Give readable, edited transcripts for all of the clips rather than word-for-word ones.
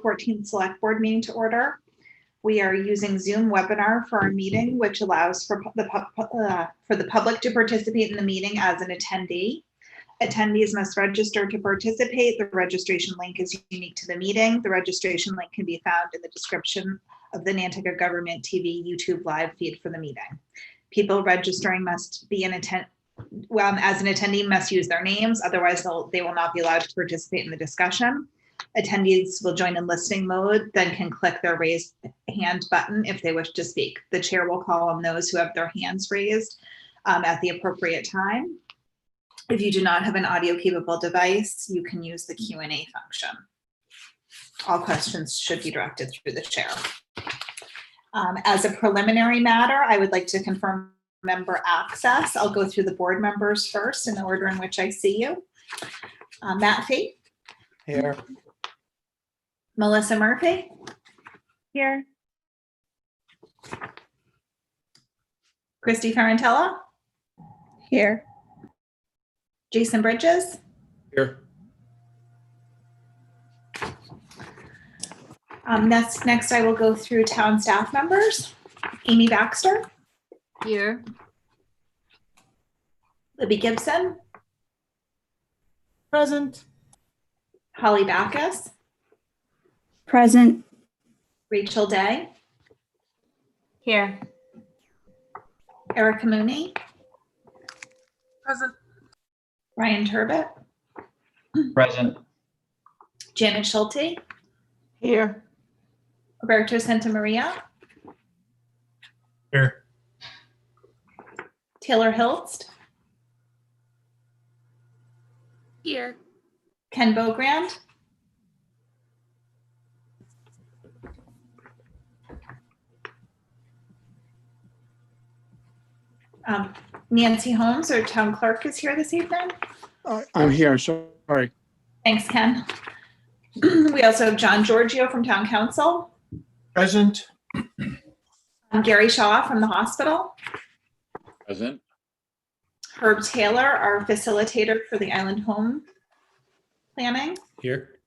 14th Select Board meeting to order. We are using Zoom webinar for our meeting, which allows for the public to participate in the meeting as an attendee. Attendees must register to participate. The registration link is unique to the meeting. The registration link can be found in the description of the Nantucket Government TV YouTube live feed for the meeting. People registering must be as an attendee must use their names, otherwise they will not be allowed to participate in the discussion. Attendees will join in listening mode, then can click their raise hand button if they wish to speak. The chair will call on those who have their hands raised at the appropriate time. If you do not have an audio capable device, you can use the Q&A function. All questions should be directed through the chair. As a preliminary matter, I would like to confirm member access. I'll go through the board members first in the order in which I see you. Matt Fee. Here. Melissa Murphy. Here. Christy Ferrantella. Here. Jason Bridges. Here. Next, I will go through town staff members. Amy Baxter. Here. Libby Gibson. Present. Holly Backus. Present. Rachel Day. Here. Erica Mooney. Present. Ryan Turbot. Present. Janet Schulte. Here. Roberto Santamaria. Here. Taylor Hilst. Here. Ken Bogrand. Nancy Holmes, our town clerk, is here this evening. I'm here, sorry. Thanks, Ken. We also have John Giorgio from Town Council. Present. Gary Shaw from the hospital. Present. Herb Taylor, our facilitator for the Island Home Planning. Here.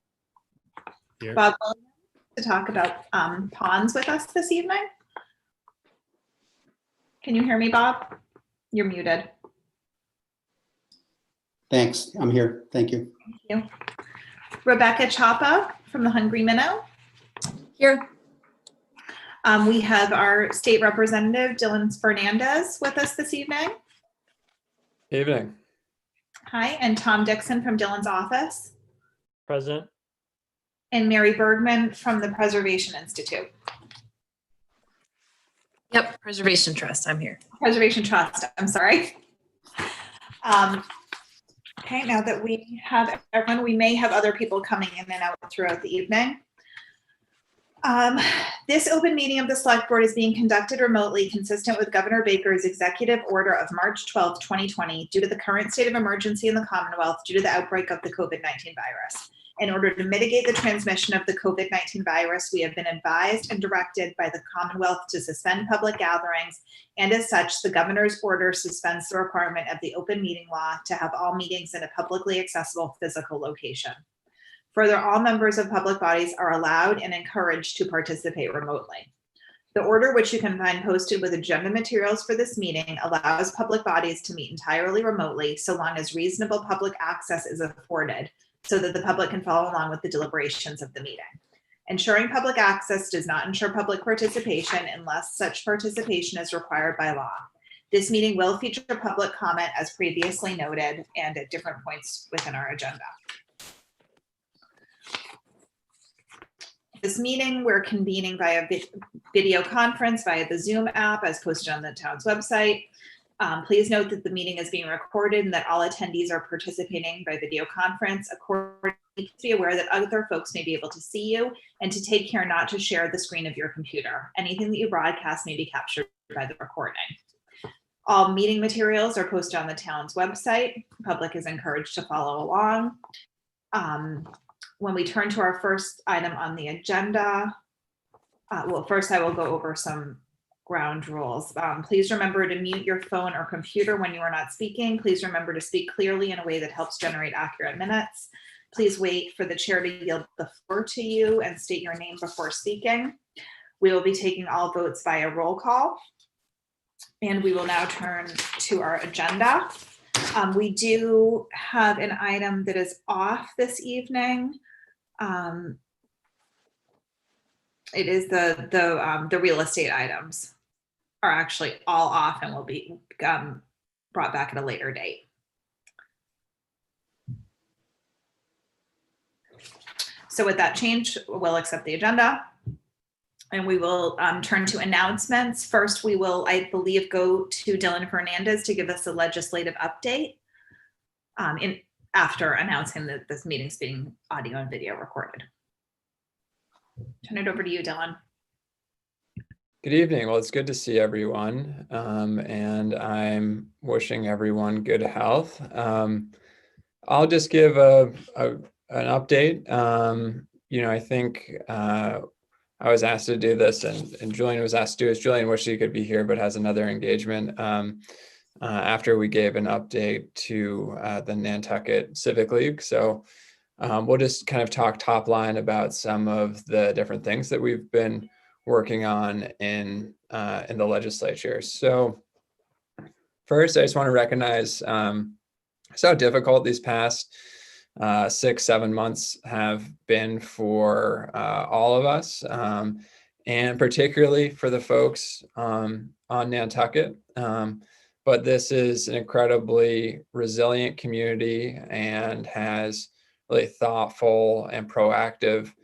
Here. Bob Williams to talk about ponds with us this evening. Can you hear me, Bob? You're muted. Thanks. I'm here. Thank you. Thank you. Rebecca Chapa from the Hungry Minnow. Here. We have our state representative, Dylan Fernandez, with us this evening. Evening. Hi, and Tom Dixon from Dylan's office. Present. And Mary Bergman from the Preservation Institute. Yep. Preservation Trust. I'm here. Preservation Trust, I'm sorry. Okay, now that we have everyone, we may have other people coming in and out throughout the evening. This open meeting of the Select Board is being conducted remotely, consistent with Governor Baker's executive order of March 12, 2020, due to the current state of emergency in the Commonwealth due to the outbreak of the COVID-19 virus. In order to mitigate the transmission of the COVID-19 virus, we have been advised and directed by the Commonwealth to suspend public gatherings, and as such, the governor's order suspends the requirement of the open meeting law to have all meetings in a publicly accessible physical location. Further, all members of public bodies are allowed and encouraged to participate remotely. The order, which you can find posted with agenda materials for this meeting, allows public bodies to meet entirely remotely so long as reasonable public access is afforded, so that the public can follow along with the deliberations of the meeting. Ensuring public access does not ensure public participation unless such participation is required by law. This meeting will feature public comment as previously noted and at different points within our agenda. This meeting, we're convening via video conference via the Zoom app as posted on the town's website. Please note that the meeting is being recorded and that all attendees are participating by video conference. Accordingly, please be aware that other folks may be able to see you and to take care not to share the screen of your computer. Anything that you broadcast may be captured by the recording. All meeting materials are posted on the town's website. The public is encouraged to follow along. When we turn to our first item on the agenda, well, first I will go over some ground rules. Please remember to mute your phone or computer when you are not speaking. Please remember to speak clearly in a way that helps generate accurate minutes. Please wait for the chair to yield the floor to you and state your name before speaking. We will be taking all votes via roll call. And we will now turn to our agenda. We do have an item that is off this evening. It is the real estate items are actually all off and will be brought back at a later date. So with that change, we'll accept the agenda. And we will turn to announcements. First, we will, I believe, go to Dylan Fernandez to give us a legislative update after announcing that this meeting's being audio and video recorded. Turn it over to you, Dylan. Good evening. Well, it's good to see everyone, and I'm wishing everyone good health. I'll just give an update. I think I was asked to do this, and Julian was asked to do this. Julian wished he could be here, but has another engagement after we gave an update to the Nantucket Civic League. So we'll just kind of talk top line about some of the different things that we've been working on in the legislature. So first, I just want to recognize how difficult these past 6-7 months have been for all of us, and particularly for the folks on Nantucket. But this is an incredibly resilient community and has really thoughtful and proactive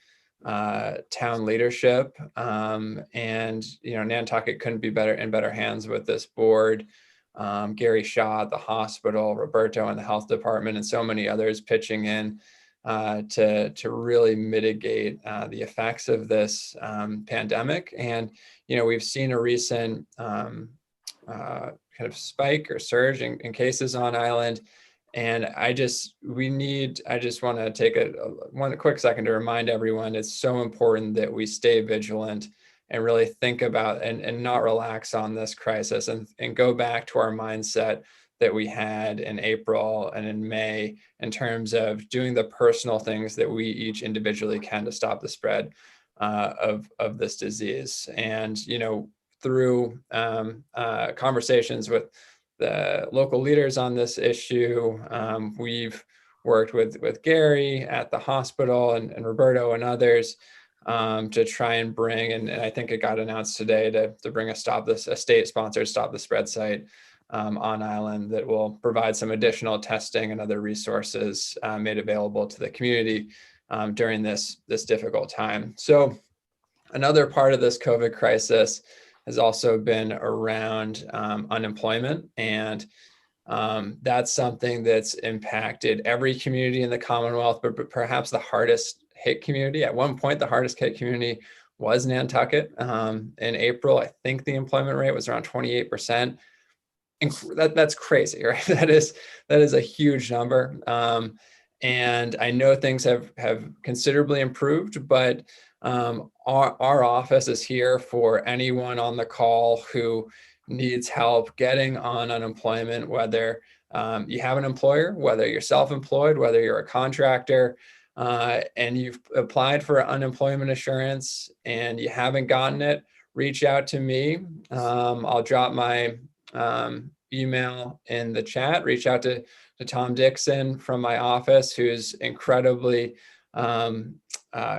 town leadership. And Nantucket couldn't be in better hands with this board. Gary Shaw at the hospital, Roberto in the health department, and so many others pitching in to really mitigate the effects of this pandemic. And we've seen a recent kind of spike or surge in cases on island. And I just want to take one quick second to remind everyone it's so important that we stay vigilant and really think about and not relax on this crisis, and go back to our mindset that we had in April and in May in terms of doing the personal things that we each individually can to stop the spread of this disease. And through conversations with the local leaders on this issue, we've worked with Gary at the hospital and Roberto and others to try and bring, and I think it got announced today, to bring a state-sponsored Stop the Spread site on island that will provide some additional testing and other resources made available to the community during this difficult time. So another part of this COVID crisis has also been around unemployment, and that's something that's impacted every community in the Commonwealth, but perhaps the hardest hit community. At one point, the hardest hit community was Nantucket. In April, I think the employment rate was around 28%. That's crazy, right? That is a huge number. And I know things have considerably improved, but our office is here for anyone on the call who needs help getting on unemployment, whether you have an employer, whether you're self-employed, whether you're a contractor, and you've applied for unemployment insurance and you haven't gotten it, reach out to me. I'll drop my email in the chat. Reach out to Tom Dixon from my office, who's incredibly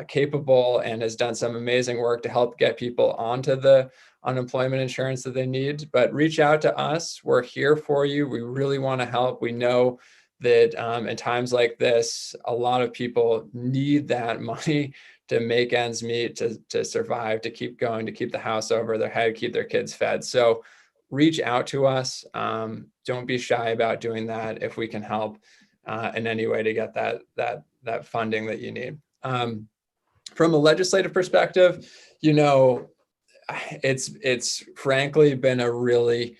capable and has done some amazing work to help get people onto the unemployment insurance that they need. But reach out to us. We're here for you. We really want to help. We know that in times like this, a lot of people need that money to make ends meet, to survive, to keep going, to keep the house over their head, keep their kids fed. So reach out to us. Don't be shy about doing that if we can help in any way to get that funding that you need. From a legislative perspective, it's frankly been a really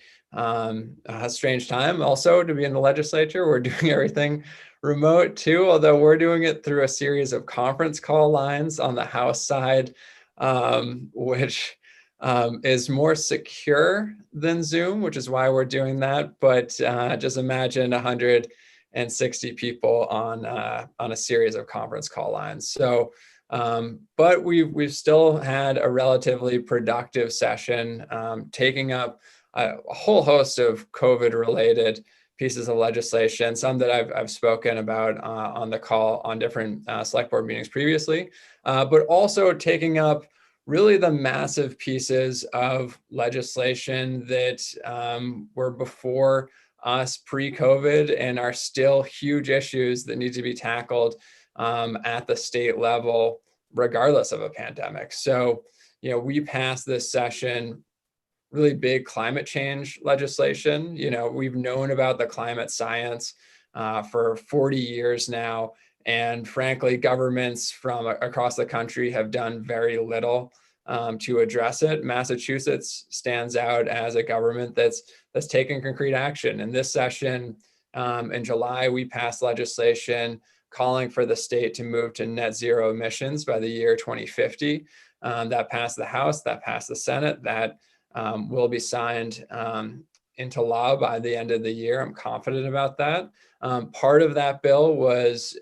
strange time also to be in the legislature. We're doing everything remote too, although we're doing it through a series of conference call lines on the House side, which is more secure than Zoom, which is why we're doing that. But just imagine 100 and 60 people on a series of conference call lines. So, but we've still had a relatively productive session, taking up a whole host of COVID-related pieces of legislation, some that I've spoken about on the call on different select board meetings previously, but also taking up really the massive pieces of legislation that were before us pre-COVID and are still huge issues that need to be tackled at the state level, regardless of a pandemic. So, we passed this session really big climate change legislation. We've known about the climate science for 40 years now. And frankly, governments from across the country have done very little to address it. Massachusetts stands out as a government that's taken concrete action. In this session in July, we passed legislation calling for the state to move to net zero emissions by the year 2050. That passed the House, that passed the Senate, that will be signed into law by the end of the year. I'm confident about that. Part of that bill was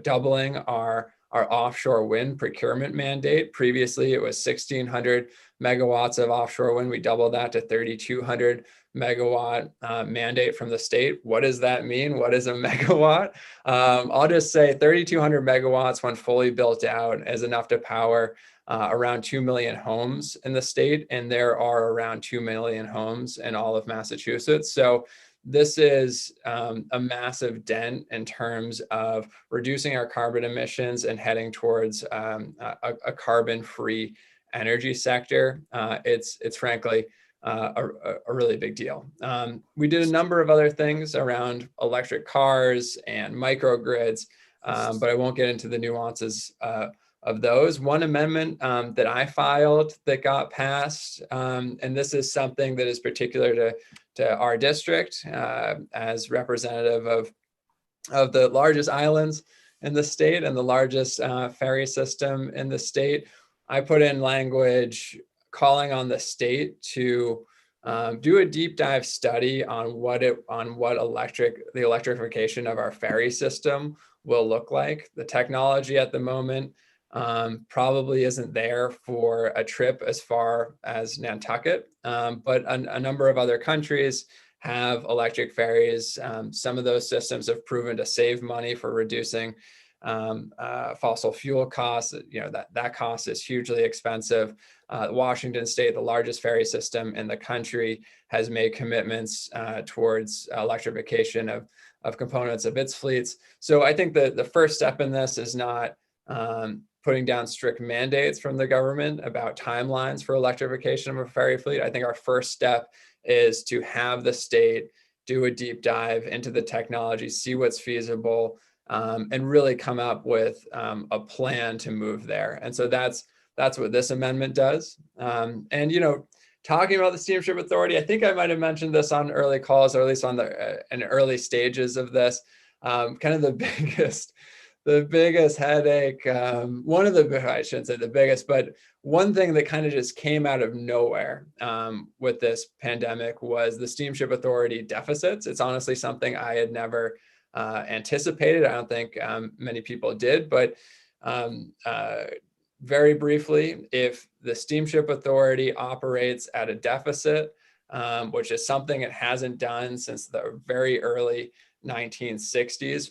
doubling our offshore wind procurement mandate. Previously, it was 1,600 megawatts of offshore wind. We doubled that to 3,200 megawatt mandate from the state. What does that mean? What is a megawatt? I'll just say 3,200 megawatts when fully built out is enough to power around 2 million homes in the state, and there are around 2 million homes in all of Massachusetts. So this is a massive dent in terms of reducing our carbon emissions and heading towards a carbon-free energy sector. It's frankly a really big deal. We did a number of other things around electric cars and microgrids, but I won't get into the nuances of those. One amendment that I filed that got passed, and this is something that is particular to our district as representative of the largest islands in the state and the largest ferry system in the state. I put in language calling on the state to do a deep dive study on what the electrification of our ferry system will look like. The technology at the moment probably isn't there for a trip as far as Nantucket, but a number of other countries have electric ferries. Some of those systems have proven to save money for reducing fossil fuel costs. That cost is hugely expensive. Washington State, the largest ferry system in the country, has made commitments towards electrification of components of its fleets. So I think that the first step in this is not putting down strict mandates from the government about timelines for electrification of a ferry fleet. I think our first step is to have the state do a deep dive into the technology, see what's feasible, and really come up with a plan to move there. And so that's what this amendment does. And talking about the Steamship Authority, I think I might have mentioned this on early calls, or at least on in early stages of this. Kind of the biggest headache, I shouldn't say the biggest, but one thing that kind of just came out of nowhere with this pandemic was the Steamship Authority deficits. It's honestly something I had never anticipated. I don't think many people did, but very briefly, if the Steamship Authority operates at a deficit, which is something it hasn't done since the very early 1960s,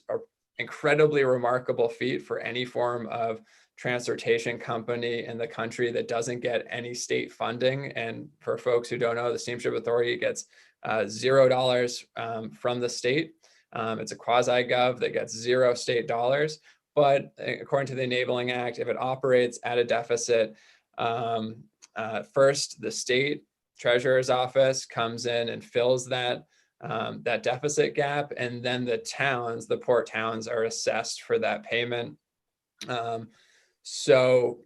incredibly remarkable feat for any form of transportation company in the country that doesn't get any state funding. And for folks who don't know, the Steamship Authority gets $0 from the state. It's a quasi-gov that gets 0 state dollars. But according to the Enabling Act, if it operates at a deficit, first the state treasurer's office comes in and fills that deficit gap, and then the port towns are assessed for that payment. So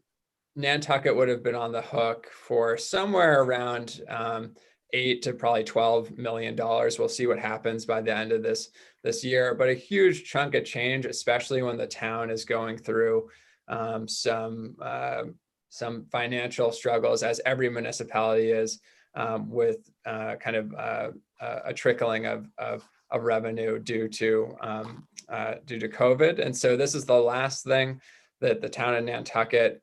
Nantucket would have been on the hook for somewhere around $8 to probably $12 million. We'll see what happens by the end of this year, but a huge chunk of change, especially when the town is going through some financial struggles, as every municipality is, with kind of a trickling of of revenue due to COVID. And so this is the last thing that the town of Nantucket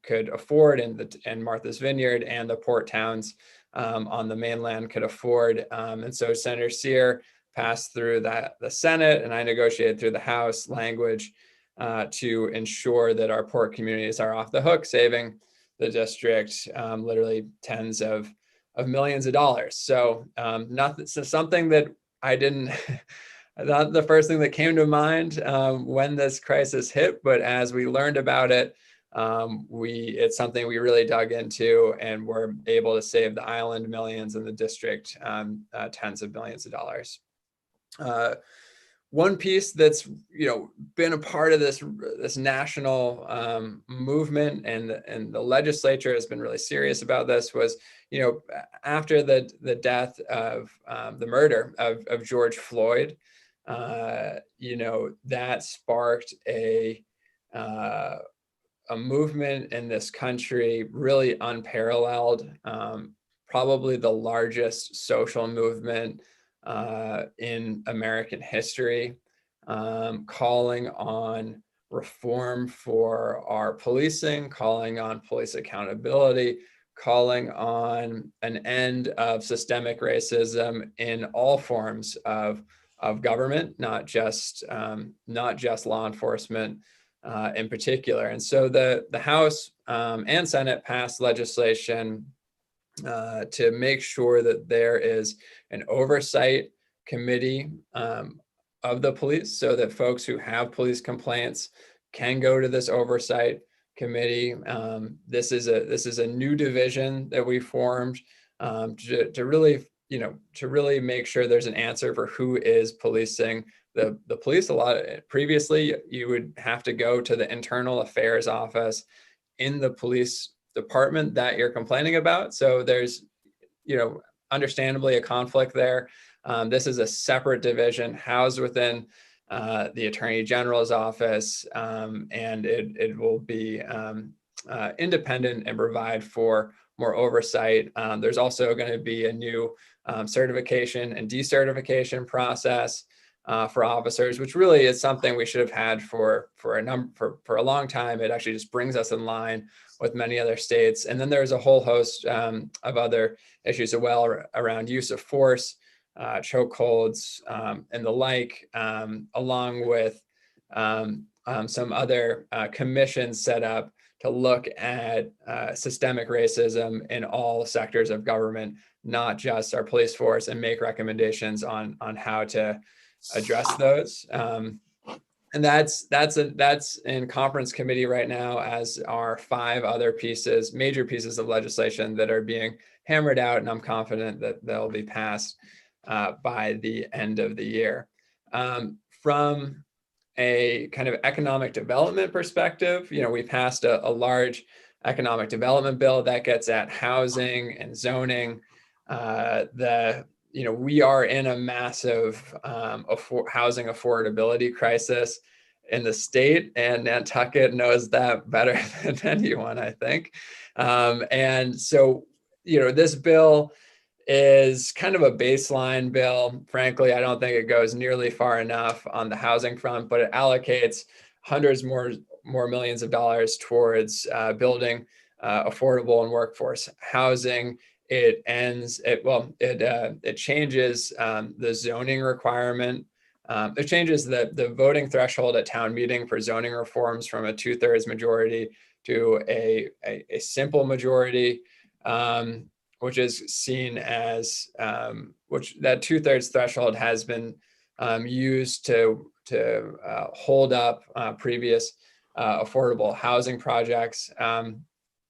could afford, and Martha's Vineyard and the port towns on the mainland could afford. And so Senator Sear passed through the Senate, and I negotiated through the House language to ensure that our port communities are off the hook, saving the district literally tens of millions of dollars. So something that I didn't, not the first thing that came to mind when this crisis hit, but as we learned about it, it's something we really dug into, and we're able to save the island millions and the district tens of millions of dollars. One piece that's been a part of this national movement, and the legislature has been really serious about this, was after the death of the murder of George Floyd, that sparked a movement in this country really unparalleled, probably the largest social movement in American history, calling on reform for our policing, calling on police accountability, calling on an end of systemic racism in all forms of government, not just law enforcement in particular. And so the House and Senate passed legislation to make sure that there is an oversight committee of the police, so that folks who have police complaints can go to this oversight committee. This is a new division that we formed to really make sure there's an answer for who is policing the police. Previously, you would have to go to the internal affairs office in the police department that you're complaining about. So there's, understandably a conflict there. This is a separate division housed within the Attorney General's office, and it will be independent and provide for more oversight. There's also going to be a new certification and decertification process for officers, which really is something we should have had for a long time. It actually just brings us in line with many other states. And then there's a whole host of other issues as well around use of force, chokeholds, and the like, along with some other commissions set up to look at systemic racism in all sectors of government, not just our police force, and make recommendations on how to address those. And that's in conference committee right now, as are 5 other major pieces of legislation that are being hammered out, and I'm confident that they'll be passed by the end of the year. From a kind of economic development perspective, we passed a large economic development bill that gets at housing and zoning. We are in a massive housing affordability crisis in the state, and Nantucket knows that better than anyone, I think. And so, this bill is kind of a baseline bill. Frankly, I don't think it goes nearly far enough on the housing front, but it allocates hundreds more millions of dollars towards building affordable and workforce housing. It changes the zoning requirement. It changes the voting threshold at town meeting for zoning reforms from a 2/3 majority to a simple majority, which is seen as which that 2/3 threshold has been used to hold up previous affordable housing projects, and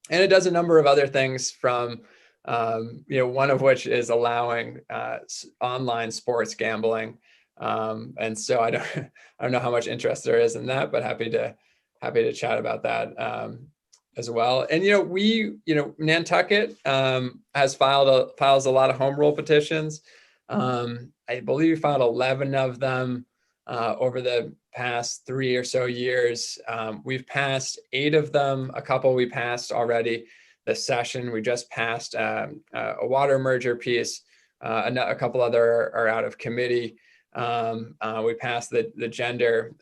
it does a number of other things, from one of which is allowing online sports gambling, and so I don't know how much interest there is in that, but happy to chat about that as well. And Nantucket files a lot of home rule petitions. I believe we filed 11 of them over the past 3 or so years. We've passed 8 of them. A couple we passed already this session. We just passed a water merger piece. A couple other are out of committee. We passed the gender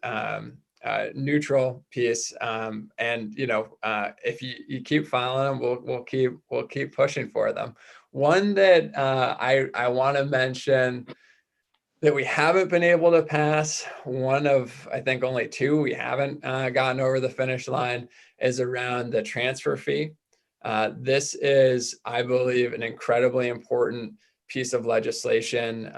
neutral piece, and if you keep filing them, we'll keep pushing for them. One that I want to mention that we haven't been able to pass, one of I think only two we haven't gotten over the finish line, is around the transfer fee. This is, I believe, an incredibly important piece of legislation,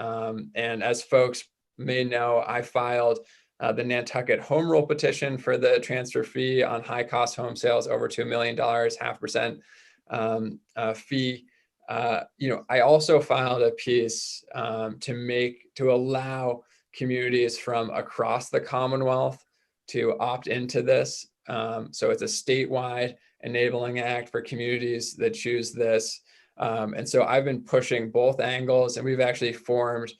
and as folks may know, I filed the Nantucket home rule petition for the transfer fee on high cost home sales over $2 million, 0.5% fee. I also filed a piece to allow communities from across the Commonwealth to opt into this. So it's a statewide enabling act for communities that choose this. And so I've been pushing both angles, and we've actually formed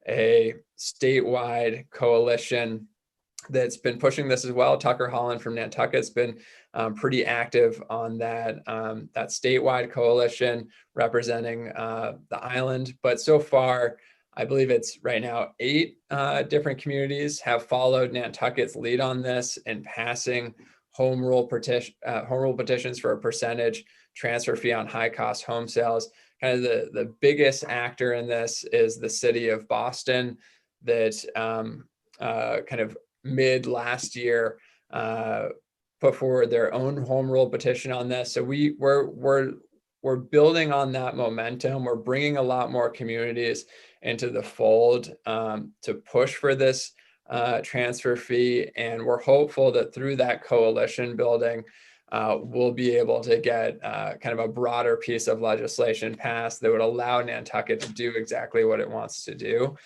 a statewide coalition that's been pushing this as well. Tucker Holland from Nantucket's been pretty active on that statewide coalition representing the island. But so far, I believe it's right now 8 different communities have followed Nantucket's lead on this and passing home rule petitions for a percentage transfer fee on high cost home sales. Kind of the biggest actor in this is the city of Boston, that kind of mid last year put forward their own home rule petition on this. So we're building on that momentum. We're bringing a lot more communities into the fold to push for this transfer fee, and we're hopeful that through that coalition building, we'll be able to get kind of a broader piece of legislation passed that would allow Nantucket to do exactly what it wants to do.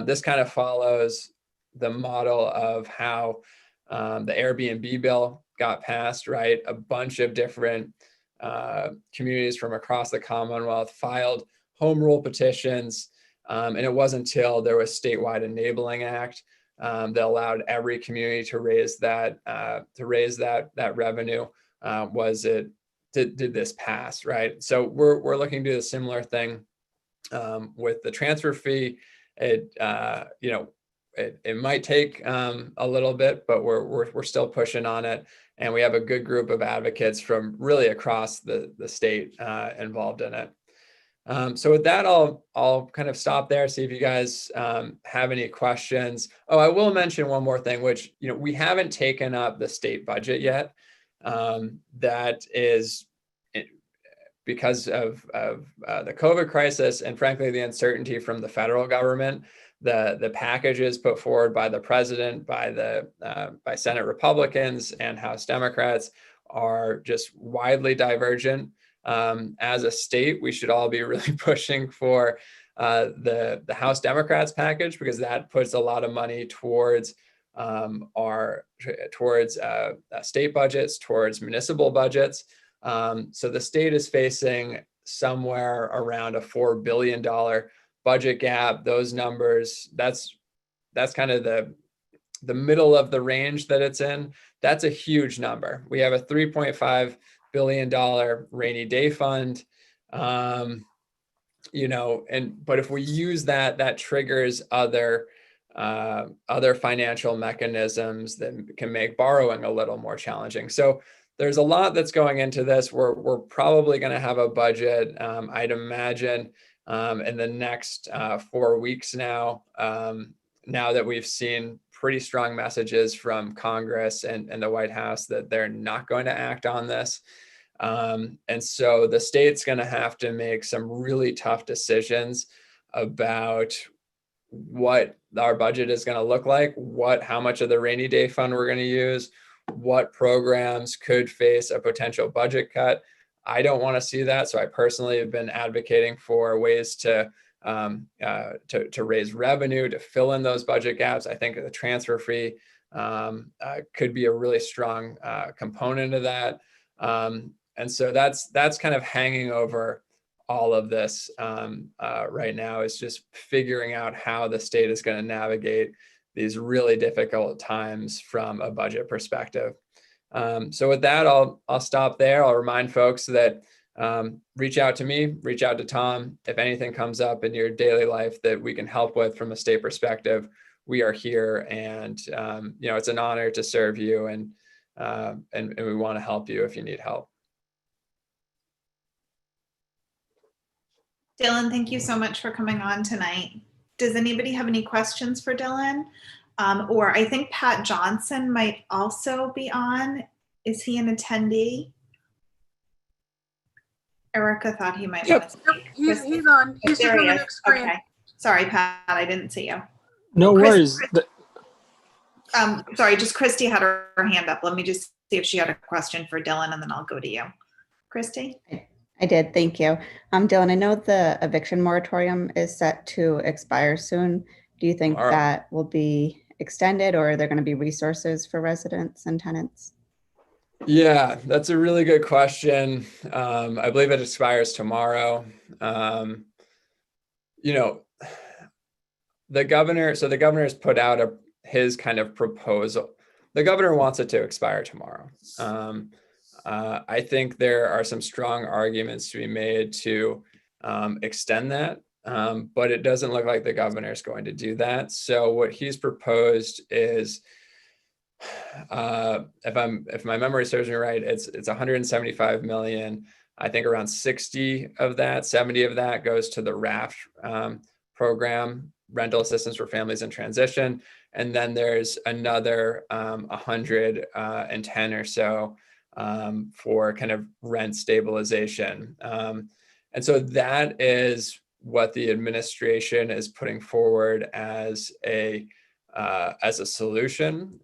This kind of follows the model of how the Airbnb bill got passed, right? A bunch of different communities from across the Commonwealth filed home rule petitions, and it wasn't until there was statewide enabling act that allowed every community to raise that revenue. Did this pass, right? So we're looking to do a similar thing with the transfer fee. It might take a little bit, but we're still pushing on it, and we have a good group of advocates from really across the state involved in it. So with that, I'll kind of stop there, see if you guys have any questions. Oh, I will mention one more thing, which we haven't taken up the state budget yet. That is because of the COVID crisis, and frankly the uncertainty from the federal government. The packages put forward by the president, by Senate Republicans and House Democrats are just widely divergent. As a state, we should all be really pushing for the House Democrats package, because that puts a lot of money towards state budgets, towards municipal budgets. So the state is facing somewhere around a $4 billion budget gap. Those numbers, that's kind of the middle of the range that it's in. That's a huge number. We have a $3.5 billion rainy day fund, but if we use that triggers other financial mechanisms that can make borrowing a little more challenging. So there's a lot that's going into this. We're probably going to have a budget, I'd imagine, in the next 4 weeks now that we've seen pretty strong messages from Congress and the White House that they're not going to act on this. And so the state's going to have to make some really tough decisions about what our budget is going to look like, how much of the rainy day fund we're going to use, what programs could face a potential budget cut. I don't want to see that. So I personally have been advocating for ways to raise revenue, to fill in those budget gaps. I think the transfer fee could be a really strong component of that. And so that's kind of hanging over all of this right now, is just figuring out how the state is going to navigate these really difficult times from a budget perspective. So with that, I'll stop there. I'll remind folks that reach out to me, reach out to Tom. If anything comes up in your daily life that we can help with from a state perspective, we are here. And, it's an honor to serve you, and we want to help you if you need help. Dylan, thank you so much for coming on tonight. Does anybody have any questions for Dylan? Or I think Pat Johnson might also be on. Is he an attendee? Erica thought he might want to speak. He's on. He's just There on he the is. next screen. Okay. Sorry, Pat, I didn't see you. No worries. Sorry, just Christy had her hand up. Let me just see if she had a question for Dylan, and then I'll go to you. Christy? I did, thank you. Dylan, I know the eviction moratorium is set to expire soon. Do you think Tomorrow. that will be extended, or are there going to be resources for residents and tenants? Yeah, that's a really good question. I believe it expires tomorrow. The governor has put out his kind of proposal. The governor wants it to expire tomorrow. I think there are some strong arguments to be made to extend that, but it doesn't look like the governor is going to do that. So what he's proposed is, if my memory serves me right, it's 175 million. I think around 70 of that goes to the RAFT program, rental assistance for families in transition, and then there's another 110 or so for kind of rent stabilization. And so that is what the administration is putting forward as a solution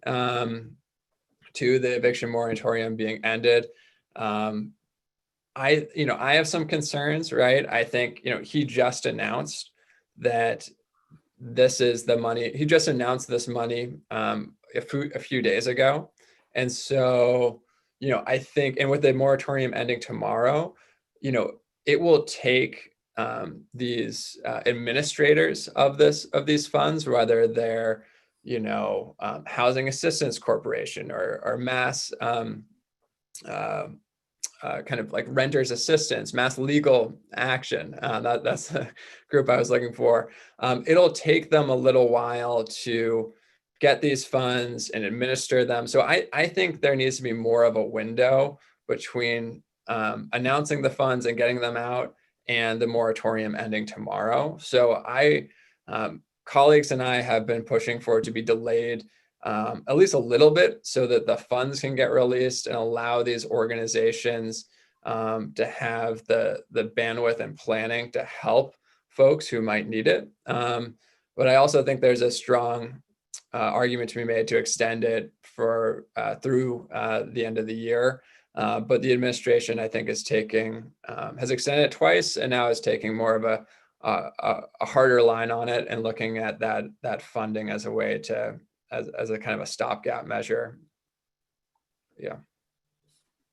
to the eviction moratorium being ended. I have some concerns, right? I think, he just announced that this is the money. He just announced this money a few days ago. And so, I think, and with the moratorium ending tomorrow, it will take these administrators of these funds, whether they're Housing Assistance Corporation or Mass kind of like Renters Assistance, Mass Legal Action. That's the group I was looking for. It'll take them a little while to get these funds and administer them. So I think there needs to be more of a window between announcing the funds and getting them out and the moratorium ending tomorrow. So colleagues and I have been pushing for it to be delayed at least a little bit so that the funds can get released and allow these organizations to have the bandwidth and planning to help folks who might need it. But I also think there's a strong argument to be made to extend it for through the end of the year. But the administration, I think, has extended it twice, and now is taking more of a harder line on it and looking at that funding as a way to as a kind of a stopgap measure. Yeah,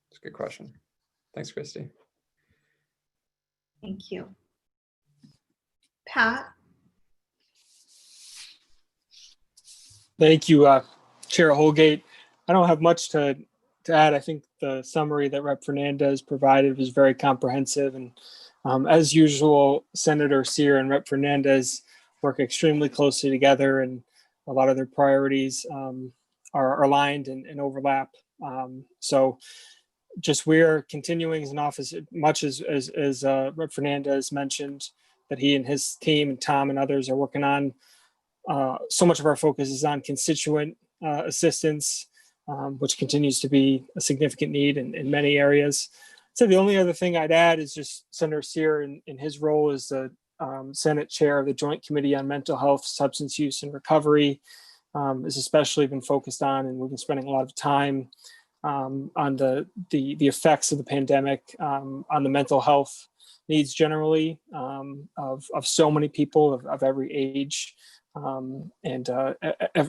it's a good question. Thanks, Christy. Thank you. Pat? Thank you, Chair Holgate. I don't have much to add. I think the summary that Rep. Fernandez provided was very comprehensive. And as usual, Senator Sear and Rep. Fernandez work extremely closely together, and a lot of their priorities are aligned and overlap. So just we're continuing as an office, much as Rep. Fernandez mentioned, that he and his team and Tom and others are working on. So much of our focus is on constituent assistance, which continues to be a significant need in many areas. So the only other thing I'd add is just Senator Sear in his role as the Senate Chair of the Joint Committee on Mental Health, Substance Use, and Recovery has especially been focused on, and we've been spending a lot of time on the effects of the pandemic on the mental health needs generally of so many people of every age and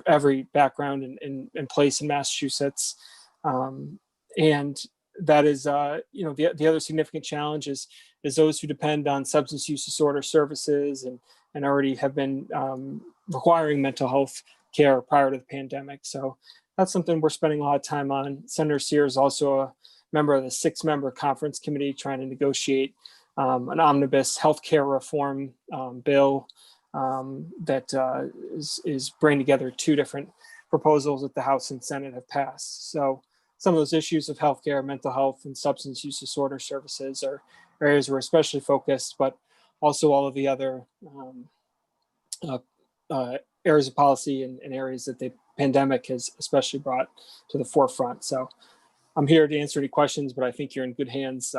every background and place in Massachusetts. And that is, the other significant challenge is those who depend on substance use disorder services and already have been requiring mental health care prior to the pandemic. So that's something we're spending a lot of time on. Senator Sear is also member of the 6-member conference committee trying to negotiate an omnibus healthcare reform bill that is bringing together 2 different proposals that the House and Senate have passed. So some of those issues of healthcare, mental health, and substance use disorder services are areas we're especially focused, but also all of the other areas of policy and areas that the pandemic has especially brought to the forefront. So I'm here to answer any questions, but I think you're in good hands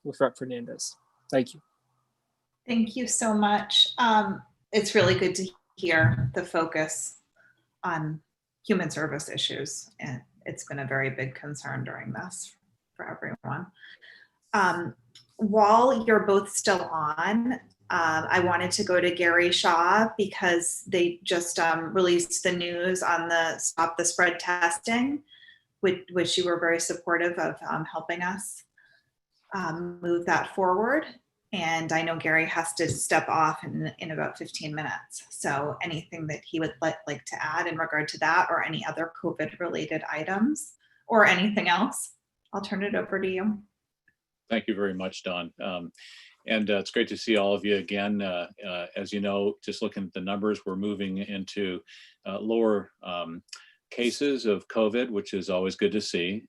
with Rep. Fernandez. Thank you. Thank you so much. It's really good to hear the focus on human service issues, and it's been a very big concern during this for everyone. While you're both still on, I wanted to go to Gary Shaw because they just released the news on the Stop the Spread testing, which you were very supportive of helping us move that forward. And I know Gary has to step off in about 15 minutes. So anything that he would like to add in regard to that, or any other COVID related items or anything else, I'll turn it over to you. Thank you very much, Dawn. And it's great to see all of you again. As you know, just looking at the numbers, we're moving into lower cases of COVID, which is always good to see.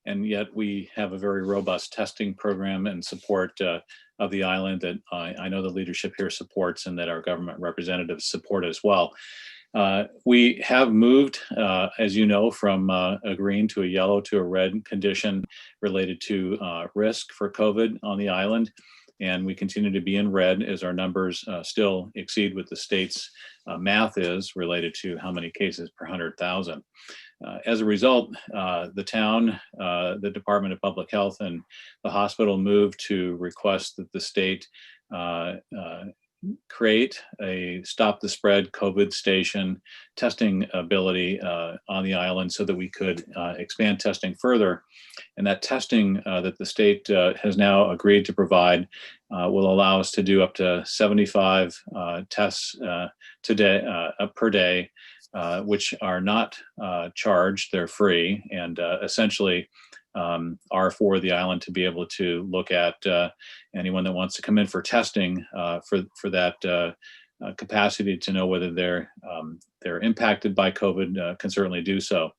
And yet we have a very robust testing program and support of the island that I know the leadership here supports and that our government representatives support as well. We have moved, as you know, from a green to a yellow to a red condition related to risk for COVID on the island. And we continue to be in red as our numbers still exceed what the state's math is related to how many cases per 100,000. As a result, the town, the Department of Public Health, and the hospital moved to request that the state create a Stop the Spread COVID station testing ability on the island so that we could expand testing further. And that testing that the state has now agreed to provide will allow us to do up to 75 tests per day, which are not charged, they're free, and essentially are for the island to be able to look at anyone that wants to come in for testing for that capacity to know whether they're impacted by COVID can certainly do so.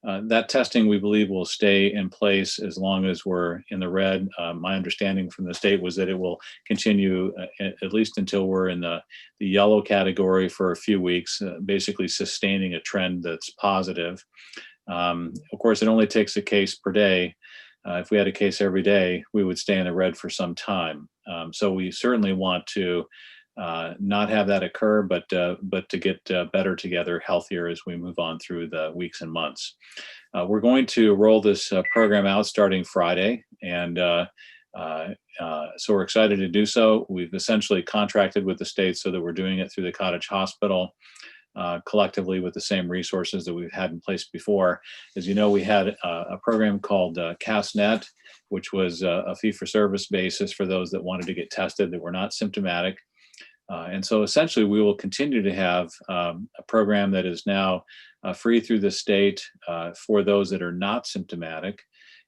That testing, we believe, will stay in place as long as we're in the red. My understanding from the state was that it will continue at least until we're in the yellow category for a few weeks, basically sustaining a trend that's positive. Of course, it only takes a case per day. If we had a case every day, we would stay in the red for some time. So we certainly want to not have that occur, but to get better together, healthier as we move on through the weeks and months. We're going to roll this program out starting Friday, and so we're excited to do so. We've essentially contracted with the state so that we're doing it through the Cottage Hospital, collectively with the same resources that we've had in place before. As you know, we had a program called CastNet, which was a fee-for-service basis for those that wanted to get tested that were not symptomatic. And so essentially we will continue to have a program that is now free through the state for those that are not symptomatic.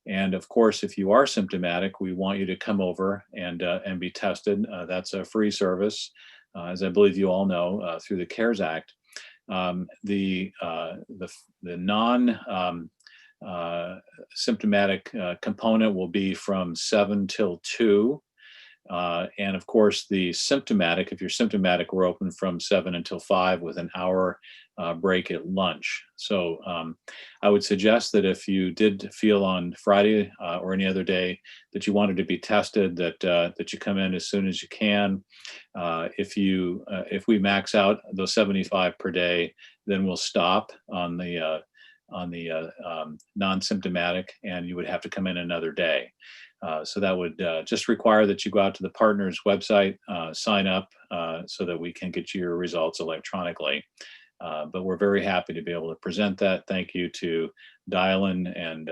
And of course, if you are symptomatic, we want you to come over and be tested. That's a free service, as I believe you all know, through the CARES Act. The non symptomatic component will be from 7 till 2. And of course, the symptomatic, if you're symptomatic, we're open from 7 until 5 with an hour break at lunch. So I would suggest that if you did feel on Friday or any other day that you wanted to be tested, that you come in as soon as you can. If we max out those 75 per day, then we'll stop on the non-symptomatic, and you would have to come in another day. So that would just require that you go out to the partner's website, sign up so that we can get you your results electronically. But we're very happy to be able to present that. Thank you to Dylan and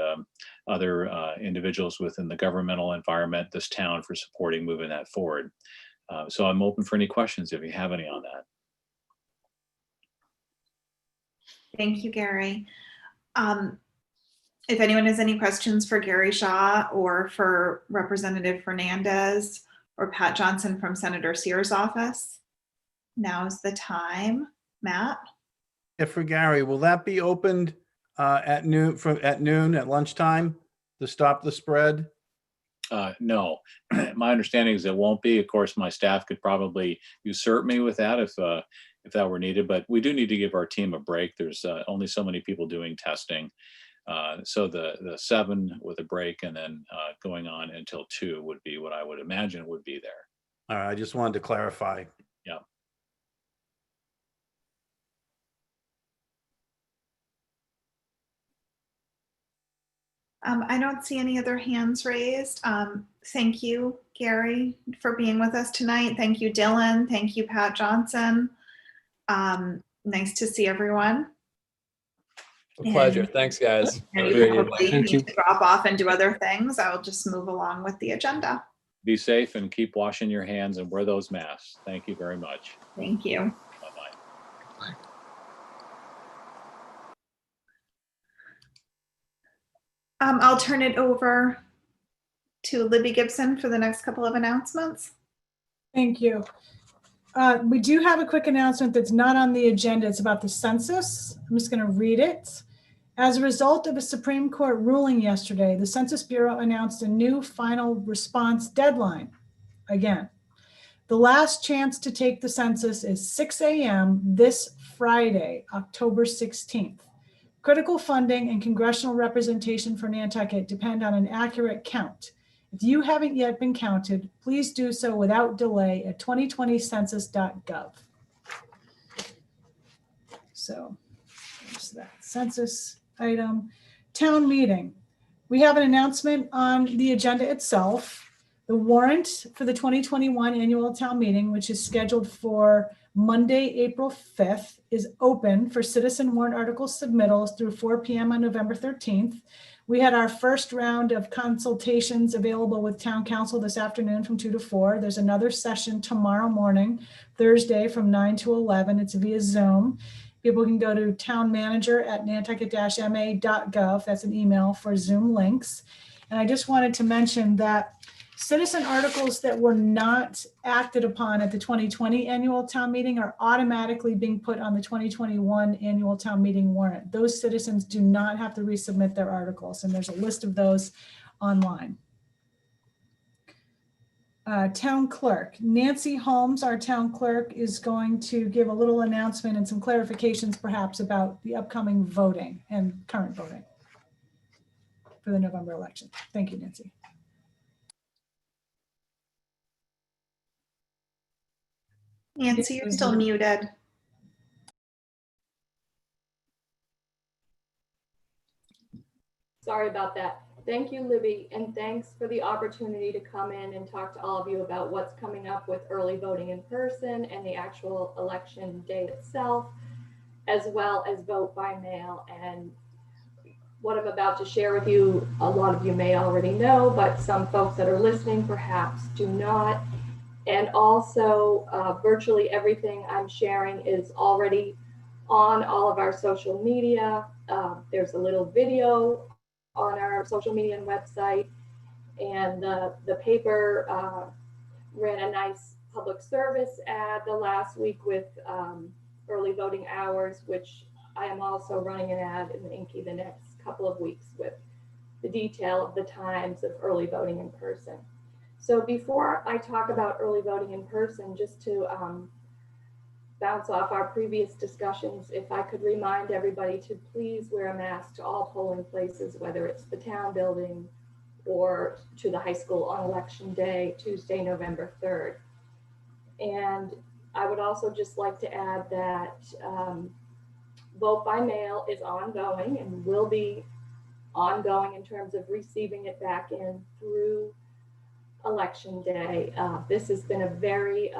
other individuals within the governmental environment, this town, for supporting moving that forward. So I'm open for any questions if you have any on that. Thank you, Gary. If anyone has any questions for Gary Shaw or for Representative Fernandez or Pat Johnson from Senator Sears' office, now's the time. Matt? If for Gary, will that be opened at noon at lunchtime to stop the spread? No, my understanding is it won't be. Of course, my staff could probably usurp me with that if that were needed, but we do need to give our team a break. There's only so many people doing testing. So the 7 with a break and then going on until 2 would be what I would imagine would be there. All right, I just wanted to clarify. Yeah. I don't see any other hands raised. Thank you, Gary, for being with us tonight. Thank you, Dylan. Thank you, Pat Johnson. Nice to see everyone. A pleasure. Thanks, guys. Have a We great evening. probably Thank need you. to drop off and do other things. I'll just move along with the agenda. Be safe and keep washing your hands and wear those masks. Thank you very much. Thank you. Bye-bye. I'll turn it over to Libby Gibson for the next couple of announcements. Thank you. We do have a quick announcement that's not on the agenda. It's about the census. I'm just going to read it. As a result of a Supreme Court ruling yesterday, the Census Bureau announced a new final response deadline. Again, the last chance to take the census is 6 a.m. this Friday, October 16th. Critical funding and congressional representation for Nantucket depend on an accurate count. If you haven't yet been counted, please do so without delay at 2020census.gov. So there's that census item. Town meeting. We have an announcement on the agenda itself. The warrant for the 2021 annual town meeting, which is scheduled for Monday, April 5th, is open for citizen warrant article submittals through 4 p.m. on November 13th. We had our first round of consultations available with town council this afternoon from 2 to 4. There's another session tomorrow morning, Thursday from 9 to 11. It's via Zoom. People can go to townmanager@nantucket-ma.gov. That's an email for Zoom links. And I just wanted to mention that citizen articles that were not acted upon at the 2020 annual town meeting are automatically being put on the 2021 annual town meeting warrant. Those citizens do not have to resubmit their articles, and there's a list of those online. Town clerk. Nancy Holmes, our town clerk, is going to give a little announcement and some clarifications perhaps about the upcoming voting and current voting for the November election. Thank you, Nancy. Nancy, you're still muted. Sorry about that. Thank you, Libby, and thanks for the opportunity to come in and talk to all of you about what's coming up with early voting in person and the actual election day itself, as well as vote by mail. And what I'm about to share with you, a lot of you may already know, but some folks that are listening perhaps do not. And also, virtually everything I'm sharing is already on all of our social media. There's a little video on our social media and website, and the paper ran a nice public service ad the last week with early voting hours, which I am also running an ad in the Inky the next couple of weeks with the detail of the times of early voting in person. So before I talk about early voting in person, just to bounce off our previous discussions, if I could remind everybody to please wear a mask to all polling places, whether it's the town building or to the high school on election day, Tuesday, November 3rd. And I would also just like to add that vote by mail is ongoing and will be ongoing in terms of receiving it back in through election day. This has been a very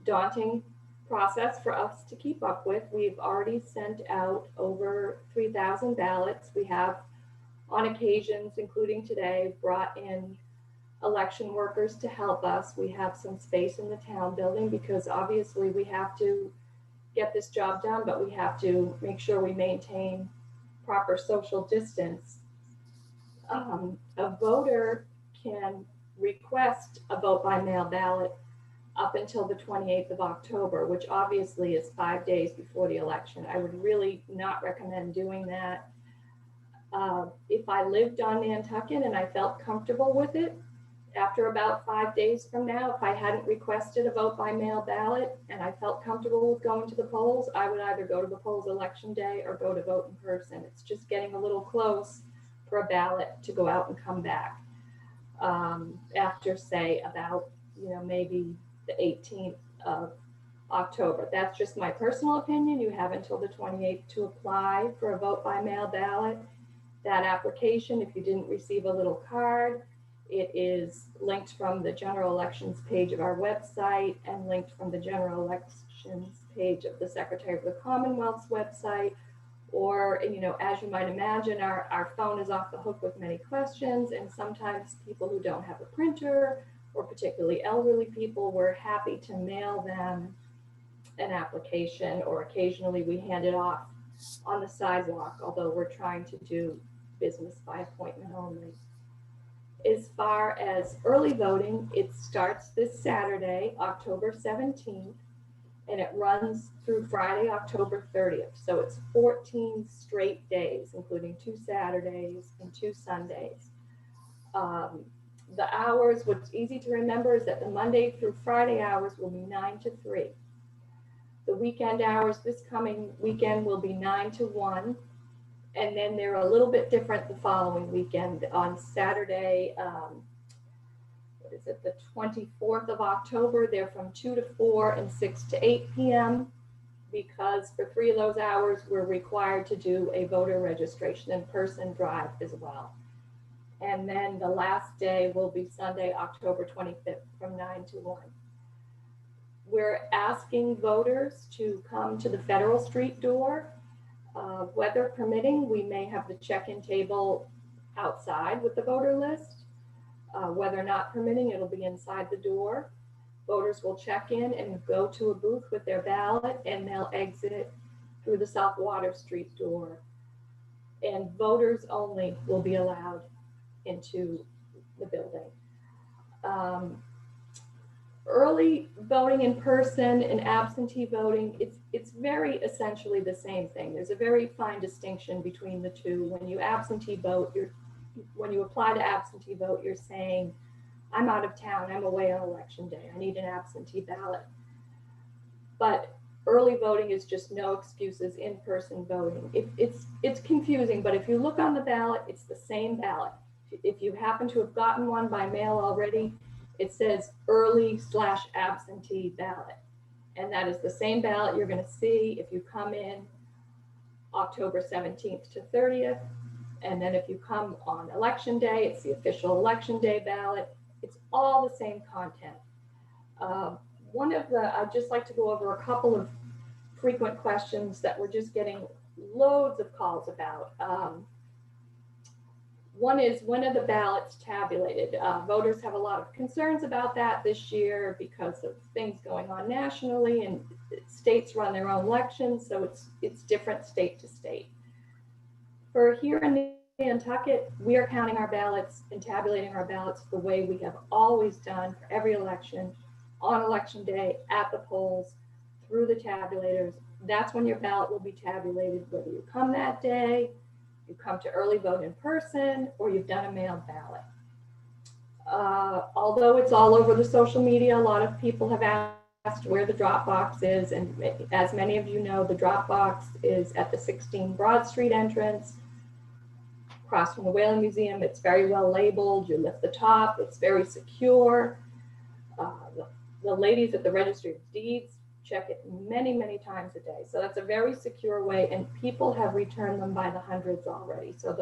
daunting process for us to keep up with. We've already sent out over 3,000 ballots. We have, on occasions, including today, brought in election workers to help us. We have some space in the town building because obviously we have to get this job done, but we have to make sure we maintain proper social distance, a voter can request a vote by mail ballot up until the 28th of October, which obviously is 5 days before the election. I would really not recommend doing that. If I lived on Nantucket and I felt comfortable with it, after about 5 days from now, if I hadn't requested a vote by mail ballot and I felt comfortable with going to the polls, I would either go to the polls election day or go to vote in person. It's just getting a little close for a ballot to go out and come back after, say, about, maybe the 18th of October. That's just my personal opinion. You have until the 28th to apply for a vote by mail ballot. That application, if you didn't receive a little card, it is linked from the general elections page of our website and linked from the general elections page of the Secretary of the Commonwealth's website. Or, as you might imagine, our phone is off the hook with many questions, and sometimes people who don't have a printer, or particularly elderly people, we're happy to mail them an application, or occasionally we hand it off on the sidewalk, although we're trying to do business by appointment only. As far as early voting, it starts this Saturday, October 17th, and it runs through Friday, October 30th. So it's 14 straight days, including 2 Saturdays and 2 Sundays. The hours, what's easy to remember is that the Monday through Friday hours will be 9 to 3. The weekend hours this coming weekend will be 9 to 1. And then they're a little bit different the following weekend. On Saturday, the 24th of October, they're from 2 to 4 and 6 to 8 p.m. because for 3 of those hours, we're required to do a voter registration in-person drive as well. And then the last day will be Sunday, October 25th from 9 to 1. We're asking voters to come to the Federal Street door. Weather permitting, we may have the check-in table outside with the voter list. Weather not permitting, it'll be inside the door. Voters will check in and go to a booth with their ballot, and they'll exit through the South Water Street door. And voters only will be allowed into the building. Early voting in person and absentee voting, it's very essentially the same thing. There's a very fine distinction between the two. When you absentee vote, when you apply to absentee vote, you're saying, I'm out of town, I'm away on election day, I need an absentee ballot. But early voting is just no excuses, in-person voting. It's confusing, but if you look on the ballot, it's the same ballot. If you happen to have gotten one by mail already, it says early/absentee ballot. And that is the same ballot you're going to see if you come in October 17th to 30th. And then if you come on election day, it's the official election day ballot. It's all the same content. I'd just like to go over a couple of frequent questions that we're just getting loads of calls about. One is, when are the ballots tabulated? Voters have a lot of concerns about that this year because of things going on nationally, and states run their own elections, so it's different state to state. For here in Nantucket, we are counting our ballots and tabulating our ballots the way we have always done for every election, on election day, at the polls, through the tabulators. That's when your ballot will be tabulated, whether you come that day, you come to early vote in person, or you've done a mail ballot. Although it's all over the social media, a lot of people have asked where the drop box is. And as many of you know, the drop box is at the 16 Broad Street entrance, across from the Whaling Museum. It's very well labeled. You lift the top, it's very secure. The ladies at the Registry of Deeds check it many, many times a day. So that's a very secure way, and people have returned them by the hundreds already. So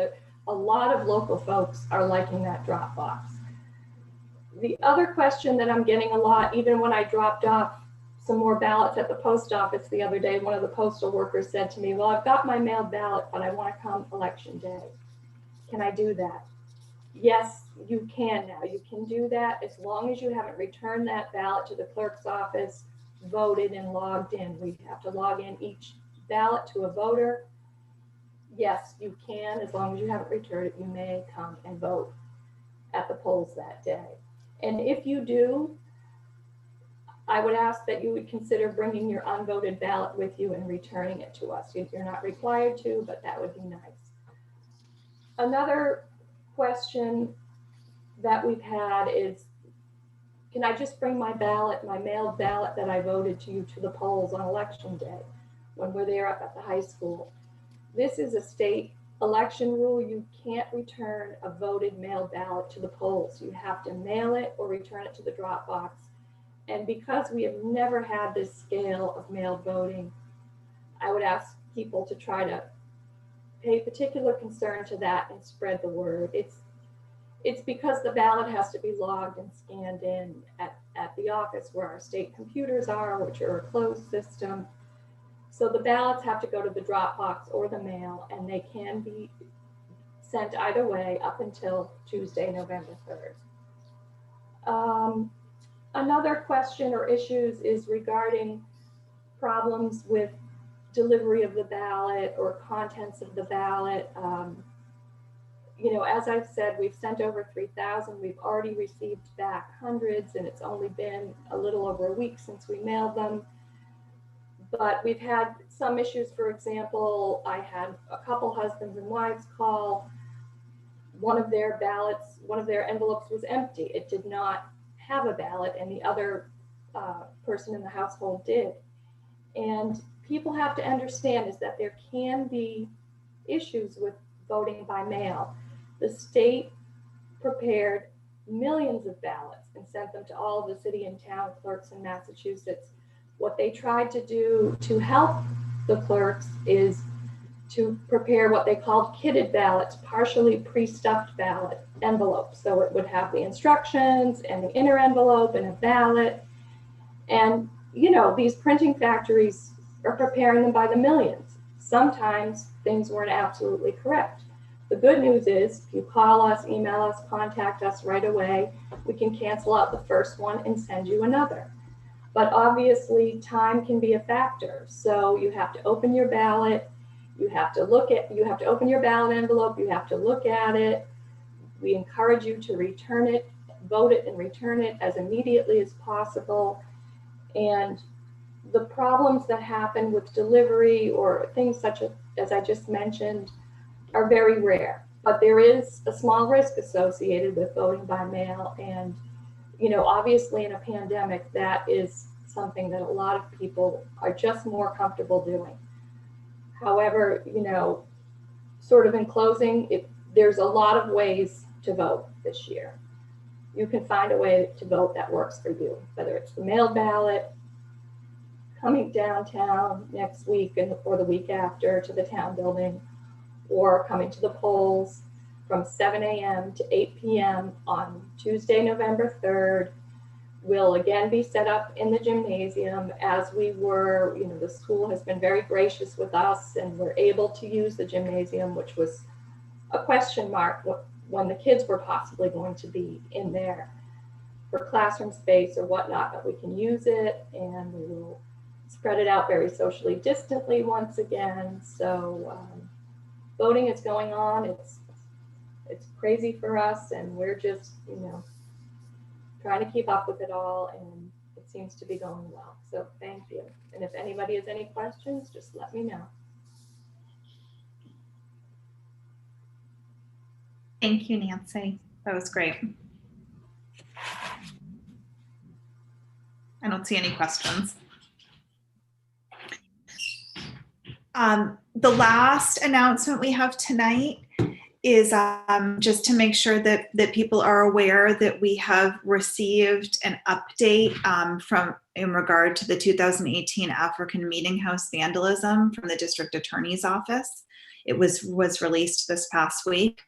a lot of local folks are liking that drop box. The other question that I'm getting a lot, even when I dropped off some more ballots at the post office the other day, one of the postal workers said to me, well, I've got my mailed ballot, but I want to come election day. Can I do that? Yes, you can now. You can do that as long as you haven't returned that ballot to the clerk's office, voted and logged in. We have to log in each ballot to a voter. yes, you can, as long as you haven't returned it, you may come and vote at the polls that day. And if you do, I would ask that you would consider bringing your unvoted ballot with you and returning it to us. You're not required to, but that would be nice. Another question that we've had is, can I just bring my ballot, my mailed ballot that I voted to the polls on election day when we're there up at the high school? This is a state election rule. You can't return a voted mailed ballot to the polls. You have to mail it or return it to the drop box. And because we have never had this scale of mailed voting, I would ask people to try to pay particular concern to that and spread the word. It's because the ballot has to be logged and scanned in at the office where our state computers are, which are a closed system. So the ballots have to go to the drop box or the mail, and they can be sent either way up until Tuesday, November 3rd. Another question or issues is regarding problems with delivery of the ballot or contents of the ballot. You know, as I've said, we've sent over 3,000. We've already received back hundreds, and it's only been a little over a week since we mailed them. But we've had some issues. For example, I had a couple husbands and wives call. One of their ballots, one of their envelopes was empty. It did not have a ballot, and the other person in the household did. And people have to understand is that there can be issues with voting by mail. The state prepared millions of ballots and sent them to all of the city and town clerks in Massachusetts. What they tried to do to help the clerks is to prepare what they called kitted ballots, partially pre-stuffed ballot envelopes. So it would have the instructions and the inner envelope and a ballot. And, you know, these printing factories are preparing them by the millions. Sometimes things weren't absolutely correct. The good news is if you call us, email us, contact us right away, we can cancel out the first one and send you another. But obviously time can be a factor. So you have to open your ballot, you have to open your ballot envelope, you have to look at it. We encourage you to return it, vote it and return it as immediately as possible. And the problems that happen with delivery or things such as I just mentioned are very rare, but there is a small risk associated with voting by mail. And, you know, obviously in a pandemic, that is something that a lot of people are just more comfortable doing. However, you know, sort of in closing, there's a lot of ways to vote this year. You can find a way to vote that works for you, whether it's the mail ballot, coming downtown next week or the week after to the town building, or coming to the polls from 7 a.m. to 8 p.m. on Tuesday, November 3rd. We'll again be set up in the gymnasium as we were, you know, the school has been very gracious with us and we're able to use the gymnasium, which was a question mark when the kids were possibly going to be in there for classroom space or whatnot, but we can use it and we will spread it out very socially distantly once again. So voting is going on. It's crazy for us and we're just, you know, trying to keep up with it all, and it seems to be going well. So thank you. And if anybody has any questions, just let me know. Thank you, Nancy. That was great. I don't see any questions. The last announcement we have tonight is just to make sure that people are aware that we have received an update in regard to the 2018 African Meeting House vandalism from the District Attorney's Office. It was released this past week.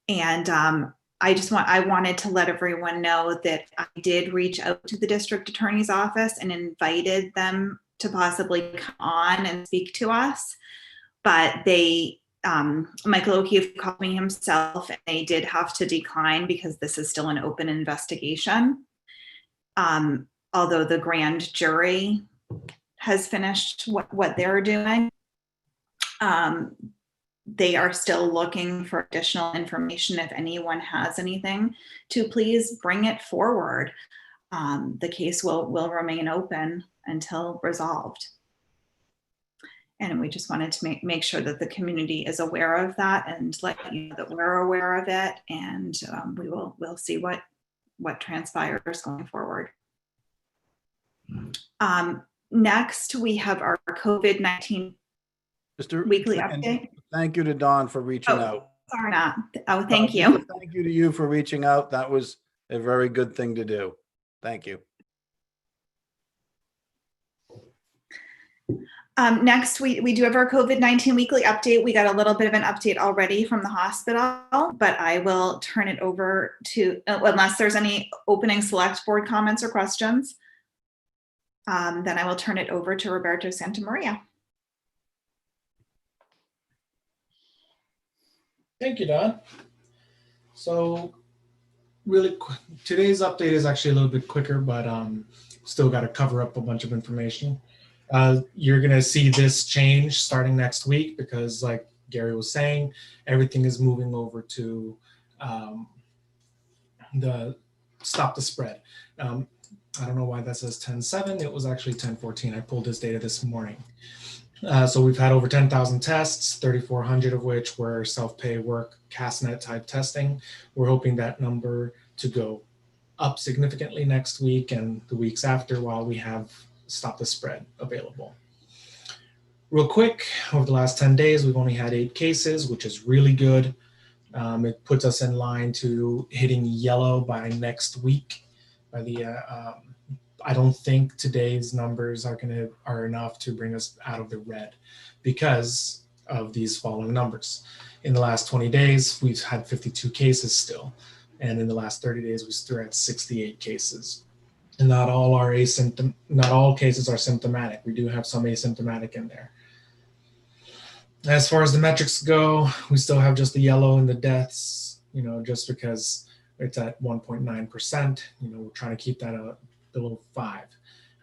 And I wanted to let everyone know that I did reach out to the District Attorney's Office and invited them to possibly come on and speak to us. But Michael O'Keefe called me himself and they did have to decline because this is still an open investigation. Although the grand jury has finished what they're doing. they are still looking for additional information. If anyone has anything, to please bring it forward. The case will remain open until resolved. And we just wanted to make sure that the community is aware of that and let you know that we're aware of it. And we'll see what transpires going forward. Next, we have our COVID-19 weekly update. Thank you to Dawn for reaching out. Sorry, not. Oh, thank you. Thank you to you for reaching out. That was a very good thing to do. Thank you. Next, we do have our COVID-19 weekly update. We got a little bit of an update already from the hospital, but I will turn it over to, unless there's any opening select board comments or questions, then I will turn it over to Roberto Santamaria. Thank you, Don. So really, today's update is actually a little bit quicker, but still got to cover up a bunch of information. You're going to see this change starting next week because, like Gary was saying, everything is moving over to the Stop the Spread. I don't know why that says 10/7. It was actually 10/14. I pulled this data this morning. So we've had over 10,000 tests, 3,400 of which were self-pay work, CastNet type testing. We're hoping that number to go up significantly next week and the weeks after while we have Stop the Spread available. Real quick, over the last 10 days, we've only had 8 cases, which is really good. It puts us in line to hitting yellow by next week. By the I don't think today's numbers are enough to bring us out of the red because of these following numbers. In the last 20 days, we've had 52 cases still. And in the last 30 days, we still had 68 cases. And not all cases are symptomatic. We do have some asymptomatic in there. As far as the metrics go, we still have just the yellow in the deaths, just because it's at 1.9%. We're trying to keep that below 5.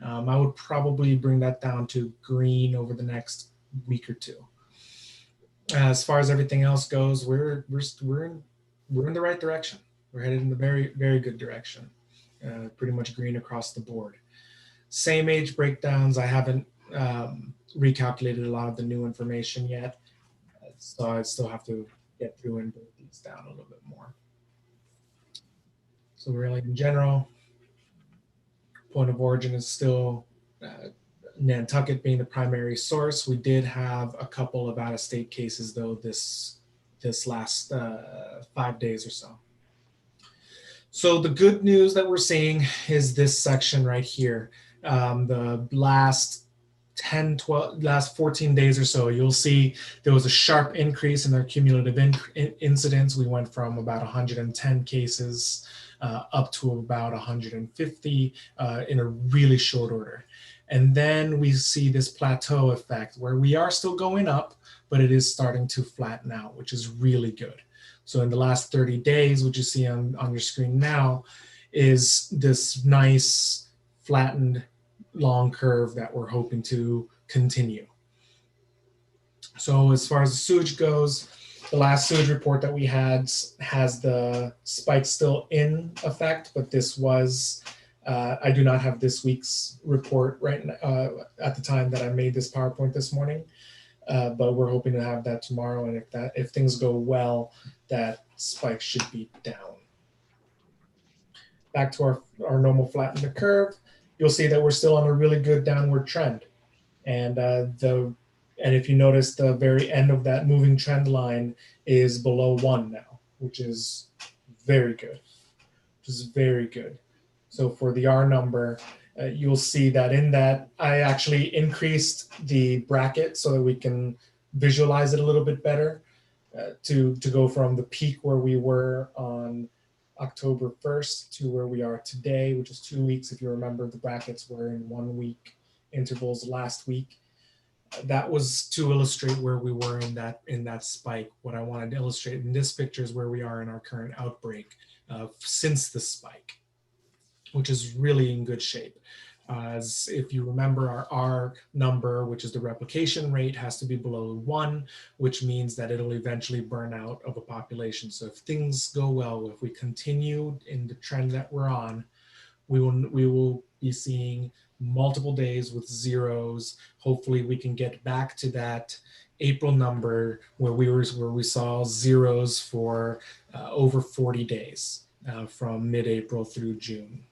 I would probably bring that down to green over the next week or two. As far as everything else goes, we're in the right direction. We're headed in the very, very good direction. Pretty much green across the board. Same age breakdowns. I haven't recalculated a lot of the new information yet, so I still have to get through and break these down a little bit more. So really, in general, point of origin is still Nantucket being the primary source. We did have a couple of out-of-state cases though this last 5 days or so. So the good news that we're seeing is this section right here. The last 14 days or so, you'll see there was a sharp increase in our cumulative incidence. We went from about 110 cases up to about 150 in a really short order. And then we see this plateau effect where we are still going up, but it is starting to flatten out, which is really good. So in the last 30 days, what you see on your screen now is this nice flattened long curve that we're hoping to continue. So as far as the sewage goes, the last sewage report that we had has the spike still in effect, but this was, I do not have this week's report right at the time that I made this PowerPoint this morning, but we're hoping to have that tomorrow. And if things go well, that spike should be down. Back to our normal flatten the curve, you'll see that we're still on a really good downward trend. And if you notice, the very end of that moving trend line is below 1 now, which is very good. So for the R number, you'll see that in that I actually increased the bracket so that we can visualize it a little bit better to go from the peak where we were on October 1st to where we are today, which is 2 weeks. If you remember, the brackets were in 1 week intervals last week. That was to illustrate where we were in that spike. What I wanted to illustrate in this picture is where we are in our current outbreak since the spike, which is really in good shape. As if you remember, our R number, which is the replication rate, has to be below 1, which means that it'll eventually burn out of a population. So if things go well, if we continue in the trend that we're on, we will be seeing multiple days with zeros. Hopefully we can get back to that April number where we saw zeros for over 40 days from mid-April through June.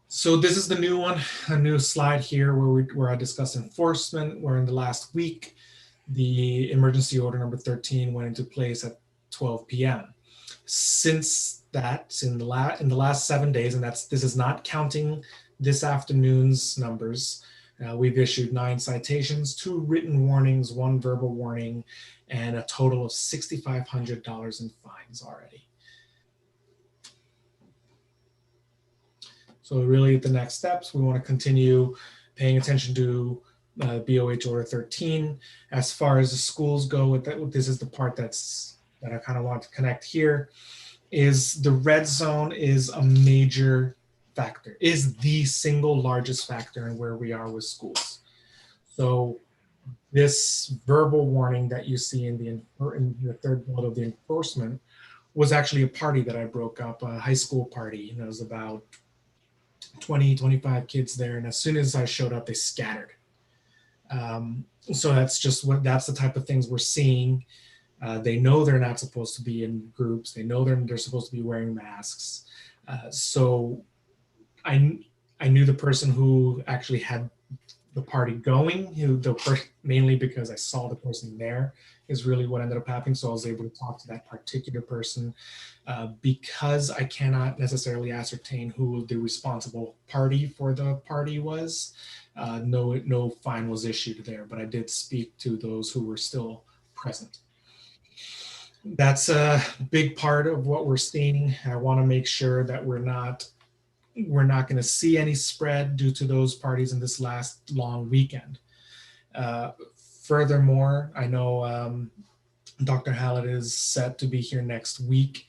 So this is the new one, a new slide here where I discuss enforcement. Where in the last week, the emergency order number 13 went into place at 12 p.m. Since that, in the last 7 days, and this is not counting this afternoon's numbers, we've issued 9 citations, 2 written warnings, 1 verbal warning, and a total of $6,500 in fines already. So really the next steps, we want to continue paying attention to BOH Order 13. As far as the schools go, this is the part that I kind of want to connect here, is the red zone is a major factor, is the single largest factor in where we are with schools. So this verbal warning that you see in the third bullet of the enforcement was actually a party that I broke up, a high school party, and it was about 20, 25 kids there. And as soon as I showed up, they scattered. So that's the type of things we're seeing. They know they're not supposed to be in groups. They know they're supposed to be wearing masks. So I knew the person who actually had the party going, mainly because I saw the person there, is really what ended up happening. So I was able to talk to that particular person. Because I cannot necessarily ascertain who the responsible party for the party was, no fine was issued there, but I did speak to those who were still present. That's a big part of what we're seeing. I want to make sure that we're not going to see any spread due to those parties in this last long weekend. Furthermore, I know Dr. Hallett is set to be here next week,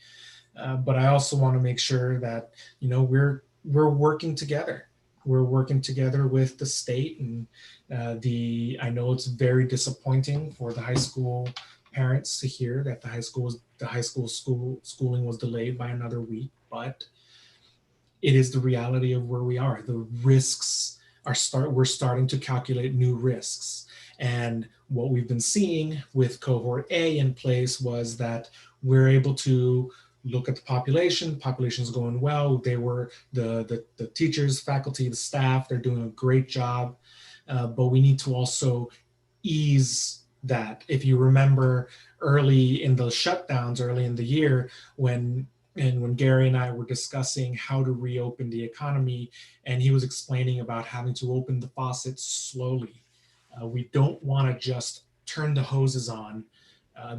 but I also want to make sure that we're working together. We're working together with the state, and I know it's very disappointing for the high school parents to hear that the high school schooling was delayed by another week, but it is the reality of where we are. The risks we're starting to calculate new risks. And what we've been seeing with cohort A in place was that we're able to look at the population's going well. They were the teachers, faculty, the staff, they're doing a great job. But we need to also ease that. If you remember early in the shutdowns, early in the year, when Gary and I were discussing how to reopen the economy, and he was explaining about having to open the faucets slowly. We don't want to just turn the hoses on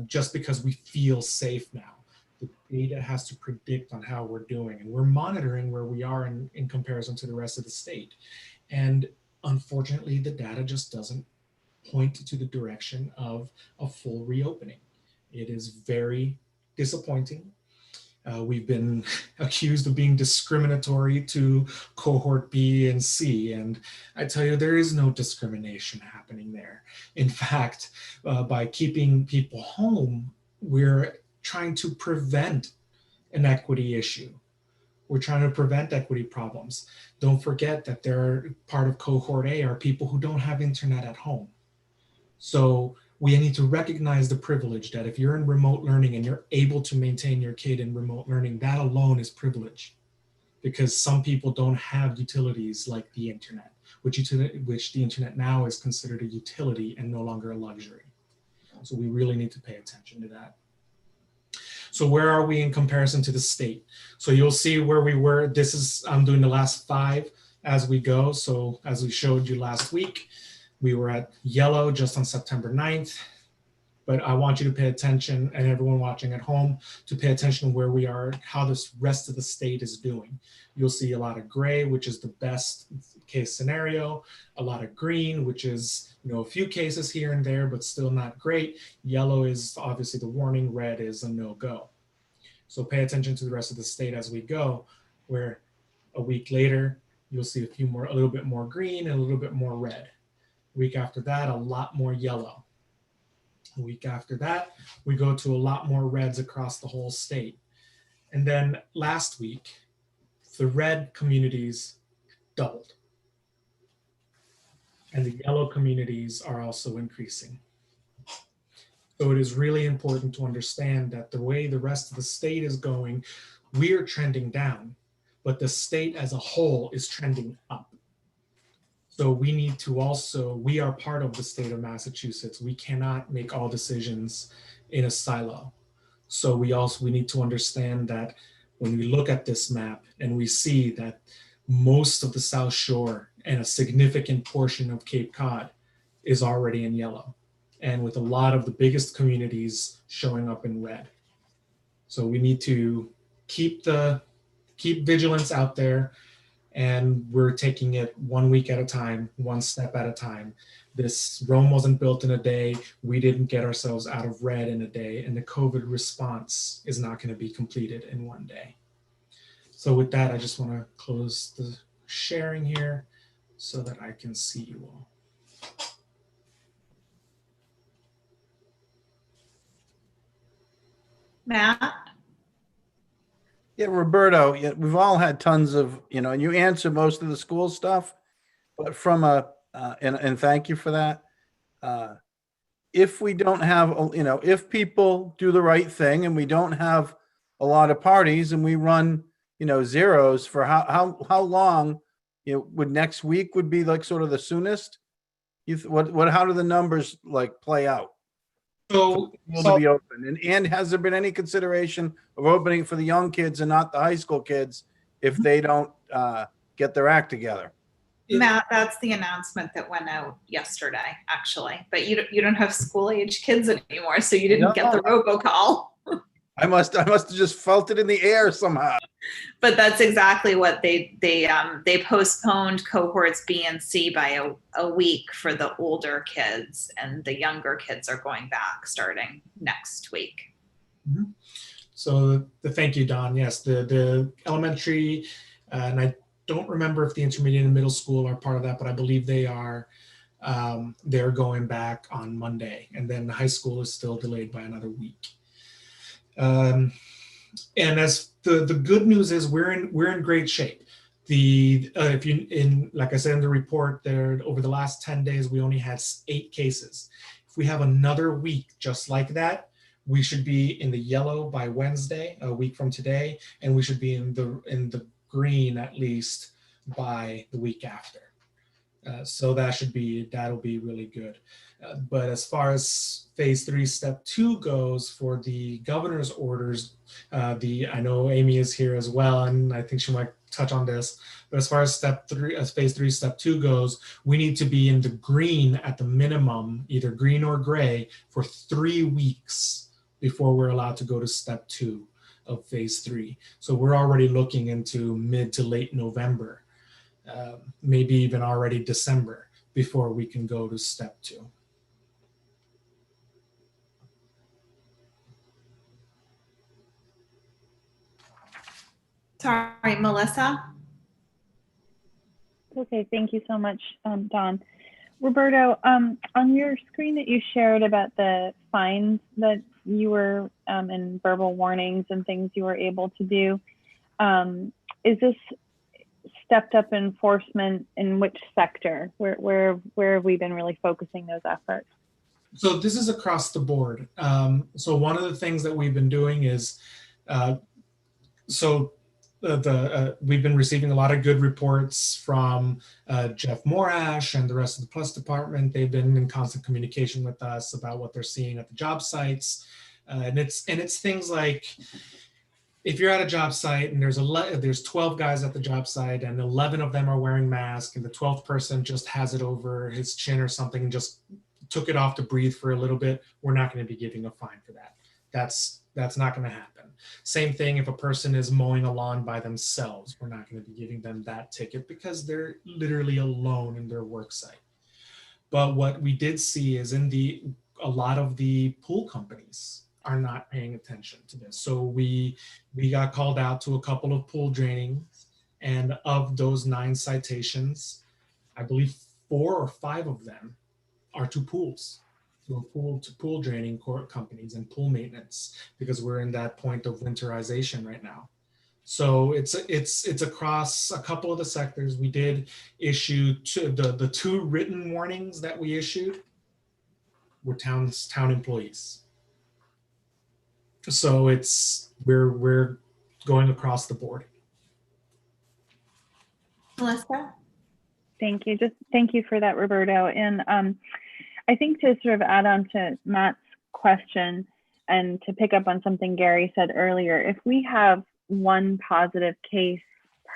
just because we feel safe now. The data has to predict on how we're doing, and we're monitoring where we are in comparison to the rest of the state. And unfortunately, the data just doesn't point to the direction of a full reopening. It is very disappointing. We've been accused of being discriminatory to cohort B and C, and I tell you, there is no discrimination happening there. In fact, by keeping people home, we're trying to prevent an equity issue. We're trying to prevent equity problems. Don't forget that part of cohort A are people who don't have internet at home. So we need to recognize the privilege that if you're in remote learning and you're able to maintain your kid in remote learning, that alone is privilege, because some people don't have utilities like the internet, which the internet now is considered a utility and no longer a luxury. So we really need to pay attention to that. So where are we in comparison to the state? So you'll see where we were. I'm doing the last 5 as we go. So as we showed you last week, we were at yellow just on September 9th, but I want you to pay attention, and everyone watching at home, to pay attention to where we are, how this rest of the state is doing. You'll see a lot of gray, which is the best case scenario, a lot of green, which is a few cases here and there, but still not great. Yellow is obviously the warning, red is a no-go. So pay attention to the rest of the state as we go, where A week later, you'll see a little bit more green and a little bit more red. A week after that, a lot more yellow. A week after that, we go to a lot more reds across the whole state. And then last week, the red communities doubled. And the yellow communities are also increasing. So it is really important to understand that the way the rest of the state is going, we're trending down, but the state as a whole is trending up. So we need to also, we are part of the state of Massachusetts. We cannot make all decisions in a silo. So we need to understand that when we look at this map and we see that most of the South Shore and a significant portion of Cape Cod is already in yellow, and with a lot of the biggest communities showing up in red. So we need to keep vigilance out there, and we're taking it 1 week at a time, one step at a time. This Rome wasn't built in a day. We didn't get ourselves out of red in a day, and the COVID response is not going to be completed in one day. So with that, I just want to close the sharing here so that I can see you all. Matt? Yeah, Roberto, yeah, we've all had tons of, and you answer most of the school stuff, but from and thank you for that. If we don't have, if people do the right thing and we don't have a lot of parties and we run, zeros for how long, would next week would be like sort of the soonest? How do the numbers like play out? So, To be open, and has there been any consideration of opening for the young kids and not the high school kids if they don't get their act together? Matt, that's the announcement that went out yesterday, actually. But you don't have school age kids anymore, so you didn't get the robocall. I must have just felt it in the air somehow. But that's exactly what they postponed cohorts B and C by a week for the older kids, and the younger kids are going back starting next week. Mm-hmm. So thank you, Don. Yes, the elementary, and I don't remember if the intermediate and middle school are part of that, but I believe they are. They're going back on Monday, and then the high school is still delayed by another week. And as the good news is, we're in great shape. Like I said in the report, there over the last 10 days we only had 8 cases. If we have another week just like that, we should be in the yellow by Wednesday, a week from today, and we should be in the green at least by the week after. So that'll be really good. But as far as phase 3, step 2 goes for the governor's orders, I know Amy is here as well, and I think she might touch on this. But as far as phase 3, step 2 goes, we need to be in the green at the minimum, either green or gray, for 3 weeks before we're allowed to go to step 2 of phase 3. So we're already looking into mid to late November. Maybe even already December before we can go to step 2. Sorry, Melissa. Okay, thank you so much, Don. Roberto, on your screen that you shared about the fines that you were and verbal warnings and things you were able to do, is this stepped up enforcement in which sector? Where have we been really focusing those efforts? So this is across the board. So one of the things that we've been doing is, we've been receiving a lot of good reports from Jeff Morash and the rest of the Plus department. They've been in constant communication with us about what they're seeing at the job sites, and it's things like, if you're at a job site and there's 12 guys at the job site and 11 of them are wearing masks, and the 12th person just has it over his chin or something and just took it off to breathe for a little bit, we're not going to be giving a fine for that. That's not going to happen. Same thing if a person is mowing a lawn by themselves, we're not going to be giving them that ticket because they're literally alone in their work site. But what we did see is a lot of the pool companies are not paying attention to this. So we got called out to a couple of pool draining And of those 9 citations, I believe 4 or 5 of them are to pools, to pool draining companies and pool maintenance, because we're in that point of winterization right now. So it's across a couple of the sectors. We did issue the 2 written warnings that we issued were town employees. So we're going across the board. Melissa? Thank you. Just thank you for that, Roberto. And I think to sort of add on to Matt's question and to pick up on something Gary said earlier, if we have 1 positive case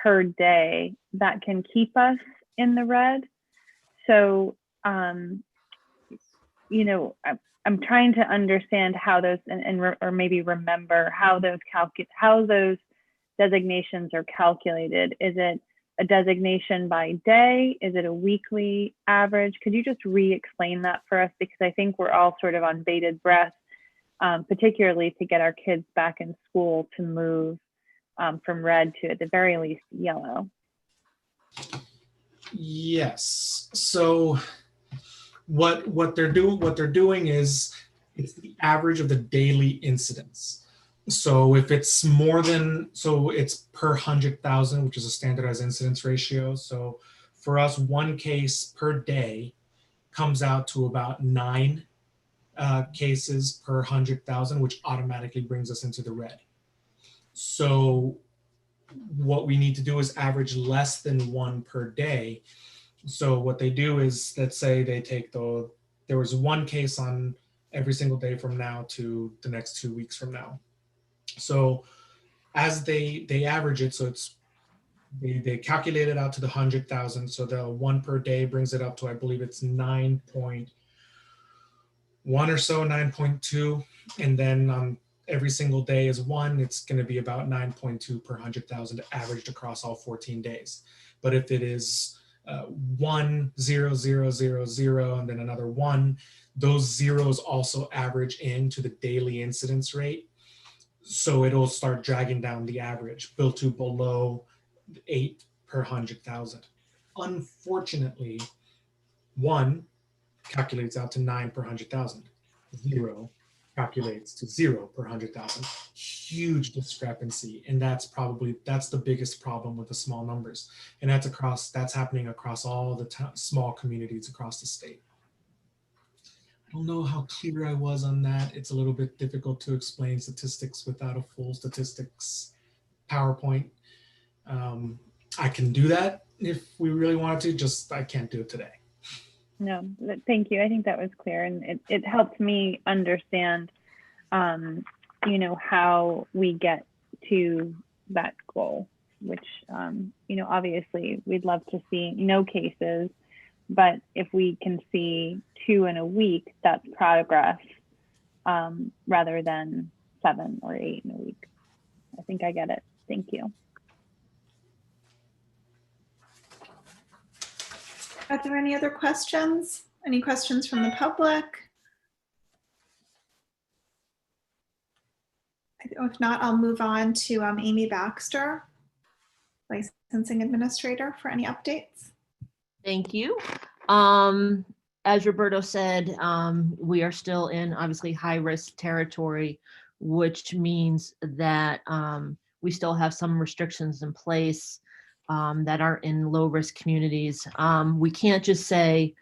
per day, that can keep us in the red. So, you know, I'm trying to understand how those or maybe remember how those designations are calculated. Is it a designation by day? Is it a weekly average? Could you just re-explain that for us? Because I think we're all sort of on bated breath, particularly to get our kids back in school to move from red to, at the very least, yellow. Yes. So what they're doing is it's the average of the daily incidents. So if it's more than, so it's per 100,000, which is a standardized incidence ratio. So for us, 1 case per day comes out to about 9 cases per 100,000, which automatically brings us into the red. So what we need to do is average less than 1 per day. So what they do is, let's say they take there was 1 case on every single day from now to the next 2 weeks from now. So as they average it, so they calculate it out to the 100,000. So the 1 per day brings it up to, I believe it's 9.1 or so, 9.2. And then on every single day is 1, it's going to be about 9.2 per 100,000 averaged across all 14 days. But if it is 1, 0, 0, 0, 0, and then another 1, those zeros also average into the daily incidence rate. So it'll start dragging down the average, built to below 8 per 100,000. Unfortunately, 1 calculates out to 9 per 100,000. 0 calculates to 0 per 100,000. Huge discrepancy, and that's the biggest problem with the small numbers. And that's happening across all the small communities across the state. I don't know how clear I was on that. It's a little bit difficult to explain statistics without a full statistics PowerPoint. I can do that if we really wanted to, just I can't do it today. No, thank you. I think that was clear, and it helped me understand, you know, how we get to that goal, which, you know, obviously we'd love to see no cases, but if we can see 2 in a week, that's progress, rather than 7 or 8 in a week. I think I get it. Thank you. Are there any other questions? Any questions from the public? If not, I'll move on to Amy Baxter, Licensing Administrator, for any updates. Thank you. As Roberto said, we are still in obviously high risk territory, which means that we still have some restrictions in place that are in low risk communities. We can't just say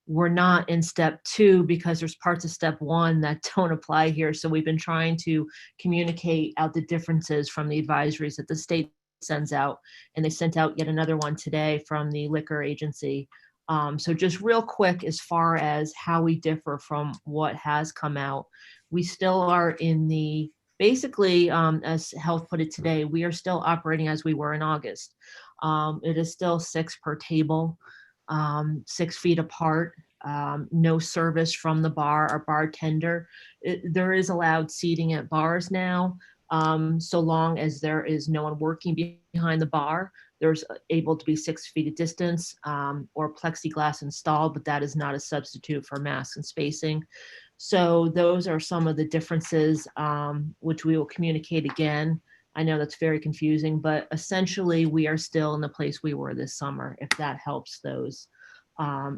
we're not in step 2 because there's parts of step 1 that don't apply here. So we've been trying to communicate out the differences from the advisories that the state sends out, and they sent out yet another one today from the liquor agency. So just real quick, as far as how we differ from what has come out, we still are in the, basically, as Health put it today, we are still operating as we were in August. It is still 6 per table, 6 feet apart, no service from the bar or bartender. There is allowed seating at bars now, so long as there is no one working behind the bar. There's able to be 6 feet of distance or plexiglass installed, but that is not a substitute for masks and spacing. So those are some of the differences, which we will communicate again I know that's very confusing, but essentially we are still in the place we were this summer, if that helps those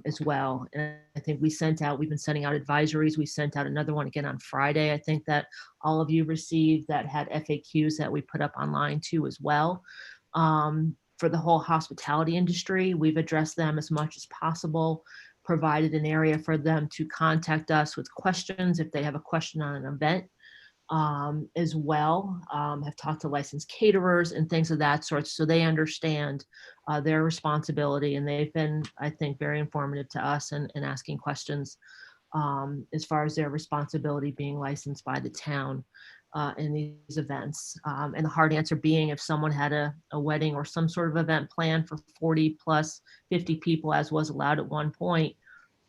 as well. And I think we've been sending out advisories. We sent out another one again on Friday. I think that all of you received that had FAQs that we put up online too as well. For the whole hospitality industry, we've addressed them as much as possible, provided an area for them to contact us with questions if they have a question on an event. As well, have talked to licensed caterers and things of that sort, so they understand their responsibility, and they've been, I think, very informative to us and asking questions as far as their responsibility being licensed by the town in these events. And the hard answer being, if someone had a wedding or some sort of event planned for 40 plus 50 people, as was allowed at one point,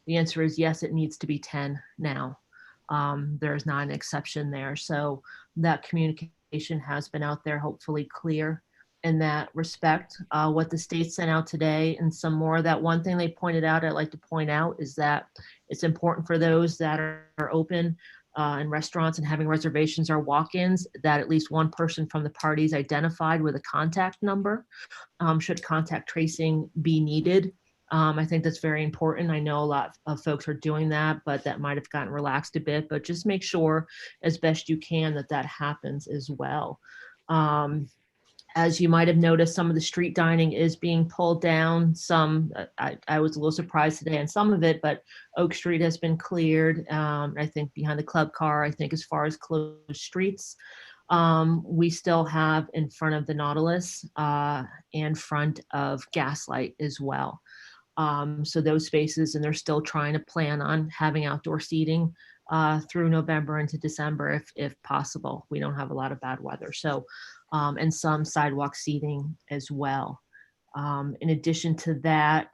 the answer is yes, it needs to be 10 now. There's not an exception there. So that communication has been out there, hopefully clear in that respect. What the state sent out today and some more, that one thing they pointed out, I'd like to point out, is that it's important for those that are open in restaurants and having reservations or walk-ins, that at least one person from the party is identified with a contact number, should contact tracing be needed. I think that's very important. I know a lot of folks are doing that, but that might have gotten relaxed a bit, but just make sure as best you can that that happens as well. As you might have noticed, some of the street dining is being pulled down. Some, I was a little surprised today on some of it, but Oak Street has been cleared. I think behind the club car, I think as far as closed streets, we still have in front of the Nautilus and front of Gaslight as well. So those spaces, and they're still trying to plan on having outdoor seating through November into December if possible. We don't have a lot of bad weather. So, and some sidewalk seating as well. In addition to that,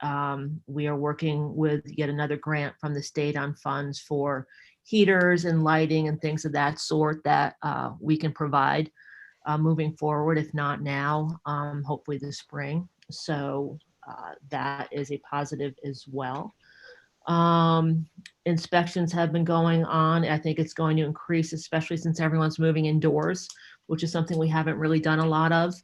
we are working with yet another grant from the state on funds for heaters and lighting and things of that sort that we can provide moving forward, if not now, hopefully this spring. So that is a positive as well. Inspections have been going on. I think it's going to increase, especially since everyone's moving indoors, which is something we haven't really done a lot of.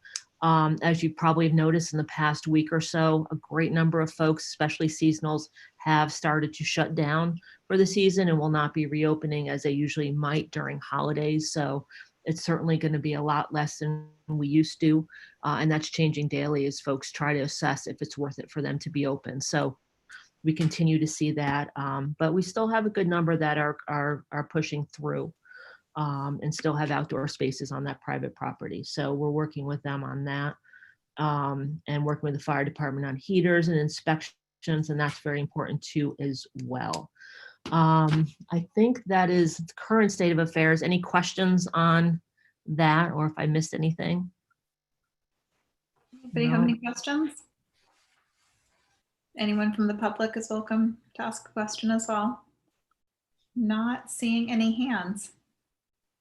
As you probably have noticed in the past week or so, a great number of folks, especially seasonals, have started to shut down for the season and will not be reopening as they usually might during holidays. So it's certainly going to be a lot less than we used to. And that's changing daily as folks try to assess if it's worth it for them to be open. So we continue to see that, but we still have a good number that are pushing through and still have outdoor spaces on that private property. So we're working with them on that and working with the fire department on heaters and inspections, and that's very important too as well. I think that is the current state of affairs. Any questions on that, or if I missed anything? Anybody have any questions? Anyone from the public is welcome to ask a question as well. Not seeing any hands.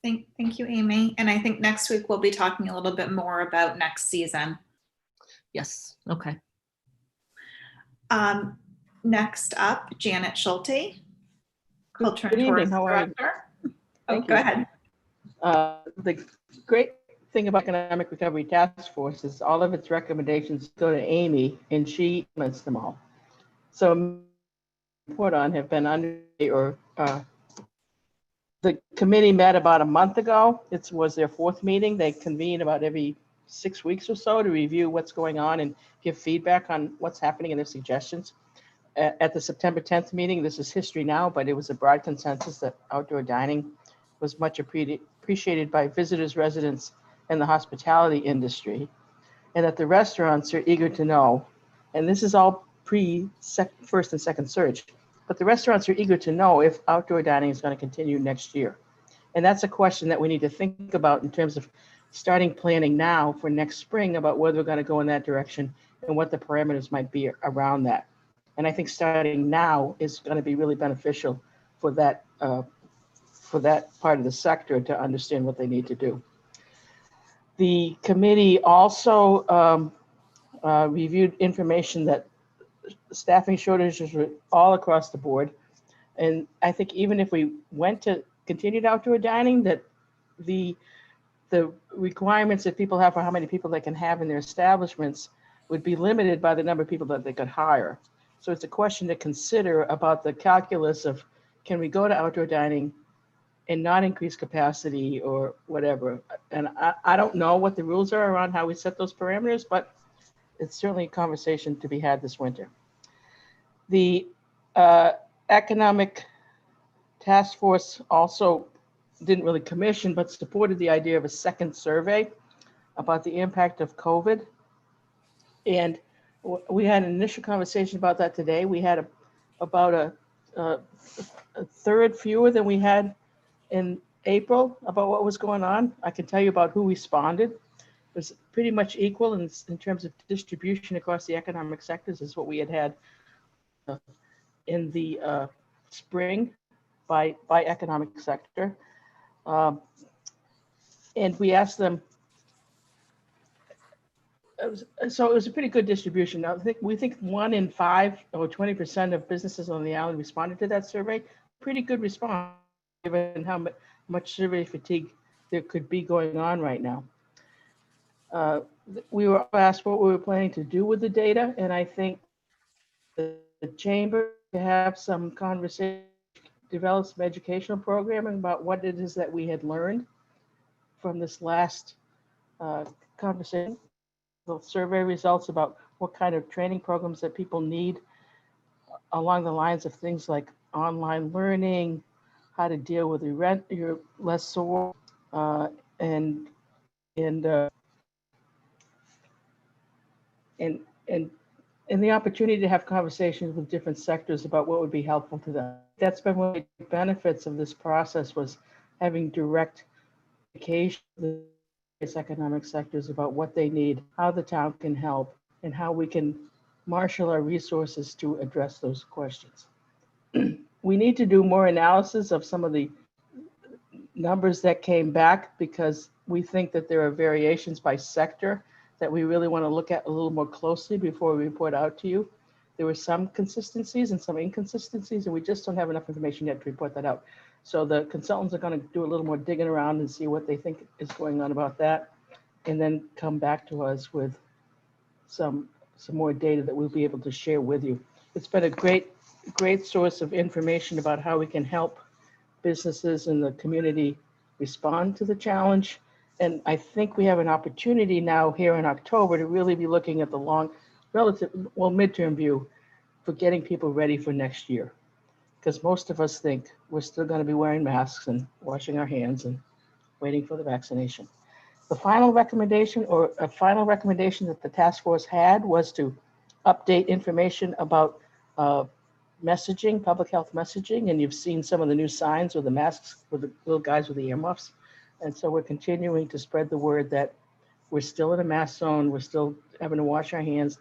Thank you, Amy. And I think next week we'll be talking a little bit more about next season. Yes, okay. Next up, Janet Schulte, Culture Good and evening. Tourism How are you? Director. Thank Go you. ahead. The great thing about Economic Recovery Task Force is all of its recommendations go to Amy and she implements them all. So report on have been under or the committee met about a month ago. It was their fourth meeting. They convene about every 6 weeks or so to review what's going on and give feedback on what's happening and their suggestions. At the September 10th meeting, this is history now, but it was a broad consensus that outdoor dining was much appreciated by visitors, residents, and the hospitality industry, and that the restaurants are eager to know, and this is all first and second surge, but the restaurants are eager to know if outdoor dining is going to continue next year. And that's a question that we need to think about in terms of starting planning now for next spring about whether we're going to go in that direction and what the parameters might be around that. And I think starting now is going to be really beneficial for that part of the sector to understand what they need to do. The committee also reviewed information that staffing shortages were all across the board. And I think even if we went to continued outdoor dining, that the the requirements that people have for how many people they can have in their establishments would be limited by the number of people that they could hire. So it's a question to consider about the calculus of, can we go to outdoor dining and not increase capacity or whatever? And I don't know what the rules are around how we set those parameters, but it's certainly a conversation to be had this winter. The economic task force also didn't really commission, but supported the idea of a second survey about the impact of COVID. And we had an initial conversation about that today. We had about a third fewer than we had in April about what was going on. I can tell you about who responded. It was pretty much equal in terms of distribution across the economic sectors as what we had in the spring by economic sector. And we asked them, so it was a pretty good distribution. Now, we think 1 in 5 or 20% of businesses on the island responded to that survey. Pretty good response, given how much survey fatigue there could be going on right now. We were asked what we were planning to do with the data, and I think the chamber to have some conversation, develop some educational programming about what it is that we had learned from this last conversation. The survey results about what kind of training programs that people need along the lines of things like online learning, how to deal with your lessor, and the opportunity to have conversations with different sectors about what would be helpful to them. That's been one of the benefits of this process, was having direct communication with economic sectors about what they need, how the town can help, and how we can marshal our resources to address those questions. We need to do more analysis of some of the numbers that came back, because we think that there are variations by sector that we really want to look at a little more closely before we report out to you. There were some consistencies and some inconsistencies, and we just don't have enough information yet to report that out. So the consultants are going to do a little more digging around and see what they think is going on about that, and then come back to us with some more data that we'll be able to share with you. It's been a great source of information about how we can help businesses in the community respond to the challenge. And I think we have an opportunity now here in October to really be looking at the midterm view for getting people ready for next year. Because most of us think we're still going to be wearing masks and washing our hands and waiting for the vaccination. The final recommendation, or a final recommendation that the task force had, was to update information about messaging, public health messaging. And you've seen some of the new signs with the masks, with the little guys with the earmuffs. And so we're continuing to spread the word that we're still in a mask zone. We're still having to wash our hands.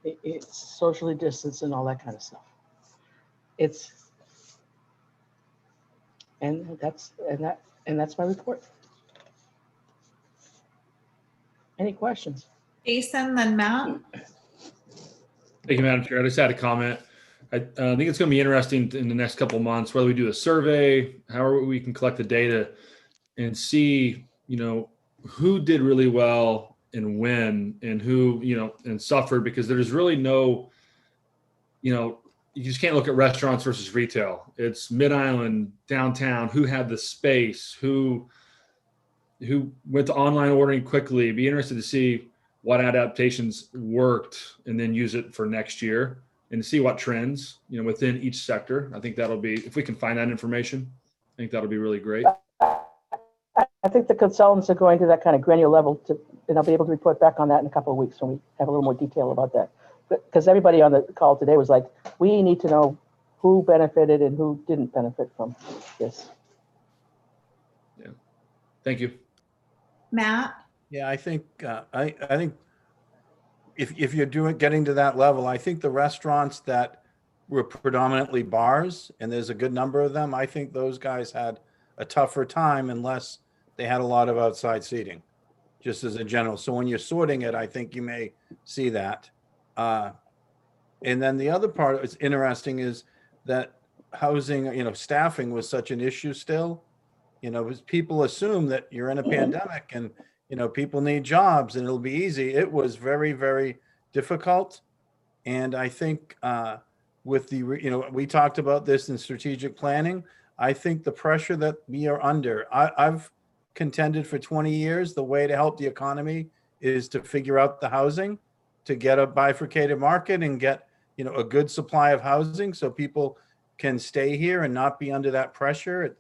It's socially distanced and all that kind of stuff. And that's my report. Any questions? Jason, then Matt. Thank you, Madam Chair. I just had a comment. I think it's going to be interesting in the next couple of months, whether we do a survey, however we can collect the data and see, who did really well and when, and who, and suffered, because there's really no, you just can't look at restaurants versus retail. It's Mid-Island, downtown, who had the space, who went to online ordering quickly. Be interested to see what adaptations worked and then use it for next year and see what trends, within each sector. I think that'll be, if we can find that information, I think that'll be really great. I think the consultants are going to that kind of granular level and I'll be able to report back on that in a couple of weeks when we have a little more detail about that. Because everybody on the call today was like, we need to know who benefited and who didn't benefit from this. Yeah. Thank you. Matt? Yeah, I think I think if you're getting to that level, I think the restaurants that were predominantly bars, and there's a good number of them, I think those guys had a tougher time unless they had a lot of outside seating, just as a general. So when you're sorting it, I think you may see that. And then the other part that's interesting is that housing, staffing was such an issue still. you know, because people assume that you're in a pandemic and, you know, people need jobs and it'll be easy. It was very, very difficult. And I think with the, you know, we talked about this in strategic planning. I think the pressure that we are under, I've contended for 20 years, the way to help the economy is to figure out the housing, to get a bifurcated market and get, you know, a good supply of housing so people can stay here and not be under that pressure.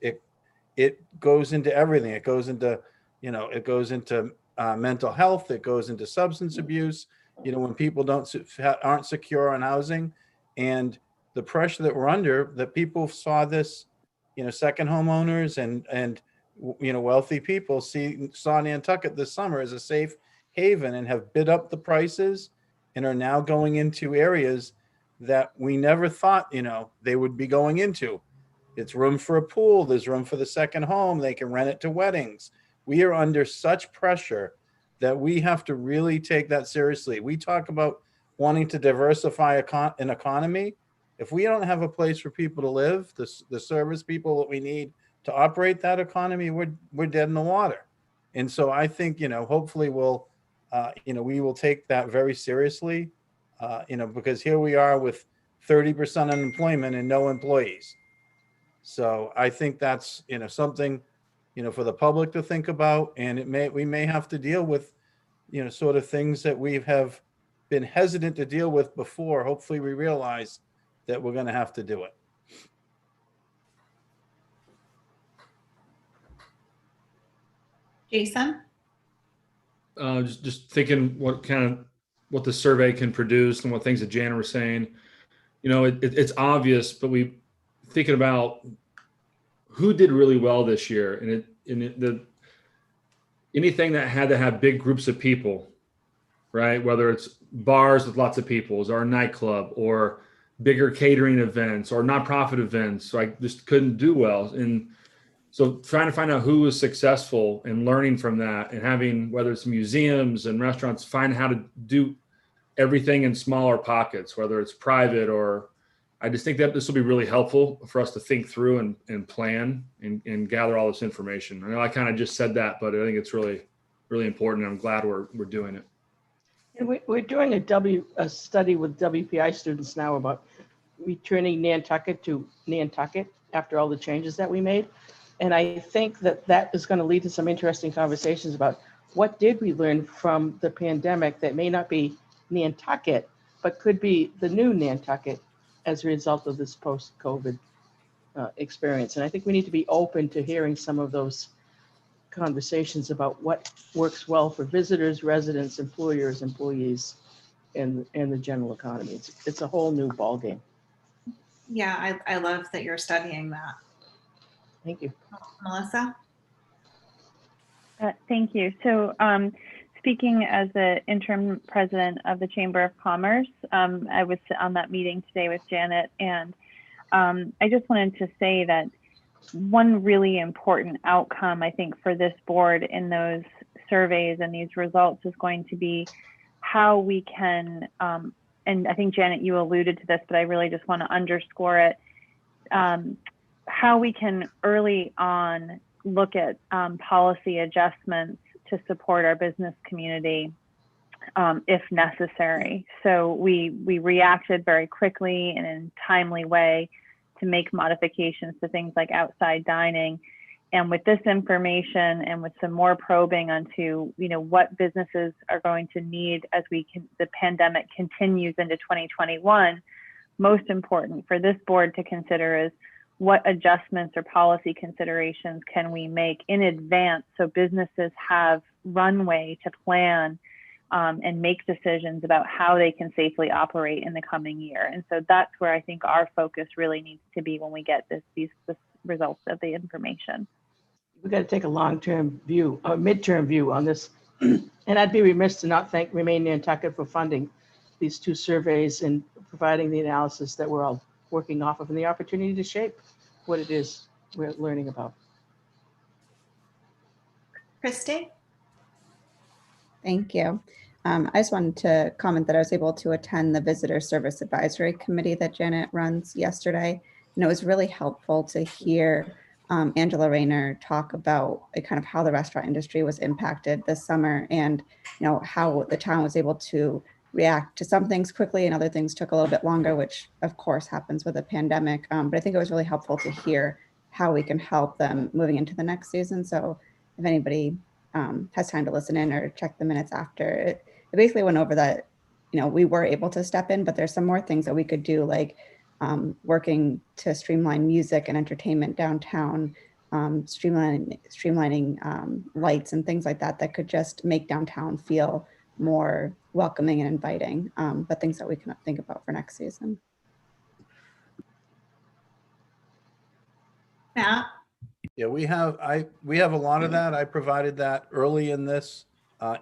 It goes into everything. It goes into, you know, it goes into mental health. It goes into substance abuse. You know, when people aren't secure on housing, and the pressure that we're under, that people saw this, you know, second homeowners and you know, wealthy people saw Nantucket this summer as a safe haven and have bid up the prices and are now going into areas that we never thought, you know, they would be going into. It's room for a pool. There's room for the second home. They can rent it to weddings. We are under such pressure that we have to really take that seriously. We talk about wanting to diversify an economy. If we don't have a place for people to live, the service people that we need to operate that economy, we're dead in the water. And so I think, you know, hopefully we'll, you know, we will take that very seriously, you know, because here we are with 30% unemployment and no employees. So I think that's, you know, something, you know, for the public to think about, and we may have to deal with, you know, sort of things that we have been hesitant to deal with before. Hopefully we realize that we're going to have to do it. Jason? Just thinking what the survey can produce and what things that Janet was saying. You know, it's obvious, but we thinking about who did really well this year, and anything that had to have big groups of people, right? Whether it's bars with lots of people, or a nightclub, or bigger catering events, or nonprofit events. So I just couldn't do well. And so trying to find out who was successful and learning from that, and having, whether it's museums and restaurants, find how to do everything in smaller pockets, whether it's private or, I just think that this will be really helpful for us to think through and plan and gather all this information. I know I kind of just said that, but I think it's really, really important. And I'm glad we're doing it. And we're doing a study with WPI students now about returning Nantucket to Nantucket after all the changes that we made. And I think that is going to lead to some interesting conversations about what did we learn from the pandemic that may not be Nantucket, but could be the new Nantucket as a result of this post-COVID experience. And I think we need to be open to hearing some of those conversations about what works well for visitors, residents, employers, employees, and the general economy. It's a whole new ballgame. Yeah, I love that you're studying that. Thank you. Melissa? Thank you. So speaking as the interim president of the Chamber of Commerce, I was on that meeting today with Janet, and I just wanted to say that one really important outcome, I think, for this board in those surveys and these results is going to be how we can, and I think, Janet, you alluded to this, but I really just want to underscore it, how we can early on look at policy adjustments to support our business community if necessary. So we reacted very quickly and in a timely way to make modifications to things like outside dining. And with this information and with some more probing onto, you know, what businesses are going to need as the pandemic continues into 2021, most important for this board to consider is what adjustments or policy considerations can we make in advance so businesses have runway to plan and make decisions about how they can safely operate in the coming year. And so that's where I think our focus really needs to be when we get these results of the information. We've got to take a long-term view, a midterm view on this. And I'd be remiss to not thank Remain Nantucket for funding these two surveys and providing the analysis that we're all working off of and the opportunity to shape what it is we're learning about. Christy? Thank you. I just wanted to comment that I was able to attend the Visitor Service Advisory Committee that Janet runs yesterday. And it was really helpful to hear Angela Rayner talk about kind of how the restaurant industry was impacted this summer, and how the town was able to react to some things quickly and other things took a little bit longer, which of course happens with a pandemic. But I think it was really helpful to hear how we can help them moving into the next season. So if anybody has time to listen in or check the minutes after, it basically went over that, we were able to step in, but there's some more things that we could do, like working to streamline music and entertainment downtown, streamlining lights and things like that, that could just make downtown feel more welcoming and inviting, but things that we can think about for next season. Matt? Yeah, we have a lot of that. I provided that early in this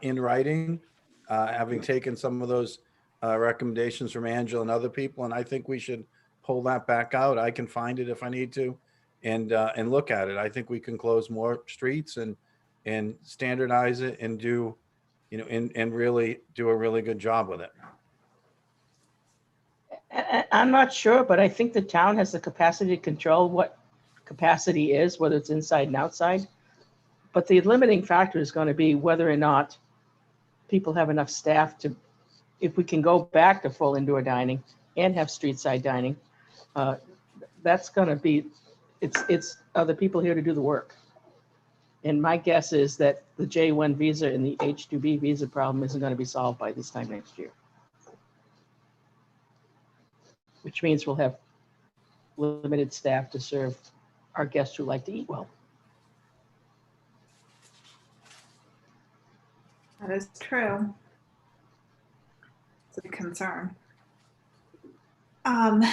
in writing, having taken some of those recommendations from Angela and other people, and I think we should pull that back out. I can find it if I need to, and look at it. I think we can close more streets and standardize it and do, and really do a really good job with it. I'm not sure, but I think the town has the capacity to control what capacity is, whether it's inside and outside. But the limiting factor is going to be whether or not people have enough staff to, if we can go back to full indoor dining and have street side dining, that's going to be, are the people here to do the work? And my guess is that the J1 visa and the H2B visa problem isn't going to be solved by this time next year. Which means we'll have limited staff to serve our guests who like to eat well. That is true. It's a concern. Is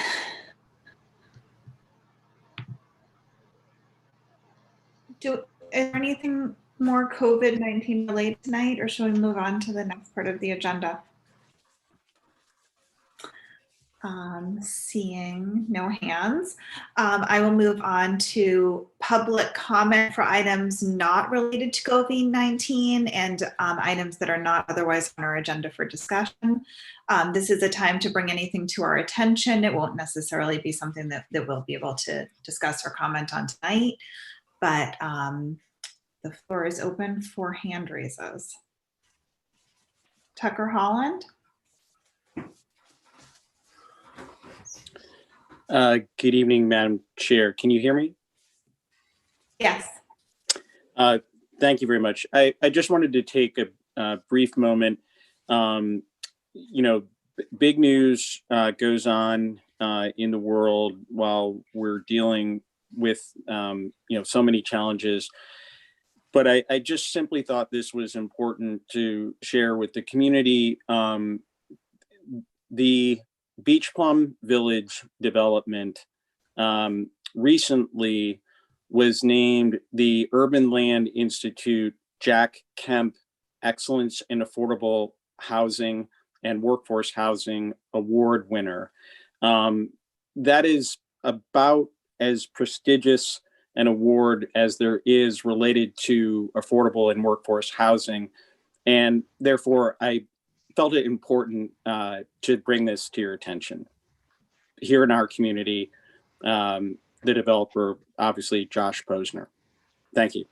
there anything more COVID-19 related tonight, or should we move on to the next part of the agenda? Seeing no hands, I will move on to public comment for items not related to COVID-19 and items that are not otherwise on our agenda for discussion. This is a time to bring anything to our attention. It won't necessarily be something that we'll be able to discuss or comment on tonight, but the floor is open for hand raises. Tucker Holland. Good evening, Madam Chair. Can you hear me? Yes. Thank you very much. I just wanted to take a brief moment. Big news goes on in the world while we're dealing with, so many challenges. But I just simply thought this was important to share with the community. The Beach Plum Village development recently was named the Urban Land Institute Jack Kemp Excellence in Affordable Housing and Workforce Housing Award winner. That is about as prestigious an award as there is related to affordable and workforce housing. And therefore, I felt it important to bring this to your attention. Here in our community, the developer, obviously, Josh Posner. Thank you.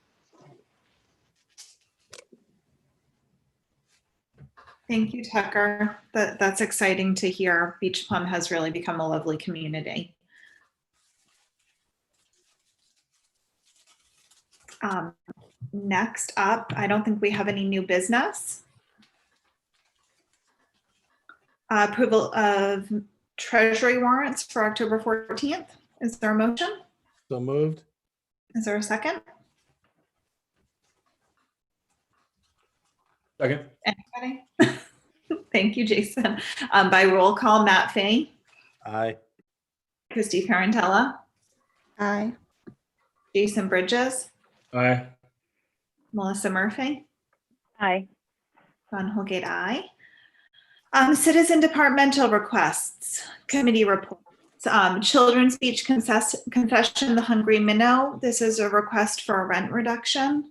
Thank you, Tucker. That's exciting to hear. Beach Plum has really become a lovely community. Next up, I don't think we have any new business. Approval of treasury warrants for October 14th. Is there a motion? So moved. Is there a second? Second. Anybody? Thank you, Jason. By roll call, Matt Fay. Aye. Christy Parentella. Aye. Jason Bridges. Aye. Melissa Murphy. Aye. Ron Holgate, aye. Citizen departmental requests, committee reports. Children's Beach Confession, the Hungry Minnow. This is a request for a rent reduction.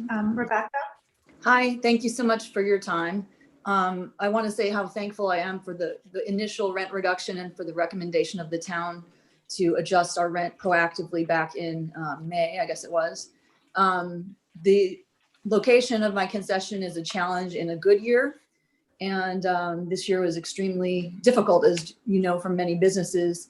Rebecca? Hi, thank you so much for your time. I want to say how thankful I am for the initial rent reduction and for the recommendation of the town to adjust our rent proactively back in May, I guess it was. The location of my concession is a challenge in a good year. And this year was extremely difficult, as you know, from many businesses.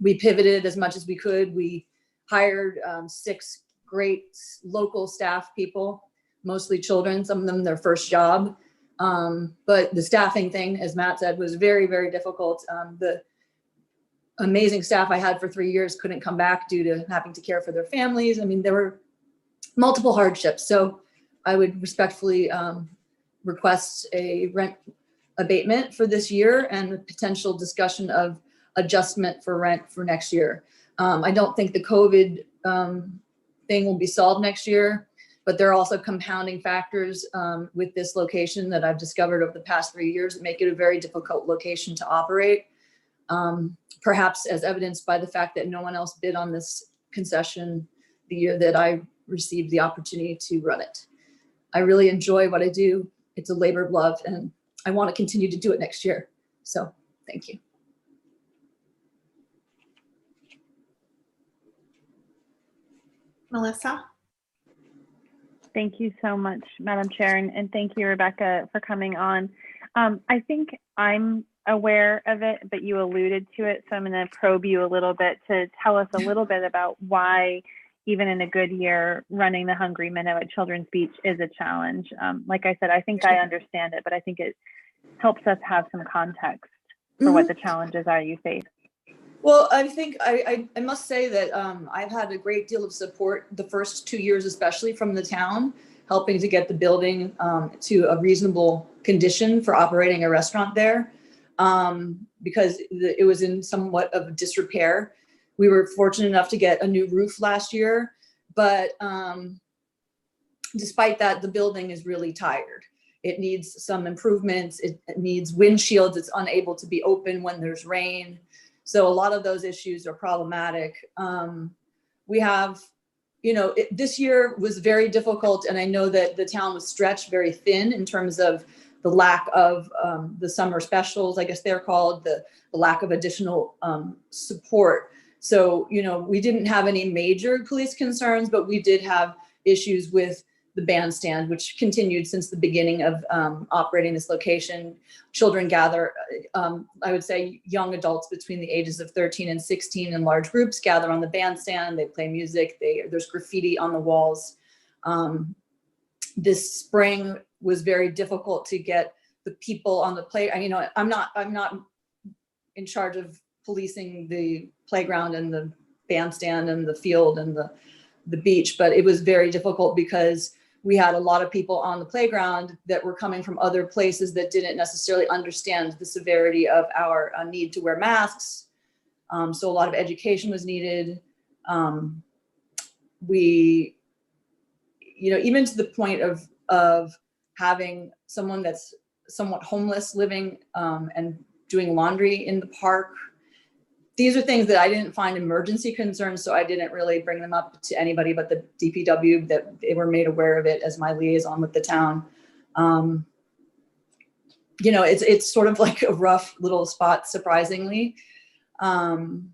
We pivoted as much as we could. We hired 6 great local staff people, mostly children, some of them their first job. But the staffing thing, as Matt said, was very, very difficult. The amazing staff I had for 3 years couldn't come back due to having to care for their families. I mean, there were multiple hardships. So I would respectfully request a rent abatement for this year and a potential discussion of adjustment for rent for next year. I don't think the COVID thing will be solved next year, but there are also compounding factors with this location that I've discovered over the past 3 years that make it a very difficult location to operate. Perhaps as evidenced by the fact that no one else bid on this concession the year that I received the opportunity to run it. I really enjoy what I do. It's a labor of love, and I want to continue to do it next year. So thank you. Melissa? Thank you so much, Madam Chair, and thank you, Rebecca, for coming on. I think I'm aware of it, but you alluded to it, so I'm going to probe you a little bit to tell us a little bit about why, even in a good year, running the Hungry Minnow at Children's Beach is a challenge. Like I said, I think I understand it, but I think it helps us have some context for what the challenges are you face. Well, I think I must say that I've had a great deal of support the first 2 years, especially from the town, helping to get the building to a reasonable condition for operating a restaurant there, because it was in somewhat of disrepair. We were fortunate enough to get a new roof last year, but despite that, the building is really tired. It needs some improvements. It needs windshields. It's unable to be open when there's rain. So a lot of those issues are problematic. We have, this year was very difficult, and I know that the town was stretched very thin in terms of the lack of the summer specials, I guess they're called, the lack of additional support. So, we didn't have any major police concerns, but we did have issues with the bandstand, which continued since the beginning of operating this location. Children gather, I would say young adults between the ages of 13 and 16 in large groups gather on the bandstand. They play music. There's graffiti on the walls. This spring was very difficult to get the people on the play. I'm not in charge of policing the playground and the bandstand and the field and the beach, but it was very difficult because we had a lot of people on the playground that were coming from other places that didn't necessarily understand the severity of our need to wear masks. So a lot of education was needed. We, even to the point of having someone that's somewhat homeless living and doing laundry in the park. These are things that I didn't find emergency concerns, so I didn't really bring them up to anybody but the DPW, that they were made aware of it as my liaison with the town. It's sort of like a rough little spot, surprisingly. And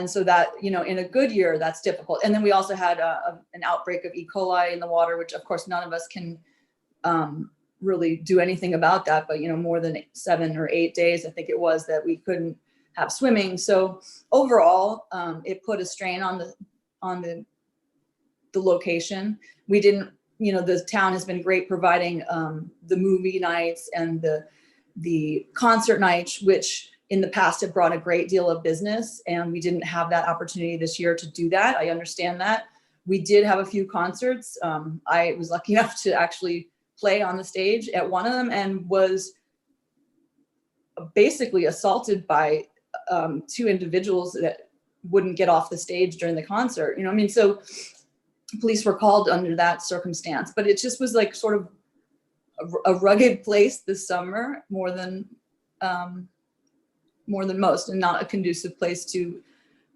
so that, in a good year, that's difficult. And then we also had an outbreak of E. coli in the water, which of course none of us can really do anything about that, but more than 7 or 8 days, I think it was, that we couldn't have swimming. So overall, it put a strain on the location. We didn't, the town has been great providing the movie nights and the concert nights, which in the past have brought a great deal of business, and we didn't have that opportunity this year to do that. I understand that. We did have a few concerts. I was lucky enough to actually play on the stage at one of them and was basically assaulted by 2 individuals that wouldn't get off the stage during the concert. So police were called under that circumstance, but it just was like sort of a rugged place this summer, more than most, and not a conducive place to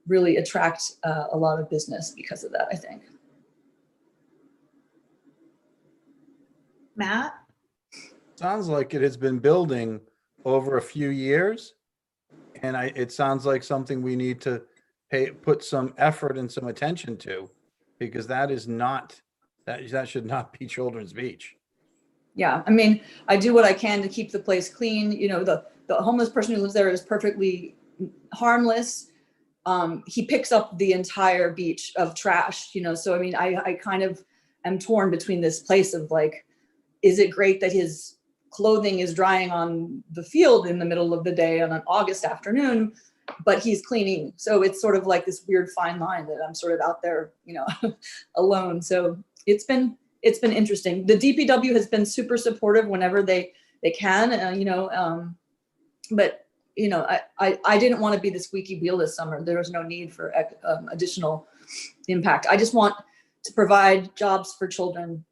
really attract a lot of business because of that, I think. Matt? Sounds like it has been building over a few years. And it sounds like something we need to put some effort and some attention to, because that is not, that should not be Children's Beach. Yeah, I mean, I do what I can to keep the place clean. You know, the homeless person who lives there is perfectly harmless. He picks up the entire beach of trash, you know, so I mean, I kind of am torn between this place of like, is it great that his clothing is drying on the field in the middle of the day on an August afternoon, but he's cleaning. So it's sort of like this weird fine line that I'm sort of out there, you know, alone. So it's been interesting. The DPW has been super supportive whenever they can, you know, but you know, I didn't want to be the squeaky wheel this summer. There was no need for additional impact. I just want to provide jobs for children.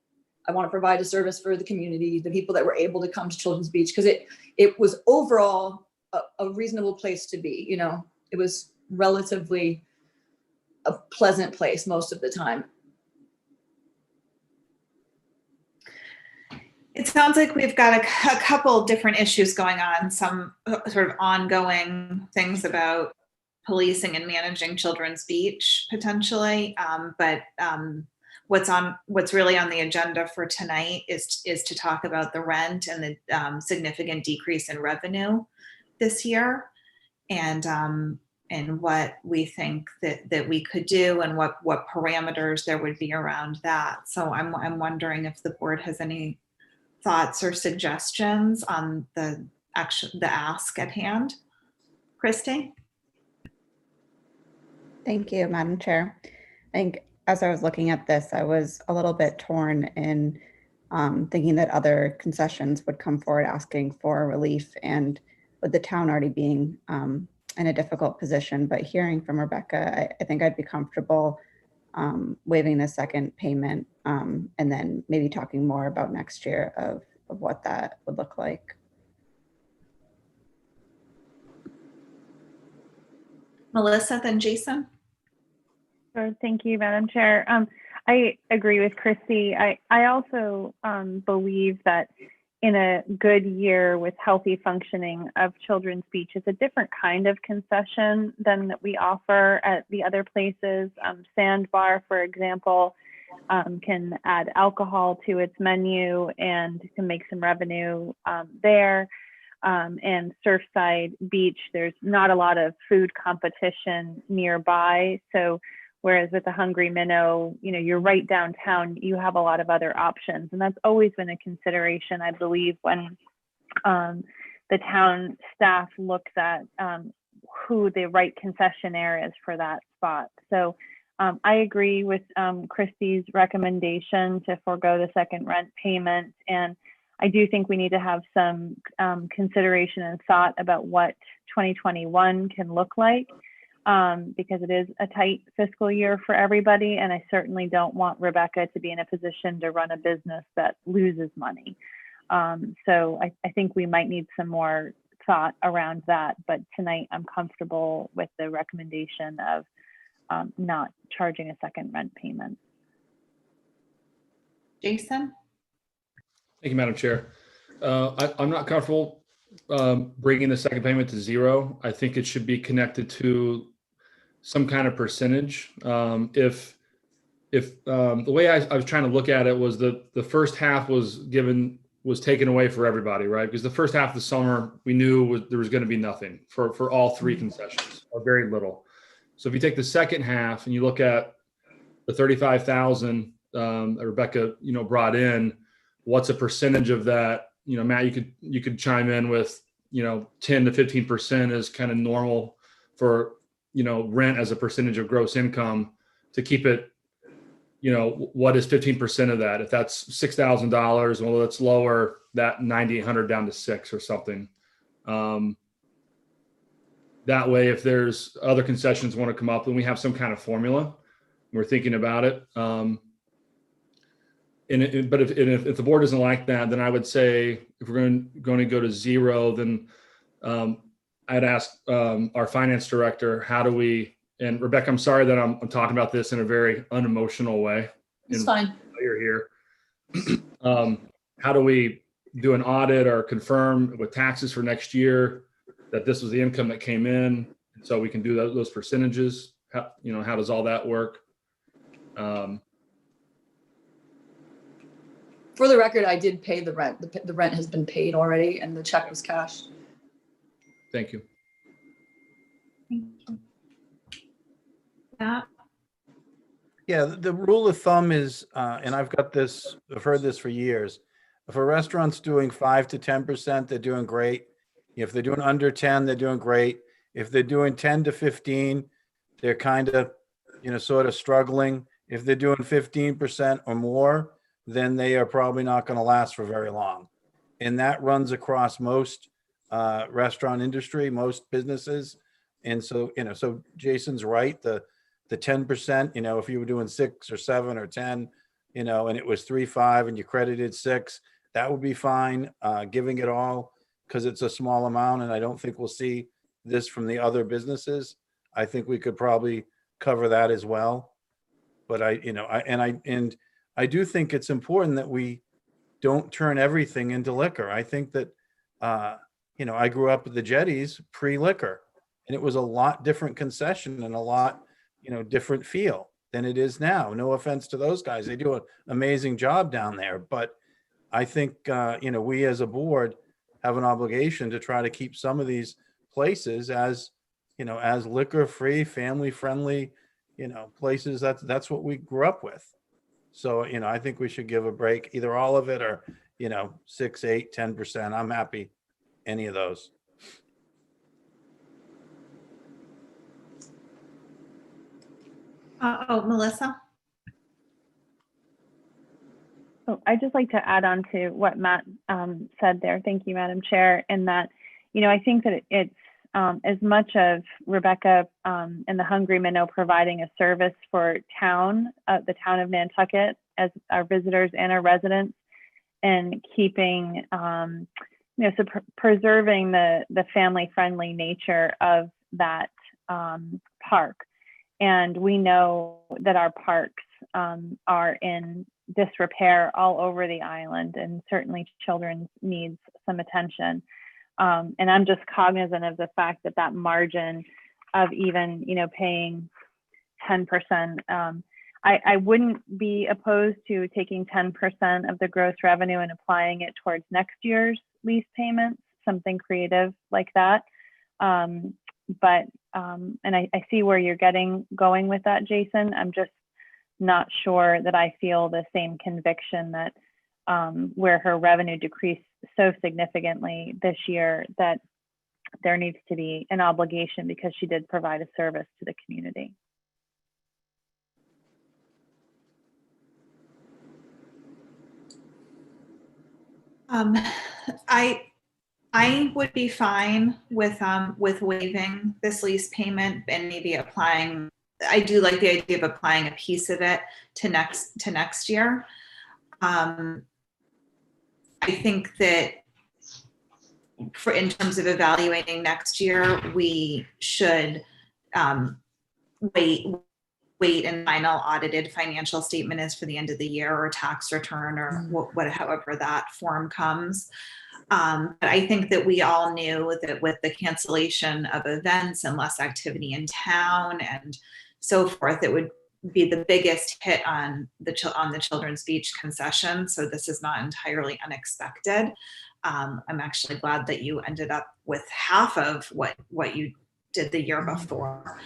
I want to provide a service for the community, the people that were able to come to Children's Beach, because it was overall a reasonable place to be. You know, it was relatively a pleasant place most of the time. It sounds like we've got a couple different issues going on, some sort of ongoing things about policing and managing Children's Beach potentially, but what's really on the agenda for tonight is to talk about the rent and the significant decrease in revenue this year, and what we think that we could do, and what parameters there would be around that. So I'm wondering if the board has any thoughts or suggestions on the ask at hand. Christy? Thank you, Madam Chair. I think as I was looking at this, I was a little bit torn in thinking that other concessions would come forward asking for relief, and with the town already being in a difficult position. But hearing from Rebecca, I think I'd be comfortable waiving the second payment, and then maybe talking more about next year of what that would look like. Melissa, then Jason. Sure. Thank you, Madam Chair. I agree with Christy. I also believe that in a good year with healthy functioning of Children's Beach, it's a different kind of concession than that we offer at the other places. Sandbar, for example, can add alcohol to its menu and can make some revenue there. And Surfside Beach, there's not a lot of food competition nearby. So whereas with the Hungry Minnow, you know, you're right downtown, you have a lot of other options. And that's always been a consideration, I believe, when the town staff looks at who the right concessionaire is for that spot. So I agree with Christy's recommendation to forego the second rent payment. And I do think we need to have some consideration and thought about what 2021 can look like, because it is a tight fiscal year for everybody. And I certainly don't want Rebecca to be in a position to run a business that loses money. So I think we might need some more thought around that. But tonight I'm comfortable with the recommendation of not charging a second rent payment. Jason? Thank you, Madam Chair. I'm not comfortable bringing the second payment to zero. I think it should be connected to some kind of percentage. If the way I was trying to look at it was the first half was taken away for everybody, right? Because the first half of the summer we knew there was going to be nothing for all three concessions, or very little. So if you take the second half and you look at the 35,000 that Rebecca brought in, what's a percentage of that? Matt, you could chime in with 10 to 15% is kind of normal for rent as a percentage of gross income to keep it. What is 15% of that? If that's $6,000, well, let's lower that 9,800 down to 6 or something. That way, if there's other concessions want to come up, then we have some kind of formula. We're thinking about it. But if the board doesn't like that, then I would say if we're going to go to zero, then I'd ask our finance director, how do we? And Rebecca, I'm sorry that I'm talking about this in a very unemotional way. It's fine. You're here. How do we do an audit or confirm with taxes for next year? that this was the income that came in, so we can do those percentages. How, how does all that work? For the record, I did pay the rent. The rent has been paid already and the check was cashed. Thank you. Yeah. Yeah, the rule of thumb is, and I've heard this for years. If a restaurant's doing 5 to 10%, they're doing great. If they're doing under 10, they're doing great. If they're doing 10 to 15, they're kind of, sort of struggling. If they're doing 15% or more, then they are probably not going to last for very long. And that runs across most restaurant industry, most businesses. And so, so Jason's right. The 10%, if you were doing 6 or 7 or 10, and it was 3.5 and you credited 6, that would be fine. Giving it all because it's a small amount, and I don't think we'll see this from the other businesses. I think we could probably cover that as well. But I do think it's important that we don't turn everything into liquor. I think that, I grew up at the Jetties pre-liquor, and it was a lot different concession and a lot, different feel than it is now. No offense to those guys. They do an amazing job down there. But I think, we as a board have an obligation to try to keep some of these places as, as liquor-free, family-friendly, places. That's what we grew up with. So, I think we should give a break, either all of it or, 6, 8, 10%. I'm happy any of those. Melissa. So I'd just like to add on to what Matt said there. Thank you, Madam Chair. And that, I think that it's as much of Rebecca and the Hungry Minnow providing a service for the town of Nantucket as our visitors and our residents, and keeping, preserving the family-friendly nature of that park. And we know that our parks are in disrepair all over the island, and certainly children needs some attention. And I'm just cognizant of the fact that margin of even, paying 10%, I wouldn't be opposed to taking 10% of the gross revenue and applying it towards next year's lease payments, something creative like that. But I see where you're going with that, Jason. I'm just not sure that I feel the same conviction that where her revenue decreased so significantly this year, that there needs to be an obligation because she did provide a service to the community. I would be fine with waiving this lease payment and maybe applying. I do like the idea of applying a piece of it to next year. I think that in terms of evaluating next year, we should wait and final audited financial statement is for the end of the year, or tax return, or however that form comes. But I think that we all knew that with the cancellation of events and less activity in town and so forth, it would be the biggest hit on the Children's Beach concession. So this is not entirely unexpected. I'm actually glad that you ended up with half of what you did the year before.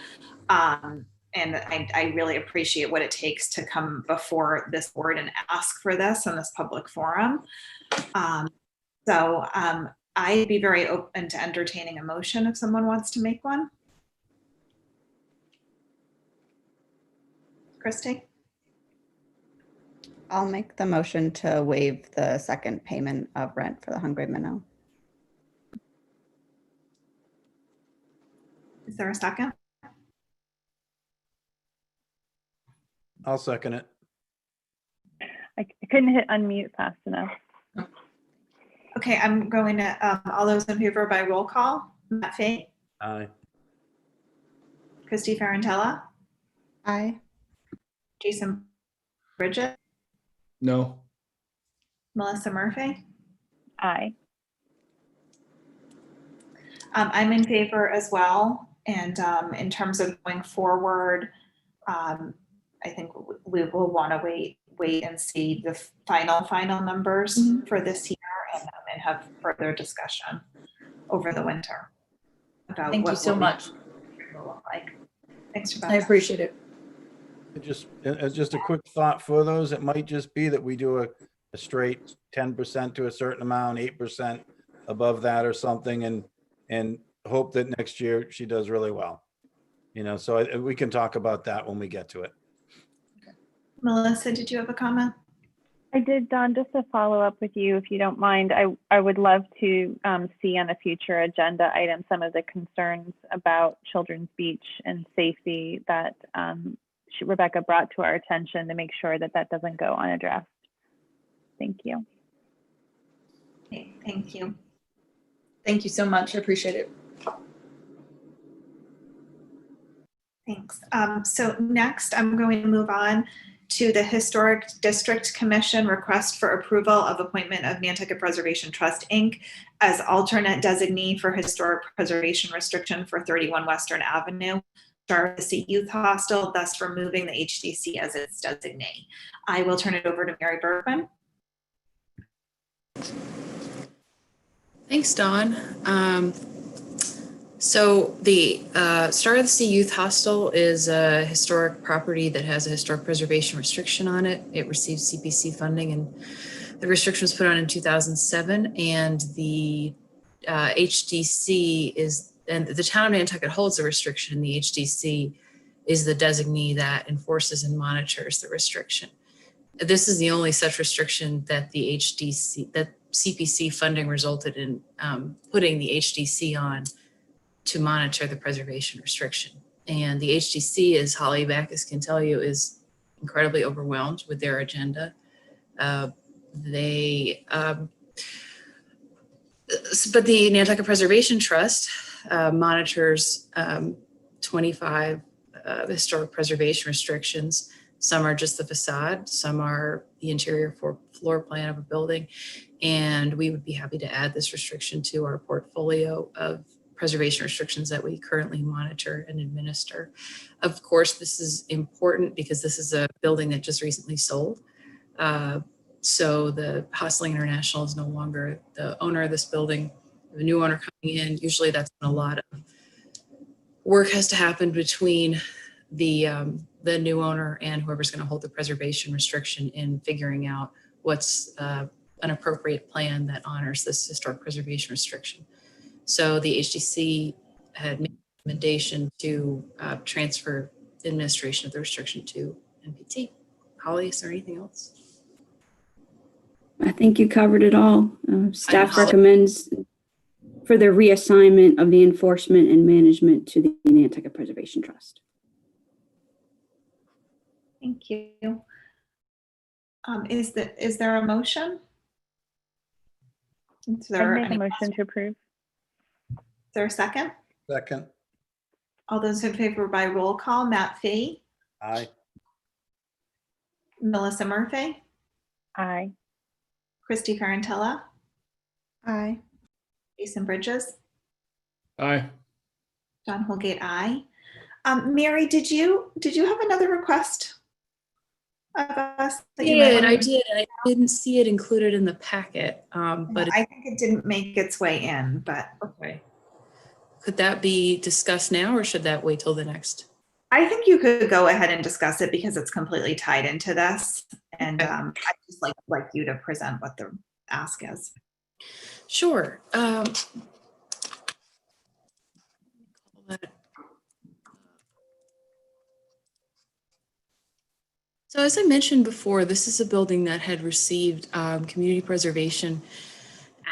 And I really appreciate what it takes to come before this board and ask for this in this public forum. So I'd be very open to entertaining a motion if someone wants to make one. Christy? I'll make the motion to waive the second payment of rent for the Hungry Minnow. Is there a second? I'll second it. I couldn't hit unmute fast enough. Okay, I'm going to, all those in favor by roll call. Matt Fay? Aye. Christy Ferrantella? Aye. Jason Bridget? No. Melissa Murphy? Aye. I'm in favor as well. And in terms of going forward, I think we will want to wait and see the final numbers for this year and have further discussion over the winter about Thank you so much. will look like. Thanks, I Rebecca. appreciate it. Just as just a quick thought for those, it might just be that we do a straight 10% to a certain amount, 8% above that or something, and hope that next year she does really well. You know, so we can talk about that when we get to it. Melissa, did you have a comment? I did, Don, just to follow up with you, if you don't mind, I would love to see on a future agenda item some of the concerns about Children's Beach and safety that Rebecca brought to our attention to make sure that that doesn't go unaddressed. Thank you. Okay, thank you. Thank you so much. I appreciate it. Thanks. So next, I'm going to move on to the Historic District Commission request for approval of appointment of Nantucket Preservation Trust, Inc. as alternate designee for historic preservation restriction for 31 Western Avenue, Charlotte Youth Hostel, thus removing the HDC as its designee. I will turn it over to Mary Bergman. Thanks, Dawn. So the Star of the Sea Youth Hostel is a historic property that has a historic preservation restriction on it. It receives CPC funding, and the restriction was put on in 2007. And the HDC is, and the town of Nantucket holds the restriction. The HDC is the designee that enforces and monitors the restriction. This is the only such restriction that the HDC, that CPC funding resulted in putting the HDC on to monitor the preservation restriction. And the HDC, as Holly Backus can tell you, is incredibly overwhelmed with their agenda. But the Nantucket Preservation Trust monitors 25 historic preservation restrictions. Some are just the facade, some are the interior floor plan of a building. And we would be happy to add this restriction to our portfolio of preservation restrictions that we currently monitor and administer. Of course, this is important because this is a building that just recently sold. So the Hostling International is no longer the owner of this building. The new owner coming in, usually that's when a lot of work has to happen between the new owner and whoever's going to hold the preservation restriction in figuring out what's an appropriate plan that honors this historic preservation restriction. So the HDC had made a recommendation to transfer the administration of the restriction to NPT. Holly, is there anything else? I think you covered it all. Staff recommends for the reassignment of the enforcement and management to the Nantucket Preservation Trust. Thank you. Is there a motion? Is there I'd make a any motion to approve. Is there a second? Second. All those in favor by roll call: Matt Fee, Aye. Melissa Murphy, Aye. Christy Ferrantella, aye. Jason Bridges, Aye. John Holgate, aye. Mary, did you have another request of us? That you might I did. I didn't see it included in the packet, but I think it didn't make its way in, but okay. Could that be discussed now, or should that wait till the next? I think you could go ahead and discuss it because it's completely tied into this. And I just like you to present what the ask is. Sure. So as I mentioned before, this is a building that had received Community Preservation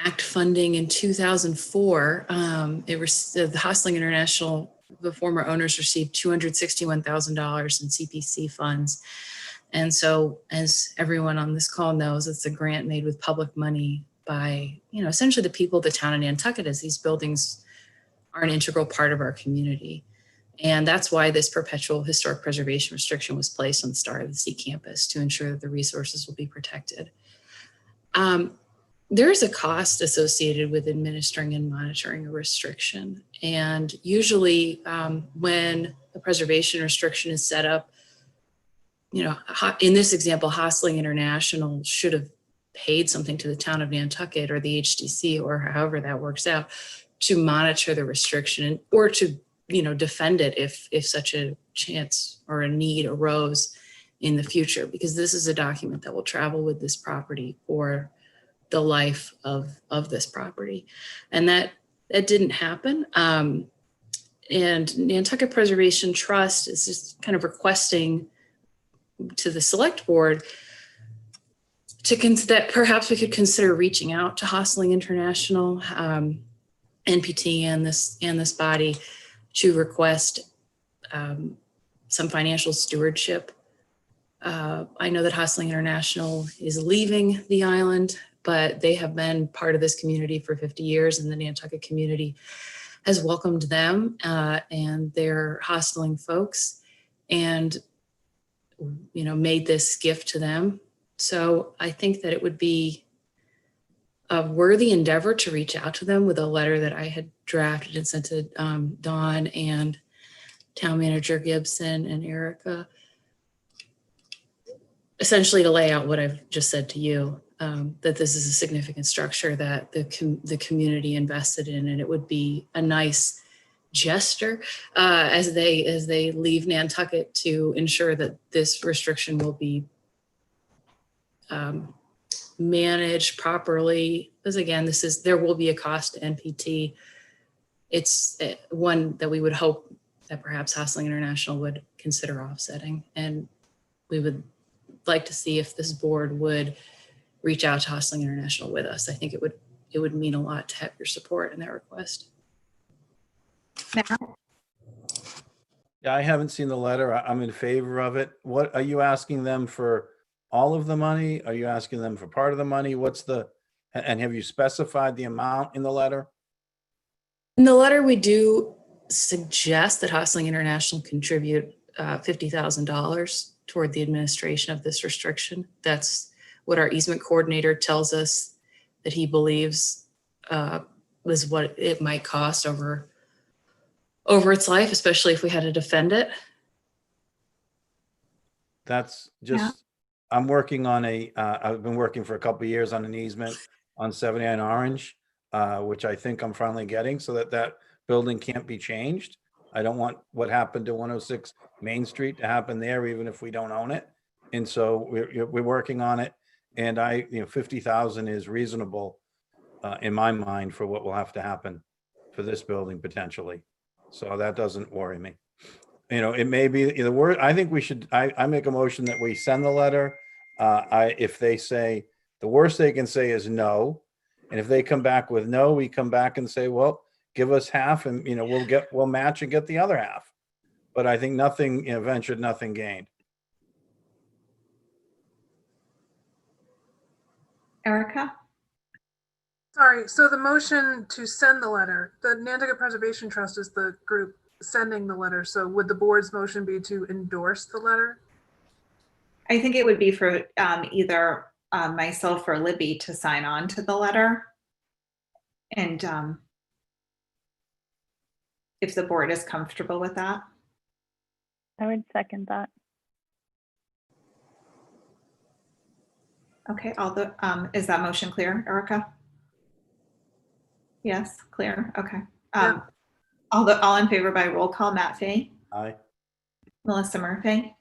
Act funding in 2004. The Hostling International, the former owners, received $261,000 in CPC funds. And so, as everyone on this call knows, it's a grant made with public money by, essentially the people of the town of Nantucket, as these buildings are an integral part of our community. And that's why this perpetual historic preservation restriction was placed on the Star of the Sea campus, to ensure that the resources will be protected. There's a cost associated with administering and monitoring a restriction. And usually when a preservation restriction is set up, you know, in this example, Hostling International should have paid something to the town of Nantucket or the HDC or however that works out to monitor the restriction or to, you know, defend it if such a chance or a need arose in the future, because this is a document that will travel with this property for the life of this property. And that didn't happen. And Nantucket Preservation Trust is just kind of requesting to the select board that perhaps we could consider reaching out to Hostling International, NPT and this body to request some financial stewardship. I know that Hostling International is leaving the island, but they have been part of this community for 50 years, and the Nantucket community has welcomed them and their Hostling folks, and you know, made this gift to them. So I think that it would be a worthy endeavor to reach out to them with a letter that I had drafted and sent to Dawn and Town Manager Gibson and Erica, essentially to lay out what I've just said to you, that this is a significant structure that the community invested in, and it would be a nice gesture as they leave Nantucket to ensure that this restriction will be managed properly. Because again, there will be a cost to NPT. It's one that we would hope that perhaps Hostling International would consider offsetting, and we would like to see if this board would reach out to Hostling International with us. I think it would mean a lot to have your support in that request. Yeah, I haven't seen the letter. I'm in favor of it. What are you asking them for? All of the money? Are you asking them for part of the money? And have you specified the amount in the letter? In the letter, we do suggest that Hostling International contribute $50,000 toward the administration of this restriction. That's what our easement coordinator tells us that he believes was what it might cost over its life, especially if we had to defend it. That's just, I'm working on I've been working for a couple of years on an easement on 79 Orange, which I think I'm finally getting, so that building can't be changed. I don't want what happened to 106 Main Street to happen there, even if we don't own it. And so we're working on it. And 50,000 is reasonable in my mind for what will have to happen for this building potentially. So that doesn't worry me. It may be the word. I think we should, I make a motion that we send the letter. If they say, the worst they can say is no. And if they come back with no, we come back and say, well, give us half and, we'll match and get the other half. But I think nothing ventured, nothing gained. Erica? Sorry, so the motion to send the letter, the Nantucket Preservation Trust is the group sending the letter. So would the board's motion be to endorse the letter? I think it would be for either myself or Libby to sign on to the letter. And if the board is comfortable with that. I would second that. Okay, is that motion clear, Erica? Yes, clear. Okay. All in favor by roll call: Matt Fay. Aye. Melissa Murphy.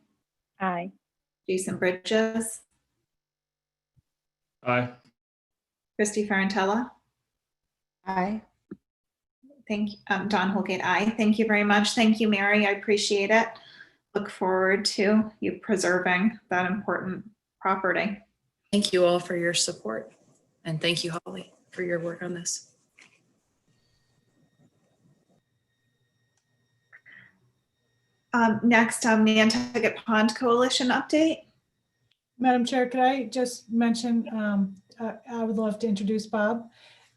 Aye. Jason Bridges. Aye. Christy Ferrantella. Aye. Thank you. Don Holgate, aye. Thank you very much. Thank you, Mary. I appreciate it. Look forward to you preserving that important property. Thank you all for your support. And thank you, Holly, for your work on this. Next, Nantucket Pond Coalition update. Madam Chair, could I just mention, I would love to introduce Bob.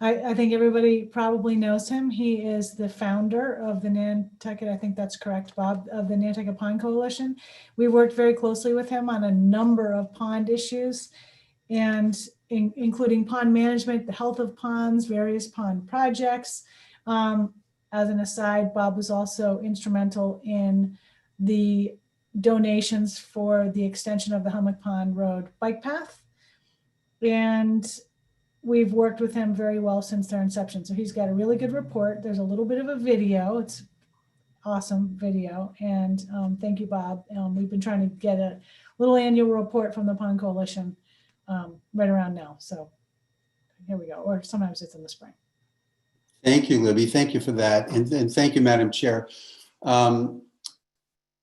I think everybody probably knows him. He is the founder of the Nantucket, I think that's correct, Bob, of the Nantucket Pond Coalition. We worked very closely with him on a number of pond issues. And including pond management, the health of ponds, various pond projects. As an aside, Bob was also instrumental in the donations for the extension of the Hummock Pond Road bike path. And we've worked with him very well since their inception. So he's got a really good report. There's a little bit of a video. It's awesome video. And thank you, Bob. We've been trying to get a little annual report from the Pond Coalition right around now. So here we go. Or sometimes it's in the spring. Thank you, Libby. Thank you for that. And thank you, Madam Chair.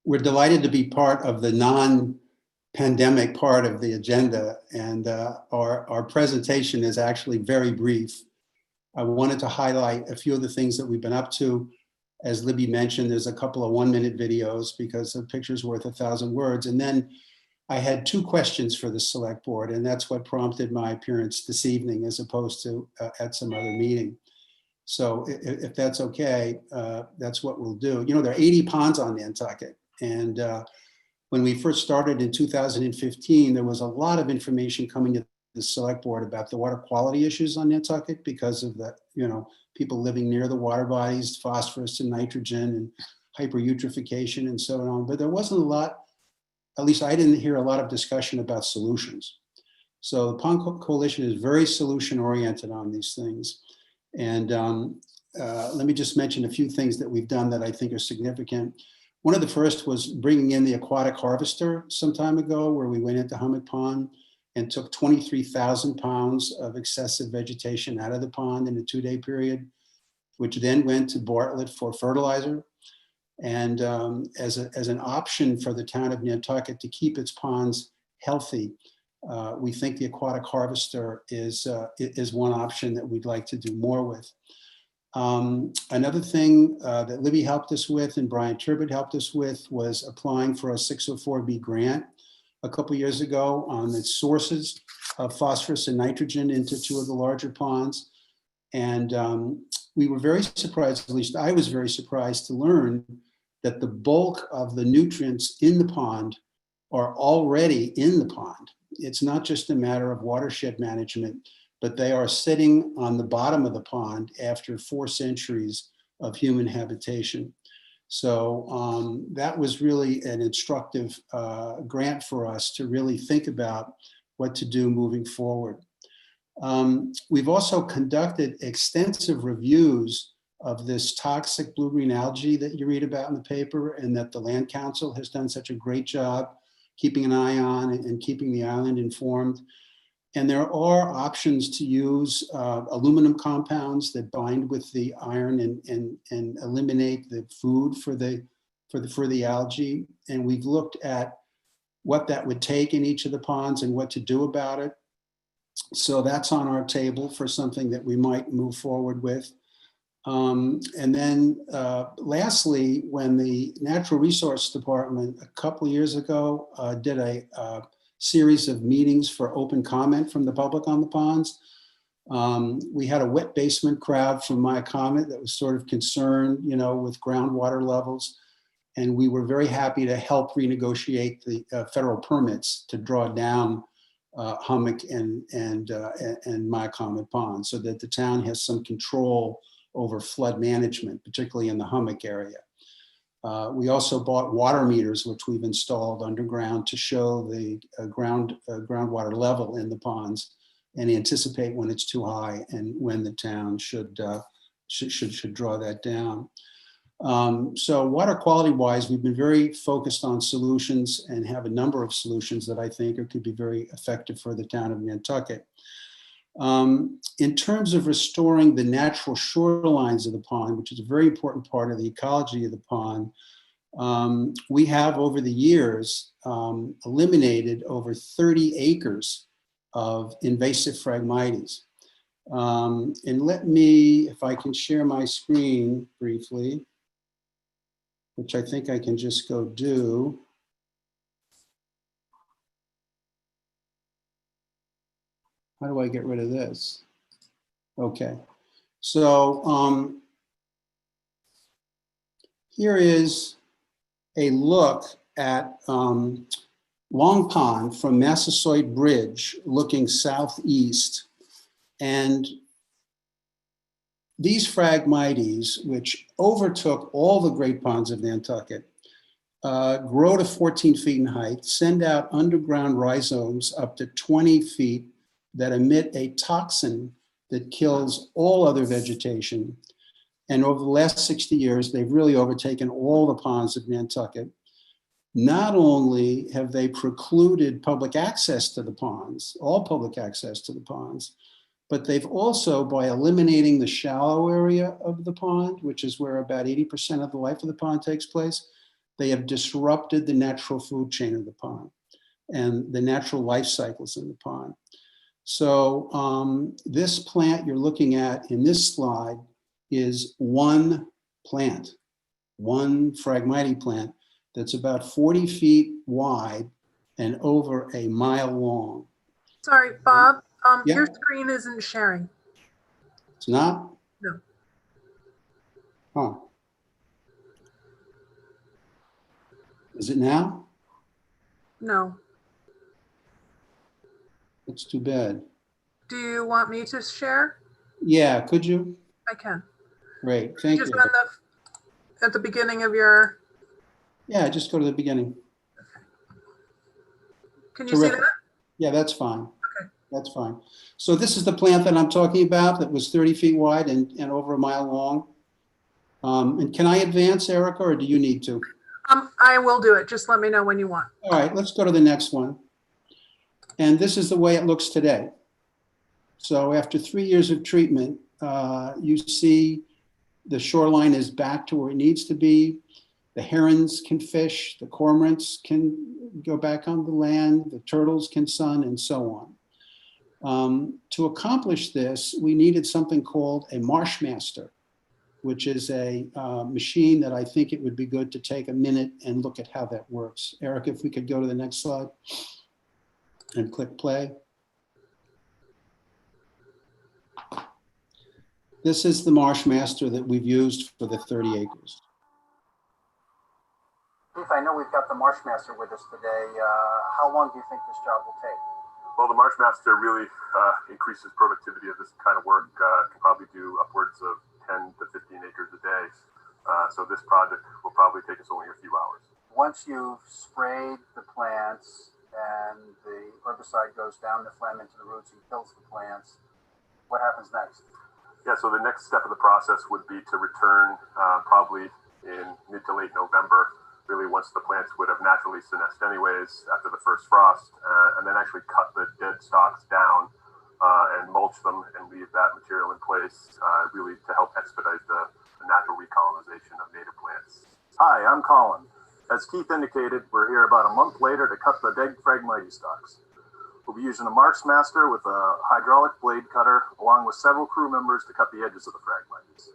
We're delighted to be part of the non-pandemic part of the agenda. And our presentation is actually very brief. I wanted to highlight a few of the things that we've been up to. As Libby mentioned, there's a couple of 1-minute videos because a picture's worth 1,000 words. And then I had 2 questions for the select board, and that's what prompted my appearance this evening as opposed to at some other meeting. So if that's okay, that's what we'll do. You know, there are 80 ponds on Nantucket. And when we first started in 2015, there was a lot of information coming to the select board about the water quality issues on Nantucket because of the, you know, people living near the water bodies, phosphorus and nitrogen and hypereutrophication and so on. But there wasn't a lot, at least I didn't hear a lot of discussion about solutions. So the Pond Coalition is very solution oriented on these things. And let me just mention a few things that we've done that I think are significant. One of the first was bringing in the aquatic harvester some time ago, where we went into Hummock Pond and took 23,000 pounds of excessive vegetation out of the pond in a 2-day period, which then went to Bartlett for fertilizer. And as an option for the town of Nantucket to keep its ponds healthy, we think the aquatic harvester is one option that we'd like to do more with. Another thing that Libby helped us with and Brian Turbot helped us with was applying for a 604B grant a couple years ago on the sources of phosphorus and nitrogen into 2 of the larger ponds. And we were very surprised, at least I was very surprised to learn that the bulk of the nutrients in the pond are already in the pond. It's not just a matter of watershed management, but they are sitting on the bottom of the pond after 4 centuries of human habitation. So that was really an instructive grant for us to really think about what to do moving forward. We've also conducted extensive reviews of this toxic blue-green algae that you read about in the paper and that the Land Council has done such a great job keeping an eye on and keeping the island informed. And there are options to use aluminum compounds that bind with the iron and eliminate the food for the algae. And we've looked at what that would take in each of the ponds and what to do about it. So that's on our table for something that we might move forward with. And then lastly, when the Natural Resource Department a couple of years ago did a series of meetings for open comment from the public on the ponds, we had a wet basement crowd from my comment that was sort of concerned, you know, with groundwater levels. And we were very happy to help renegotiate the federal permits to draw down Hummock and Myacomet Pond so that the town has some control over flood management, particularly in the Hummock area. We also bought water meters, which we've installed underground to show the groundwater level in the ponds and anticipate when it's too high and when the town should draw that down. So water quality wise, we've been very focused on solutions and have a number of solutions that I think could be very effective for the town of Nantucket. In terms of restoring the natural shorelines of the pond, which is a very important part of the ecology of the pond, we have over the years eliminated over 30 acres of invasive Phragmites. And let me, if I can share my screen briefly, which I think I can just go do. How do I get rid of this? Okay, so here is a look at Long Pond from Massasoit Bridge looking southeast. And these Phragmites, which overtook all the great ponds of Nantucket, grow to 14 feet in height, send out underground rhizomes up to 20 feet that emit a toxin that kills all other vegetation. And over the last 60 years, they've really overtaken all the ponds of Nantucket. Not only have they precluded public access to the ponds, all public access to the ponds, but they've also, by eliminating the shallow area of the pond, which is where about 80% of the life of the pond takes place, they have disrupted the natural food chain of the pond and the natural life cycles in the pond. So this plant you're looking at in this slide is one plant, one Phragmite plant that's about 40 feet wide and over a mile long. Sorry, Bob, Yeah. your screen isn't sharing. It's not? No. Huh. Is it now? No. That's too bad. Do you want me to share? Yeah, could you? I can. Great, thank Just you. on at the beginning of your, Yeah, just go to the beginning. can you see Terrific. that? Yeah, that's fine. Okay. That's fine. So this is the plant that I'm talking about that was 30 feet wide and over a mile long. And can I advance, Erica, or do you need to? I will do it. Just let me know when you want. All right, let's go to the next one. And this is the way it looks today. So after 3 years of treatment, you see the shoreline is back to where it needs to be. The herons can fish, the cormorants can go back on the land, the turtles can sun, and so on. To accomplish this, we needed something called a Marshmaster, which is a machine that I think it would be good to take a minute and look at how that works. Eric, if we could go to the next slide and click play. This is the Marshmaster that we've used for the 30 acres. Keith, I know we've got the Marshmaster with us today. How long do you think this job will take? Well, the Marshmaster really increases productivity of this kind of work. Can probably do upwards of 10 to 15 acres a day. So this project will probably take us only a few hours. Once you've sprayed the plants and the herbicide goes down the phlegm into the roots and kills the plants, what happens next? Yeah, so the next step of the process would be to return probably in mid to late November, really once the plants would have naturally senesced anyways after the first frost, and then actually cut the dead stalks down and mulch them and leave that material in place really to help expedite the natural recolonization of native plants. Hi, I'm Colin. As Keith indicated, we're here about a month later to cut the dead Phragmite stalks. We'll be using a Marshmaster with a hydraulic blade cutter, along with several crew members to cut the edges of the Phragmites.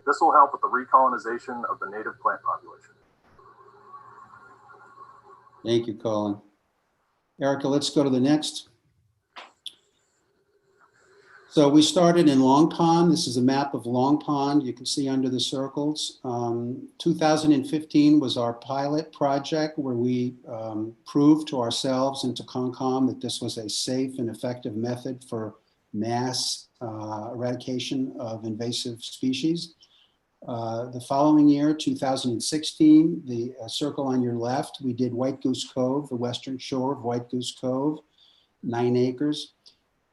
This will help with the recolonization of the native plant population. Thank you, Colin. Erica, let's go to the next. So we started in Long Pond. This is a map of Long Pond. You can see under the circles. 2015 was our pilot project where we proved to ourselves and to CONCOM that this was a safe and effective method for mass eradication of invasive species. The following year, 2016, the circle on your left, we did White Goose Cove, the western shore of White Goose Cove, 9 acres.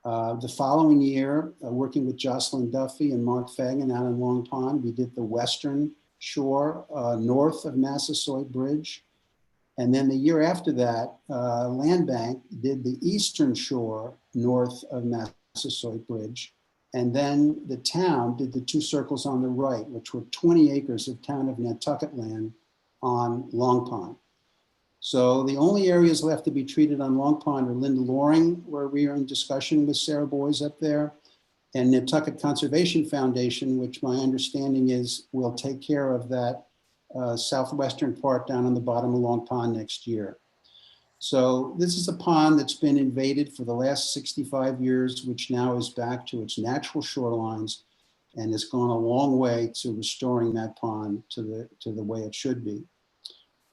The following year, working with Jocelyn Duffy and Mark Fagan out in Long Pond, we did the western shore north of Massasoit Bridge. And then the year after that, Land Bank did the eastern shore north of Massasoit Bridge. And then the town did the 2 circles on the right, which were 20 acres of town of Nantucket land on Long Pond. So the only areas left to be treated on Long Pond are Linda Loring, where we are in discussion with Sarah Boys up there, and Nantucket Conservation Foundation, which my understanding is will take care of that southwestern part down on the bottom of Long Pond next year. So this is a pond that's been invaded for the last 65 years, which now is back to its natural shorelines and has gone a long way to restoring that pond to the way it should be.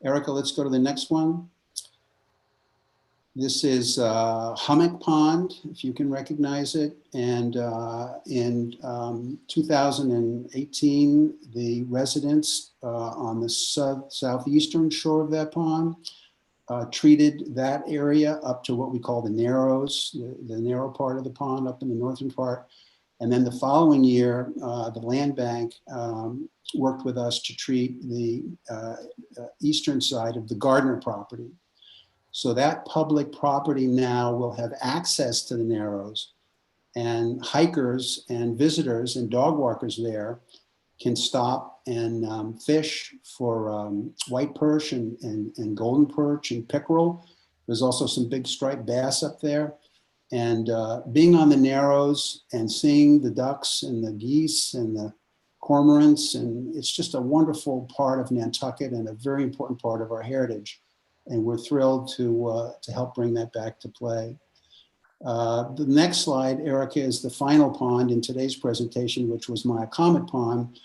Erica, let's go to the next one. This is Hummock Pond, if you can recognize it. And in 2018, the residents on the southeastern shore of that pond treated that area up to what we call the Narrows, the narrow part of the pond up in the northern part. And then the following year, the land bank worked with us to treat the eastern side of the Gardner property. So that public property now will have access to the Narrows, and hikers and visitors and dog walkers there can stop and fish for white perch and golden perch and pickerel. There's also some big striped bass up there. And being on the Narrows and seeing the ducks and the geese and the cormorants, and it's just a wonderful part of Nantucket and a very important part of our heritage. And we're thrilled to help bring that back to play. The next slide, Erica, is the final pond in today's presentation, which was my Comet Pond,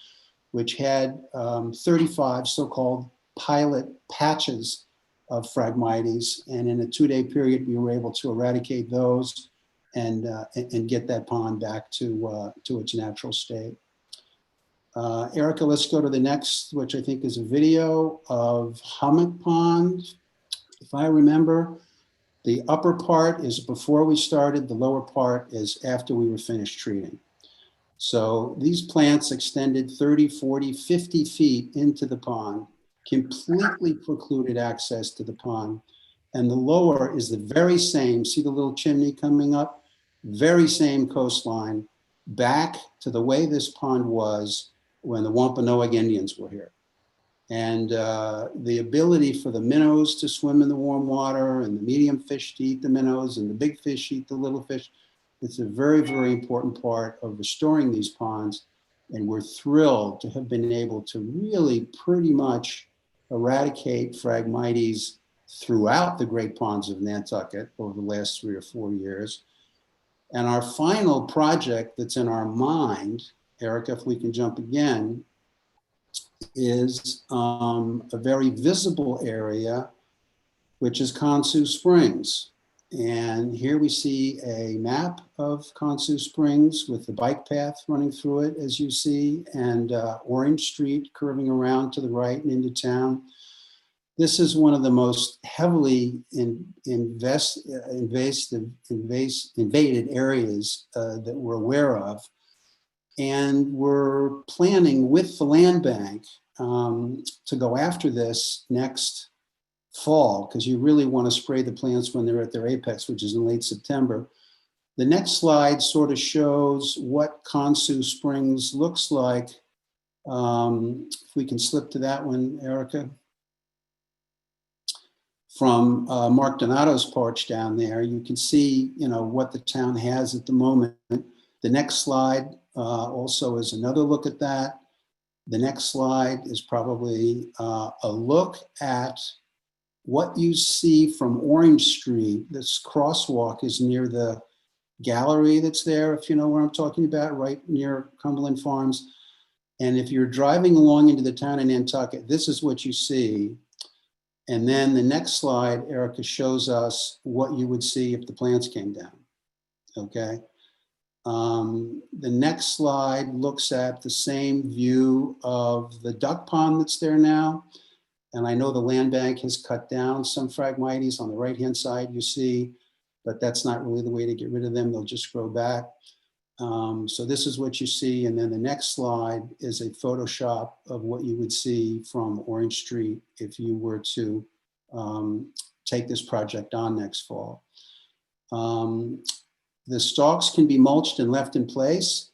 which had 35 so-called pilot patches of Phragmites. And in a 2-day period, we were able to eradicate those and get that pond back to its natural state. Erica, let's go to the next, which I think is a video of Hummock Pond. If I remember, the upper part is before we started, the lower part is after we were finished treating. So these plants extended 30, 40, 50 feet into the pond, completely precluded access to the pond. And the lower is the very same, see the little chimney coming up? Very same coastline, back to the way this pond was when the Wampanoag Indians were here. And the ability for the minnows to swim in the warm water and the medium fish to eat the minnows and the big fish eat the little fish. It's a very, very important part of restoring these ponds. And we're thrilled to have been able to really pretty much eradicate Phragmites throughout the great ponds of Nantucket over the last 3 or 4 years. And our final project that's in our mind, Erica, if we can jump again, is a very visible area, which is Consu Springs. And here we see a map of Consu Springs with the bike path running through it, as you see, and Orange Street curving around to the right and into town. This is one of the most heavily invaded areas that we're aware of. And we're planning with the land bank to go after this next fall, because you really want to spray the plants when they're at their apex, which is in late September. The next slide sort of shows what Consu Springs looks like. If we can slip to that one, Erica. From Mark Donato's porch down there, you can see, what the town has at the moment. The next slide also is another look at that. The next slide is probably a look at what you see from Orange Street. This crosswalk is near the gallery that's there, if you know where I'm talking about, right near Cumberland Farms. And if you're driving along into the town of Nantucket, this is what you see. And then the next slide, Erica, shows us what you would see if the plants came down, okay? The next slide looks at the same view of the duck pond that's there now. And I know the land bank has cut down some Phragmites on the right-hand side, you see, but that's not really the way to get rid of them. They'll just grow back. So this is what you see. And then the next slide is a Photoshop of what you would see from Orange Street if you were to take this project on next fall. The stalks can be mulched and left in place,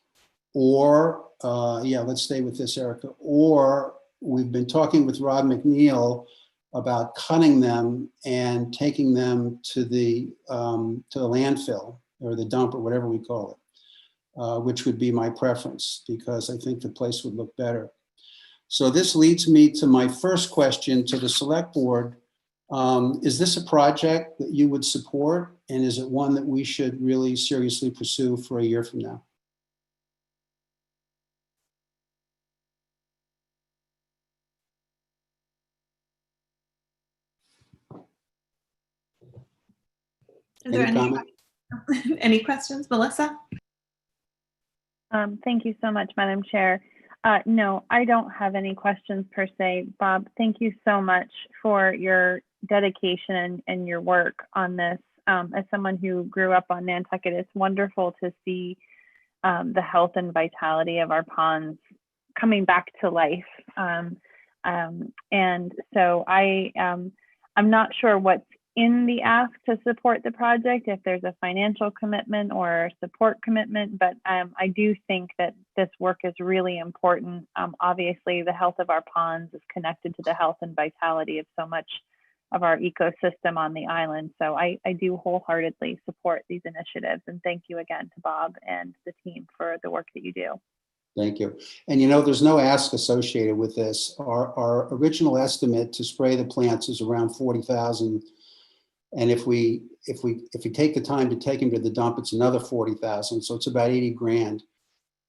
or, yeah, let's stay with this, Erica, or we've been talking with Rod McNeil about cutting them and taking them to the landfill or the dump or whatever we call it, which would be my preference because I think the place would look better. So this leads me to my first question to the select board. Is this a project that you would support? And is it one that we should really seriously pursue for a year from now? Is there Any comment? any questions, Melissa? Thank you so much, Madam Chair. No, I don't have any questions per se. Bob, thank you so much for your dedication and your work on this. As someone who grew up on Nantucket, it's wonderful to see the health and vitality of our ponds coming back to life. And so I'm not sure what's in the ask to support the project, if there's a financial commitment or a support commitment, but I do think that this work is really important. Obviously, the health of our ponds is connected to the health and vitality of so much of our ecosystem on the island. So I do wholeheartedly support these initiatives. And thank you again to Bob and the team for the work that you do. Thank you. And you know, there's no ask associated with this. Our original estimate to spray the plants is around 40,000. And if we take the time to take them to the dump, it's another 40,000. So it's about 80 grand.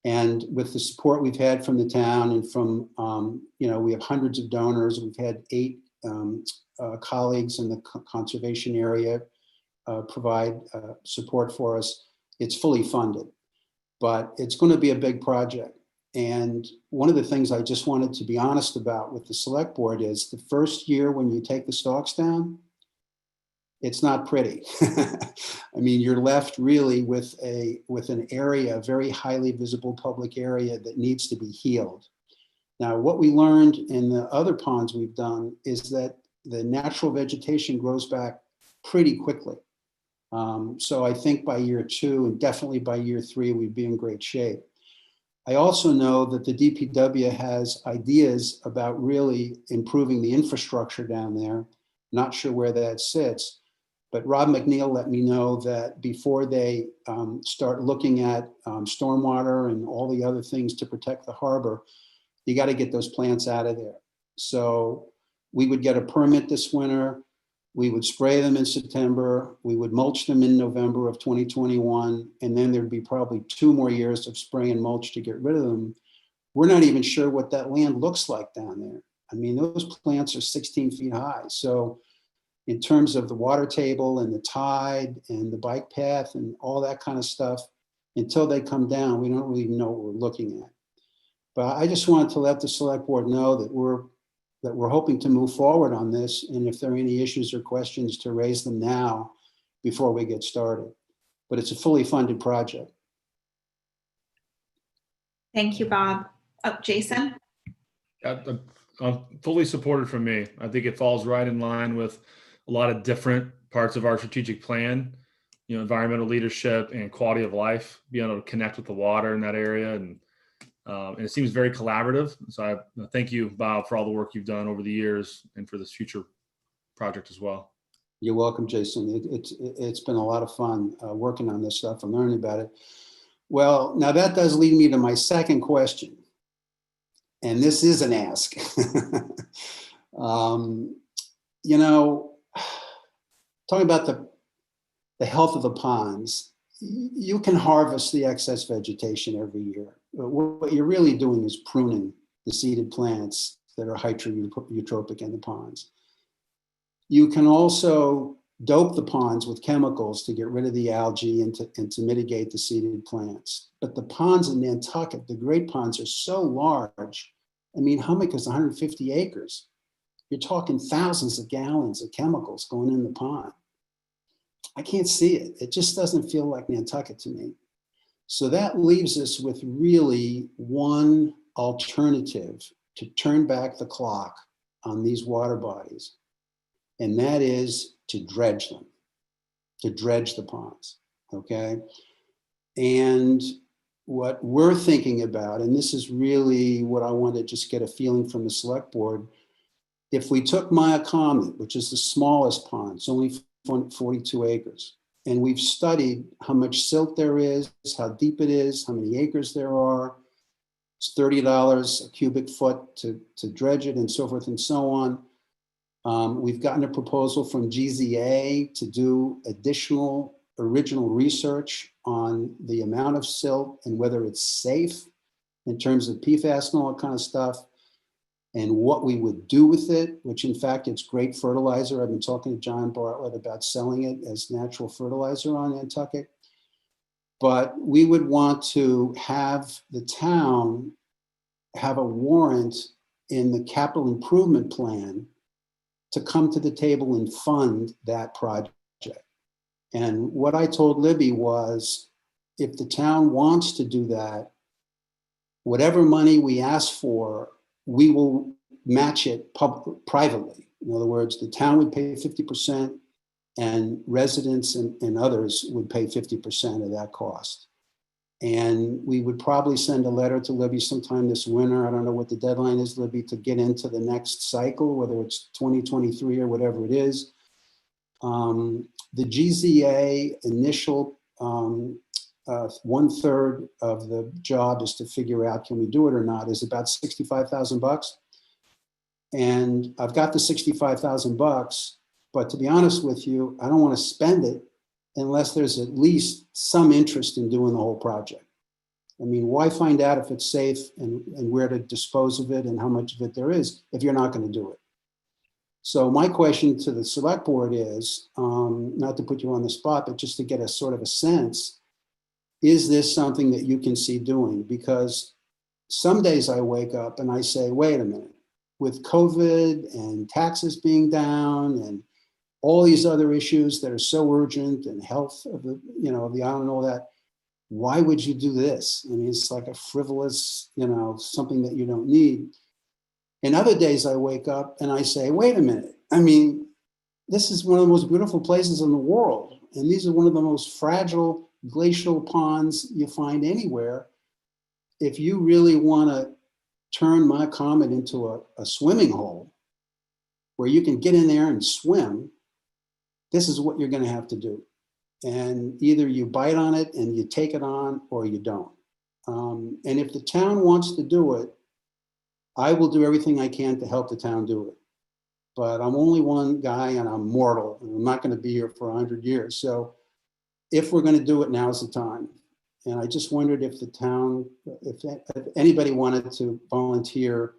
And with the support we've had from the town and from, we have hundreds of donors. We've had 8 colleagues in the conservation area provide support for us. It's fully funded, but it's going to be a big project. And one of the things I just wanted to be honest about with the select board is the first year when you take the stalks down, it's not pretty. I mean, you're left really with an area, a very highly visible public area that needs to be healed. Now, what we learned in the other ponds we've done is that the natural vegetation grows back pretty quickly. So I think by year 2 and definitely by year 3, we'd be in great shape. I also know that the DPW has ideas about really improving the infrastructure down there. Not sure where that sits, but Rob McNeil let me know that before they start looking at stormwater and all the other things to protect the harbor, you got to get those plants out of there. So we would get a permit this winter. We would spray them in September. We would mulch them in November of 2021. And then there'd be probably 2 more years of spray and mulch to get rid of them. We're not even sure what that land looks like down there. I mean, those plants are 16 feet high. So in terms of the water table and the tide and the bike path and all that kind of stuff, until they come down, we don't really know what we're looking at. But I just wanted to let the select board know that we're hoping to move forward on this. And if there are any issues or questions, to raise them now before we get started. But it's a fully funded project. Thank you, Bob. Oh, Jason? I'm fully supported from me. I think it falls right in line with a lot of different parts of our strategic plan, environmental leadership and quality of life, being able to connect with the water in that area. And it seems very collaborative. So I thank you, Bob, for all the work you've done over the years and for this future project as well. You're welcome, Jason. It's been a lot of fun working on this stuff and learning about it. Well, now that does lead me to my second question. And this is an ask. Talking about the health of the ponds, you can harvest the excess vegetation every year. What you're really doing is pruning the seeded plants that are heteroeutrophic in the ponds. You can also dope the ponds with chemicals to get rid of the algae and to mitigate the seeded plants. But the ponds in Nantucket, the great ponds, are so large. I mean, Hummock is 150 acres. You're talking thousands of gallons of chemicals going in the pond. I can't see it. It just doesn't feel like Nantucket to me. So that leaves us with really one alternative to turn back the clock on these water bodies, and that is to dredge them, to dredge the ponds, okay? And what we're thinking about, and this is really what I want to just get a feeling from the select board, if we took Maya Comet, which is the smallest pond, it's only 42 acres, and we've studied how much silt there is, how deep it is, how many acres there are. It's $30 a cubic foot to dredge it and so forth and so on. We've gotten a proposal from GZA to do additional original research on the amount of silt and whether it's safe in terms of PFAS and all that kind of stuff. and what we would do with it, which in fact, it's great fertilizer. I've been talking to John Bartlett about selling it as natural fertilizer on Nantucket. But we would want to have the town have a warrant in the capital improvement plan to come to the table and fund that project. And what I told Libby was, if the town wants to do that, whatever money we ask for, we will match it privately. In other words, the town would pay 50% and residents and others would pay 50% of that cost. And we would probably send a letter to Libby sometime this winter. I don't know what the deadline is, Libby, to get into the next cycle, whether it's 2023 or whatever it is. The GZA initial 1/3 of the job is to figure out, can we do it or not, is about $65,000. And I've got the $65,000, but to be honest with you, I don't want to spend it unless there's at least some interest in doing the whole project. I mean, why find out if it's safe and where to dispose of it and how much of it there is if you're not going to do it? So my question to the select board is, not to put you on the spot, but just to get a sort of a sense, is this something that you can see doing? Because some days I wake up and I say, wait a minute, with COVID and taxes being down and all these other issues that are so urgent and health of the, of the island and all that, why would you do this? I mean, it's like a frivolous, something that you don't need. And other days I wake up and I say, wait a minute. I mean, this is one of the most beautiful places in the world. And these are one of the most fragile glacial ponds you find anywhere. If you really want to turn my comet into a swimming hole where you can get in there and swim, this is what you're going to have to do. And either you bite on it and you take it on or you don't. And if the town wants to do it, I will do everything I can to help the town do it. But I'm only one guy and I'm mortal and I'm not going to be here for 100 years. So if we're going to do it, now's the time. And I just wondered if the town, if anybody wanted to volunteer,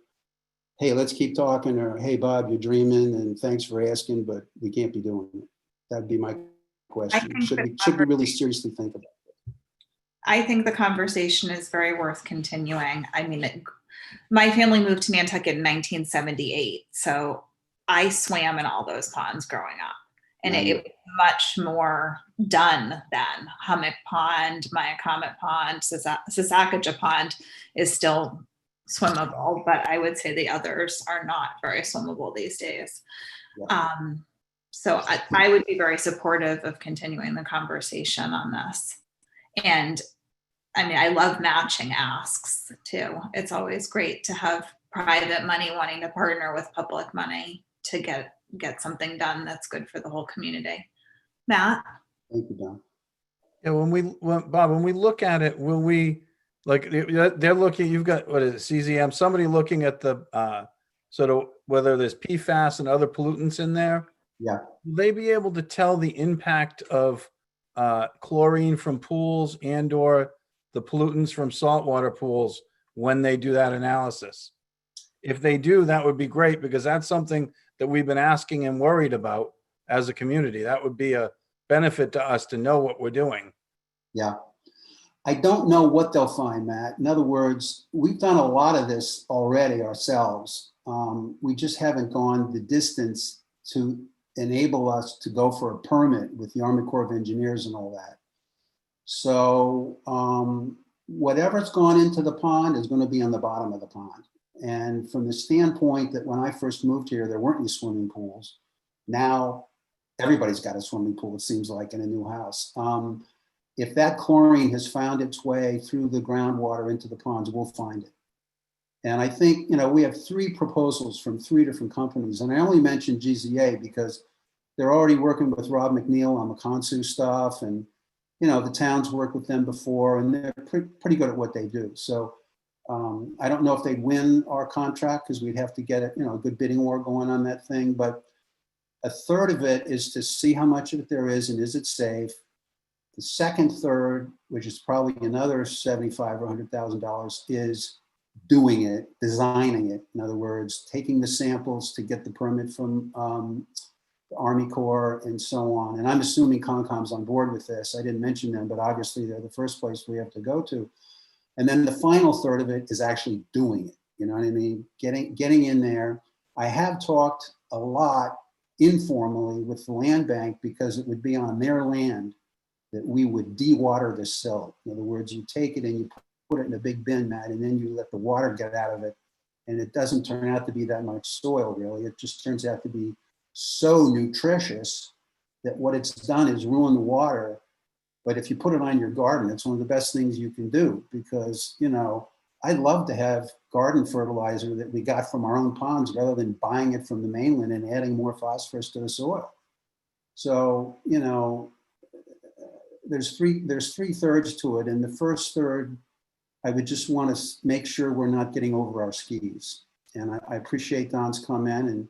hey, let's keep talking, or hey, Bob, you're dreaming and thanks for asking, but we can't be doing it. That'd be my question. Should we really seriously think about it? I think the conversation is very worth continuing. I mean, my family moved to Nantucket in 1978, so I swam in all those ponds growing up, and it was much more done then. Hummock Pond, Maya Comet Pond, Sasakaja Pond is still swimmable, but I would say the others are not very swimmable these days. Yeah. So I would be very supportive of continuing the conversation on this. And I mean, I love matching asks too. It's always great to have private money wanting to partner with public money to get something done that's good for the whole community. Matt? Thank you, Don. Yeah, Bob, when we look at it, will we, like, they're looking, you've got, what is it, CZM, somebody looking at the, sort of whether there's PFAS and other pollutants in there? Yeah. Will they be able to tell the impact of chlorine from pools and or the pollutants from saltwater pools when they do that analysis? If they do, that would be great, because that's something that we've been asking and worried about as a community. That would be a benefit to us to know what we're doing. Yeah. I don't know what they'll find, Matt. In other words, we've done a lot of this already ourselves. We just haven't gone the distance to enable us to go for a permit with the Army Corps of Engineers and all that. So whatever's gone into the pond is going to be on the bottom of the pond. And from the standpoint that when I first moved here, there weren't any swimming pools. Now everybody's got a swimming pool, it seems like, in a new house. If that chlorine has found its way through the groundwater into the ponds, we'll find it. And I think, we have 3 proposals from 3 different companies. And I only mentioned GZA because they're already working with Rob McNeil on the Consu stuff. And, the town's worked with them before and they're pretty good at what they do. So I don't know if they'd win our contract because we'd have to get a good bidding war going on that thing. But a third of it is to see how much of it there is and is it safe. The second third, which is probably another $75,000 or $100,000, is doing it, designing it. In other words, taking the samples to get the permit from the Army Corps and so on. And I'm assuming Concom's on board with this. I didn't mention them, but obviously they're the first place we have to go to. And then the final third of it is actually doing it. You know what I mean? Getting in there. I have talked a lot informally with the land bank because it would be on their land that we would de-water the silt. In other words, you take it and you put it in a big bin, Matt, and then you let the water get out of it. And it doesn't turn out to be that much soil, really. It just turns out to be so nutritious that what it's done is ruin the water. But if you put it on your garden, it's one of the best things you can do because, you know, I'd love to have garden fertilizer that we got from our own ponds rather than buying it from the mainland and adding more phosphorus to the soil. So, you know, there's three thirds to it. And the first third, I would just want to make sure we're not getting over our skis. And I appreciate Don's comment, and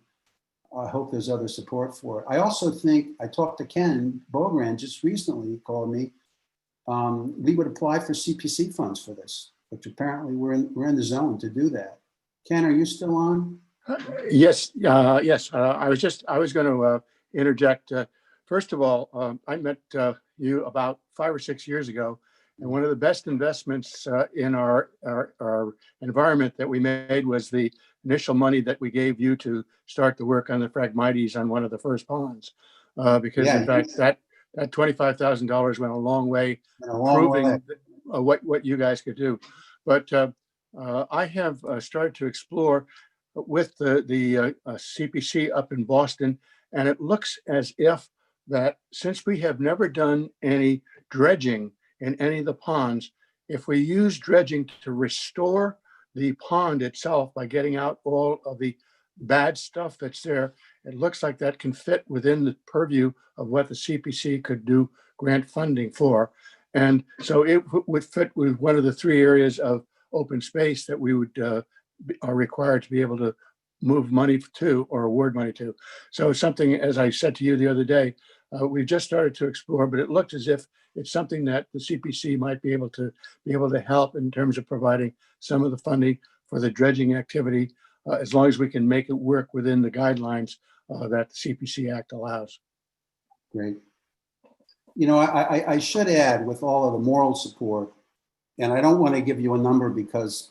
I hope there's other support for it. I also think, I talked to Ken Bogran just recently, he called me. We would apply for CPC funds for this, which apparently we're in the zone to do that. Ken, are you still on? Yes, yes. I was going to interject. First of all, I met you about 5 or 6 years ago, and one of the best investments in our environment that we made was the initial money that we gave you to start the work on the Phragmites on one of the first ponds, because in fact that $25,000 went a long way proving what you guys could do. But I have started to explore with the CPC up in Boston, and it looks as if that since we have never done any dredging in any of the ponds, if we use dredging to restore the pond itself by getting out all of the bad stuff that's there, it looks like that can fit within the purview of what the CPC could do grant funding for. And so it would fit with one of the 3 areas of open space that we would are required to be able to move money to or award money to. So something, as I said to you the other day, we've just started to explore, but it looks as if it's something that the CPC might be able to help in terms of providing some of the funding for the dredging activity, as long as we can make it work within the guidelines that the CPC Act allows. Great. You know, I should add, with all of the moral support, and I don't want to give you a number because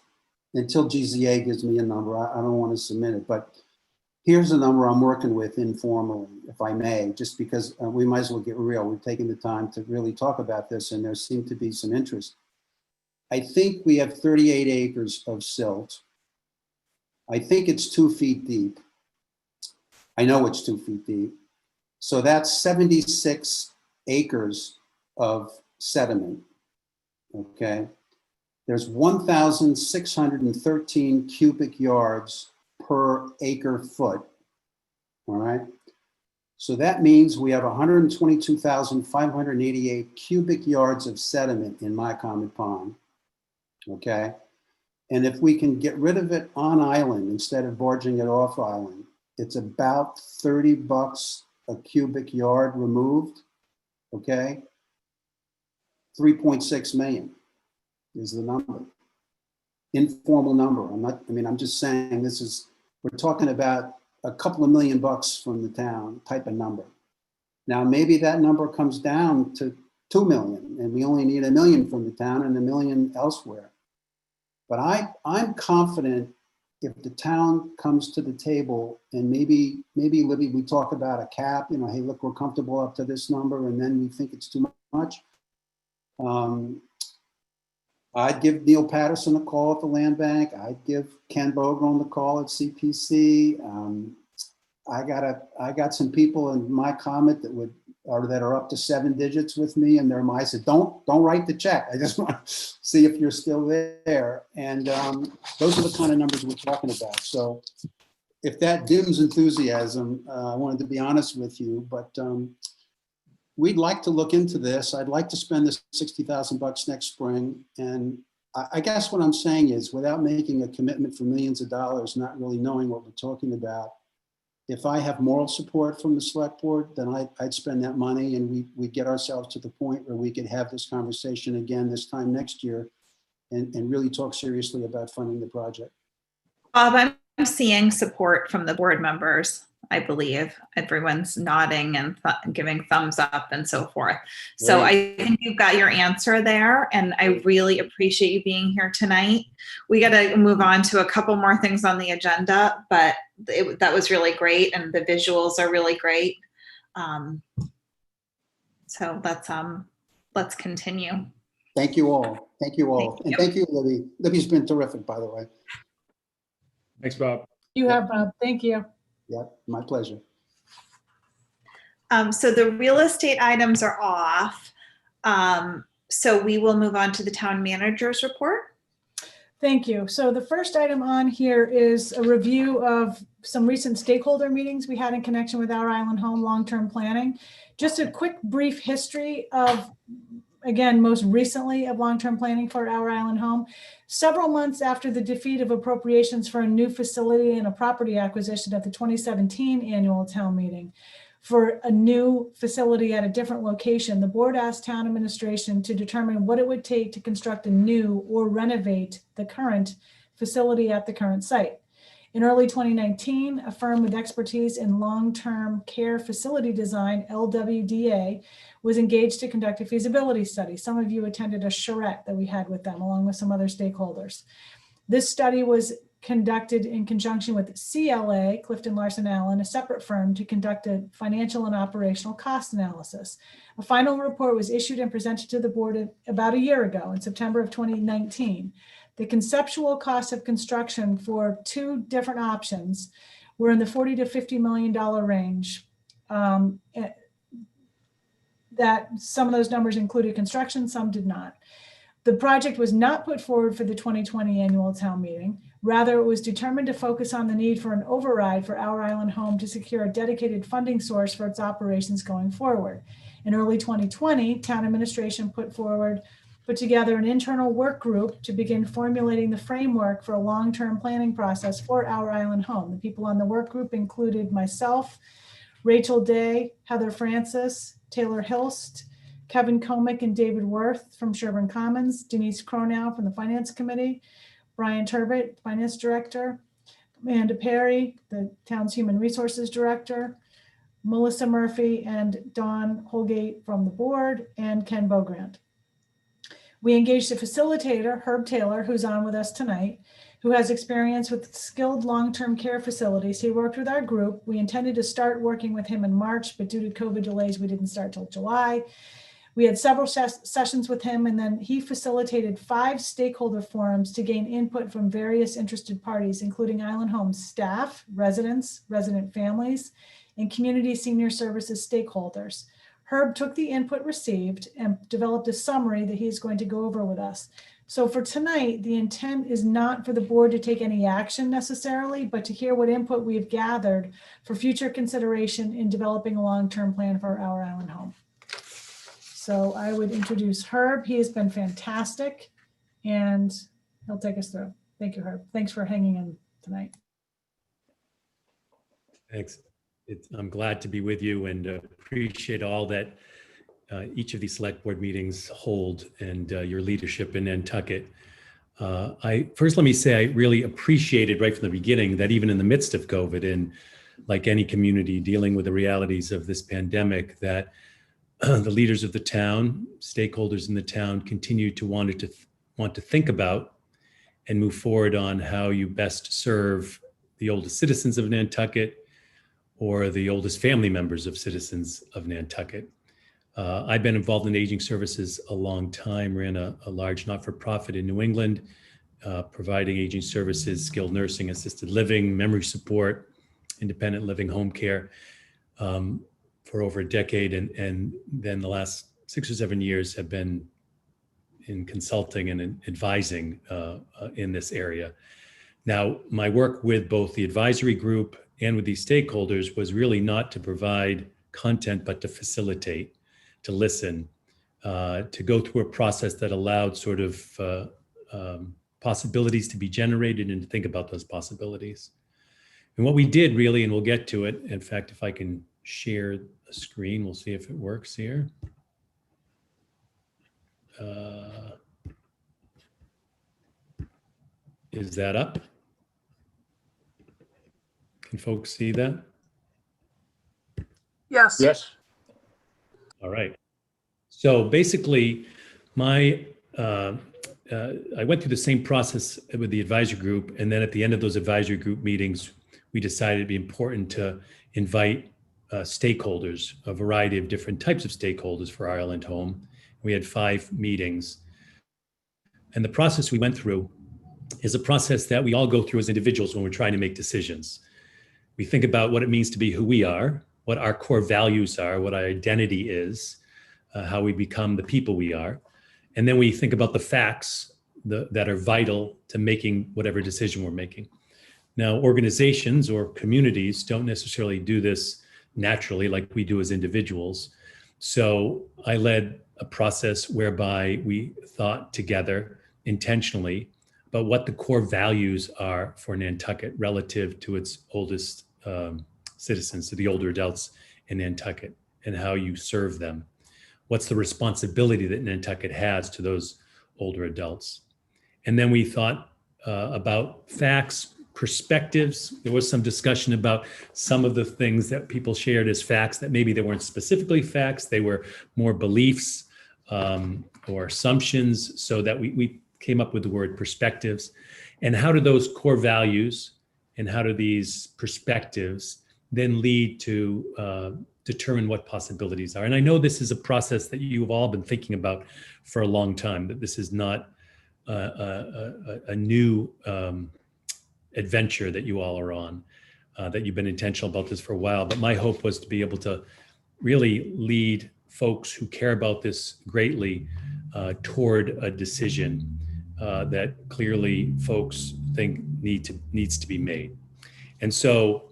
until GZA gives me a number, I don't want to submit it, but here's a number I'm working with informally, if I may, just because we might as well get real. We've taken the time to really talk about this, and there seemed to be some interest. I think we have 38 acres of silt. I think it's 2 feet deep. I know it's 2 feet deep. So that's 76 acres of sediment, okay? There's 1,613 cubic yards per acre foot, all right? So that means we have 122,588 cubic yards of sediment in my Comet Pond, okay? And if we can get rid of it on island instead of barging it off island, it's about $30 a cubic yard removed, okay? 3.6 million is the number. Informal number. I'm just saying we're talking about a couple of $1 million from the town type of number. Now, maybe that number comes down to 2 million and we only need $1 million from the town and $1 million elsewhere. But I'm confident if the town comes to the table and maybe Libby, we talk about a cap, you know, hey, look, we're comfortable up to this number and then we think it's too much. I'd give Neil Patterson a call at the land bank. I'd give Ken Bogran the call at CPC. I got some people in my Comet that are up to 7 digits with me, and their mind said, don't write the check. I just want to see if you're still there. And those are the kind of numbers we're talking about. So if that dims enthusiasm, I wanted to be honest with you, but we'd like to look into this. I'd like to spend this $60,000 next spring. And I guess what I'm saying is, without making a commitment for millions of dollars, not really knowing what we're talking about, if I have moral support from the select board, then I'd spend that money and we get ourselves to the point where we could have this conversation again this time next year and really talk seriously about funding the project. Bob, I'm seeing support from the board members. I believe everyone's nodding and giving thumbs up and so forth. So I think you've got your answer there, and I really appreciate you being here tonight. We got to move on to a couple more things on the agenda, but that was really great, and the visuals are really great. So let's continue. Thank you all. Thank you all. And thank you, Libby. Libby's been terrific, by the way. Thanks, Bob. You have, Bob. Thank you. Yeah, my pleasure. So the real estate items are off. So we will move on to the town manager's report. Thank you. So the first item on here is a review of some recent stakeholder meetings we had in connection with Our Island Home long-term planning. Just a quick brief history of, again, most recently of long-term planning for Our Island Home. Several months after the defeat of appropriations for a new facility and a property acquisition at the 2017 annual town meeting for a new facility at a different location, the board asked town administration to determine what it would take to construct a new or renovate the current facility at the current site. In early 2019, a firm with expertise in long-term care facility design, LWDA, was engaged to conduct a feasibility study. Some of you attended a charrette that we had with them, along with some other stakeholders. This study was conducted in conjunction with CLA, Clifton Larson Allen, a separate firm, to conduct a financial and operational cost analysis. A final report was issued and presented to the board about a year ago, in September of 2019. The conceptual cost of construction for two different options were in the $40 to $50 million range. That some of those numbers included construction, some did not. The project was not put forward for the 2020 annual town meeting. Rather, it was determined to focus on the need for an override for Our Island Home to secure a dedicated funding source for its operations going forward. In early 2020, town administration put together an internal work group to begin formulating the framework for a long-term planning process for Our Island Home. The people on the work group included myself, Rachel Day, Heather Francis, Taylor Hilst, Kevin Komick and David Worth from Sherburne Commons, Denise Cronow from the Finance Committee, Brian Turbett, Finance Director, Amanda Perry, the town's Human Resources Director, Melissa Murphy and Dawn Holgate from the board, and Ken Bogrand. We engaged a facilitator, Herb Taylor, who's on with us tonight, who has experience with skilled long-term care facilities. He worked with our group. We intended to start working with him in March, but due to COVID delays, we didn't start till July. We had several sessions with him, and then he facilitated 5 stakeholder forums to gain input from various interested parties, including Island Home's staff, residents, resident families, and community senior services stakeholders. Herb took the input received and developed a summary that he's going to go over with us. So for tonight, the intent is not for the board to take any action necessarily, but to hear what input we've gathered for future consideration in developing a long-term plan for Our Island Home. So I would introduce Herb. He has been fantastic, and he'll take us through. Thank you, Herb. Thanks for hanging in tonight. Thanks. I'm glad to be with you and appreciate all that each of these select board meetings hold and your leadership in Nantucket. First, let me say I really appreciated right from the beginning that even in the midst of COVID and like any community dealing with the realities of this pandemic, that the leaders of the town, stakeholders in the town, continue to want to think about and move forward on how you best serve the oldest citizens of Nantucket or the oldest family members of citizens of Nantucket. I've been involved in aging services a long time, ran a large not-for-profit in New England, providing aging services, skilled nursing, assisted living, memory support, independent living, home care for over a decade. And then the last 6 or 7 years have been in consulting and advising in this area. Now, my work with both the advisory group and with these stakeholders was really not to provide content, but to facilitate, to listen, to go through a process that allowed sort of possibilities to be generated and to think about those possibilities. And what we did really, and we'll get to it, in fact, if I can share a screen, we'll see if it works here. is that up? Can folks see that? Yes. Yes. All right. So basically, I went through the same process with the advisory group, and then at the end of those advisory group meetings, we decided it'd be important to invite stakeholders, a variety of different types of stakeholders for Ireland Home. We had 5 meetings. And the process we went through is a process that we all go through as individuals when we're trying to make decisions. We think about what it means to be who we are, what our core values are, what our identity is, how we become the people we are. And then we think about the facts that are vital to making whatever decision we're making. Now, organizations or communities don't necessarily do this naturally like we do as individuals. So I led a process whereby we thought together intentionally about what the core values are for Nantucket relative to its oldest citizens, to the older adults in Nantucket, and how you serve them. What's the responsibility that Nantucket has to those older adults? And then we thought about facts, perspectives. There was some discussion about some of the things that people shared as facts that maybe they weren't specifically facts, they were more beliefs or assumptions, so that we came up with the word perspectives. And how do those core values and how do these perspectives then lead to determine what possibilities are? And I know this is a process that you've all been thinking about for a long time, that this is not a new adventure that you all are on, that you've been intentional about this for a while. But my hope was to be able to really lead folks who care about this greatly toward a decision that clearly folks think needs to be made. And so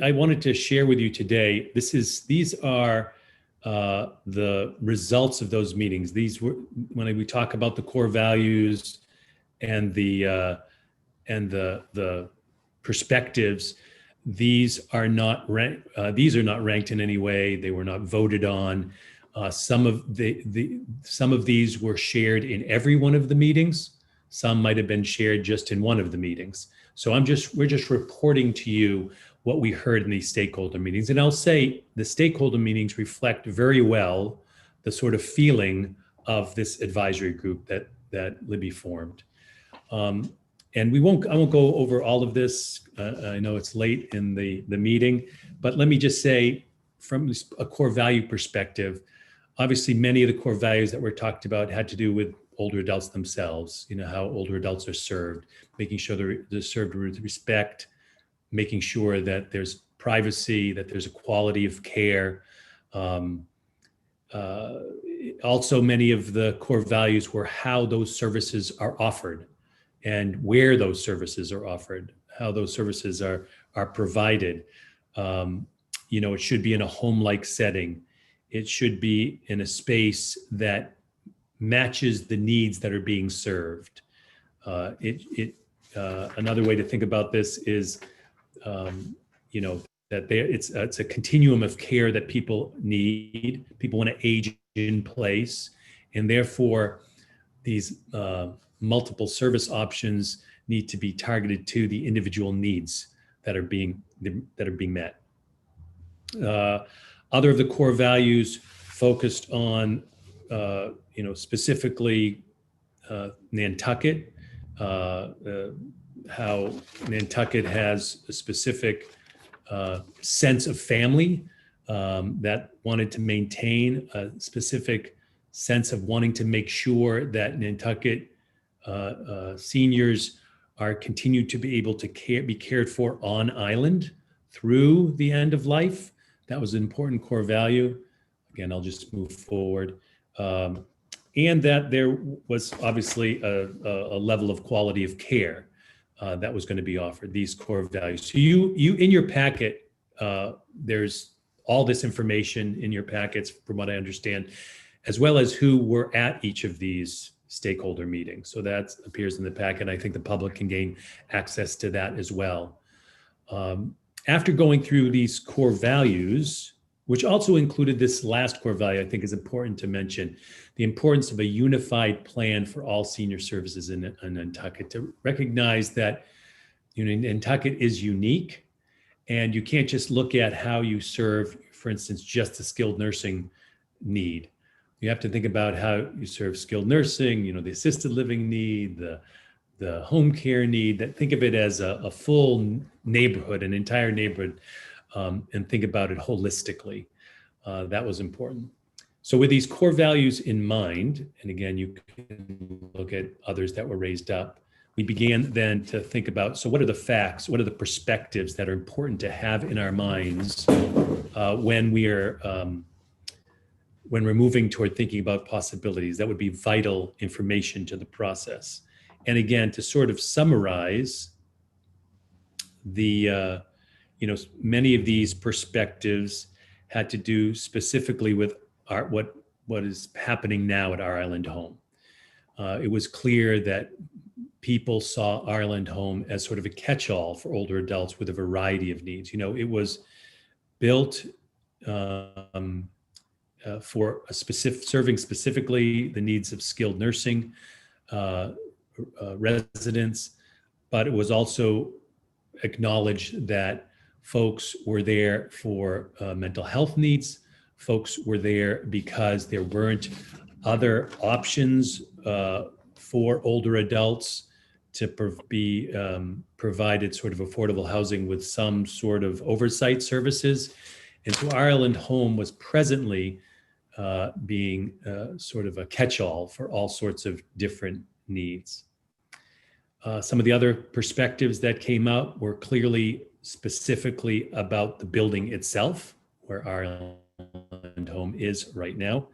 I wanted to share with you today, these are the results of those meetings. These were, when we talk about the core values and the perspectives, these are not ranked in any way. They were not voted on. Some of these were shared in every one of the meetings. Some might have been shared just in one of the meetings. So we're just reporting to you what we heard in these stakeholder meetings. And I'll say the stakeholder meetings reflect very well the sort of feeling of this advisory group that Libby formed. And I won't go over all of this. I know it's late in the meeting, but let me just say, from a core value perspective, obviously many of the core values that were talked about had to do with older adults themselves, how older adults are served, making sure they're served with respect, making sure that there's privacy, that there's a quality of care. Also, many of the core values were how those services are offered and where those services are offered, how those services are provided. It should be in a home-like setting. It should be in a space that matches the needs that are being served. Another way to think about this is, that it's a continuum of care that people need. People want to age in place, and therefore these multiple service options need to be targeted to the individual needs that are being met. Other of the core values focused on, specifically Nantucket, how Nantucket has a specific sense of family that wanted to maintain a specific sense of wanting to make sure that Nantucket seniors are continued to be able to be cared for on island through the end of life. That was an important core value. Again, I'll just move forward. And that there was obviously a level of quality of care that was going to be offered, these core values. So you in your packet, there's all this information in your packets, from what I understand, as well as who were at each of these stakeholder meetings. So that appears in the packet. I think the public can gain access to that as well. After going through these core values, which also included this last core value I think is important to mention, the importance of a unified plan for all senior services in Nantucket, to recognize that Nantucket is unique, and you can't just look at how you serve, for instance, just the skilled nursing need. You have to think about how you serve skilled nursing, the assisted living need, the home care need. That think of it as a full neighborhood, an entire neighborhood, and think about it holistically. That was important. So with these core values in mind, and again, you can look at others that were raised up, we began then to think about, so what are the facts, what are the perspectives that are important to have in our minds when we're moving toward thinking about possibilities that would be vital information to the process. And again, to sort of summarize the, many of these perspectives had to do specifically with what is happening now at our Island Home. It was clear that people saw our Island Home as sort of a catch-all for older adults with a variety of needs. It was built for serving specifically the needs of skilled nursing residents, but it was also acknowledged that folks were there for mental health needs. Folks were there because there weren't other options for older adults to be provided sort of affordable housing with some sort of oversight services. And so our Island Home was presently being sort of a catch-all for all sorts of different needs. Some of the other perspectives that came out were clearly specifically about the building itself, where our Island Home is right now,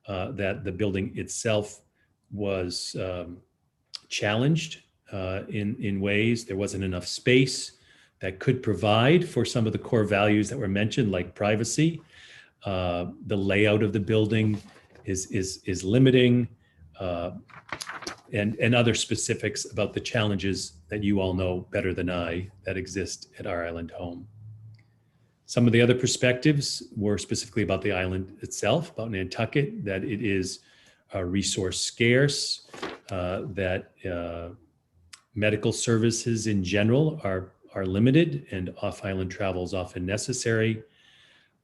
that the building itself was challenged in ways. There wasn't enough space that could provide for some of the core values that were mentioned, like privacy. The layout of the building is limiting, and other specifics about the challenges that you all know better than I that exist at our Island Home. Some of the other perspectives were specifically about the island itself, about Nantucket, that it is resource scarce, that medical services in general are limited and off-island travel is often necessary.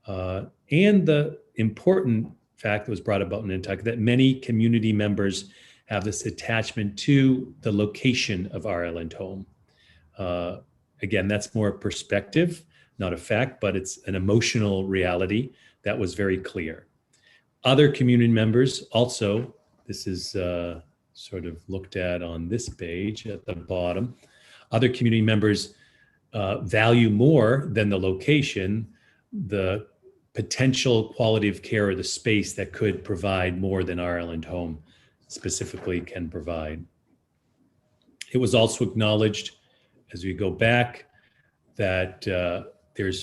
And the important fact that was brought about in Nantucket, that many community members have this attachment to the location of our Island Home. Again, that's more perspective, not a fact, but it's an emotional reality that was very clear. Other community members also, this is sort of looked at on this page at the bottom, other community members value more than the location, the potential quality of care or the space that could provide more than our Island Home specifically can provide. It was also acknowledged as we go back that we're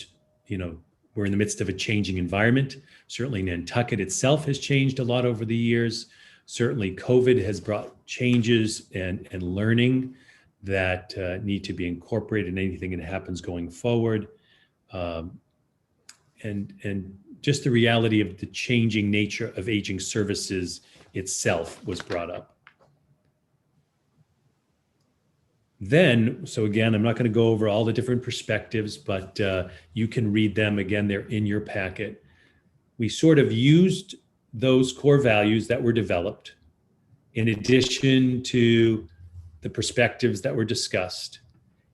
in the midst of a changing environment. Certainly Nantucket itself has changed a lot over the years. Certainly COVID has brought changes and learning that need to be incorporated in anything that happens going forward. And just the reality of the changing nature of aging services itself was brought up. Then, so again, I'm not going to go over all the different perspectives, but you can read them. Again, they're in your packet. We sort of used those core values that were developed in addition to the perspectives that were discussed.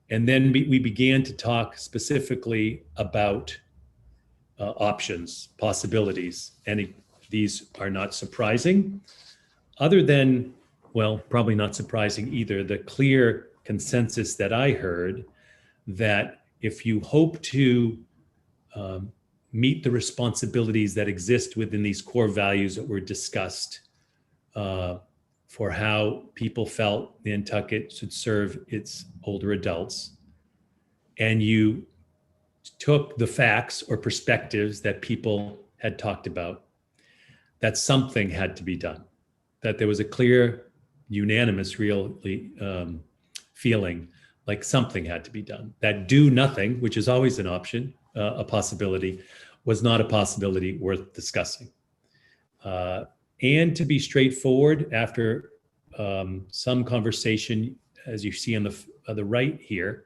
And then we began to talk specifically about options, possibilities. And these are not surprising, other than, well, probably not surprising either, the clear consensus that I heard that if you hope to meet the responsibilities that exist within these core values that were discussed for how people felt Nantucket should serve its older adults, and you took the facts or perspectives that people had talked about, that something had to be done, that there was a clear, unanimous, really feeling like something had to be done. That do nothing, which is always an option, a possibility, was not a possibility worth discussing. And to be straightforward, after some conversation, as you see on the right here,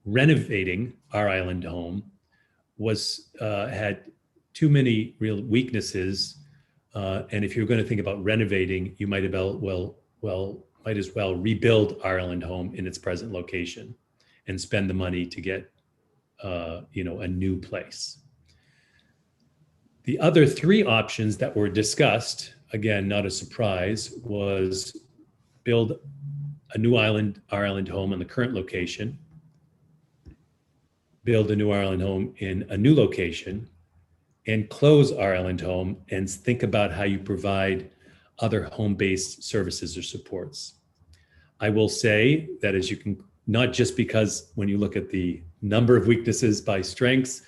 renovating our island home had too many real weaknesses. And if you're going to think about renovating, you might as well rebuild our island home in its present location and spend the money to get a new place. The other three options that were discussed, again, not a surprise, was build a new our island home in the current location, build a new island home in a new location, and close our island home and think about how you provide other home-based services or supports. I will say that as you can, not just because when you look at the number of weaknesses by strengths,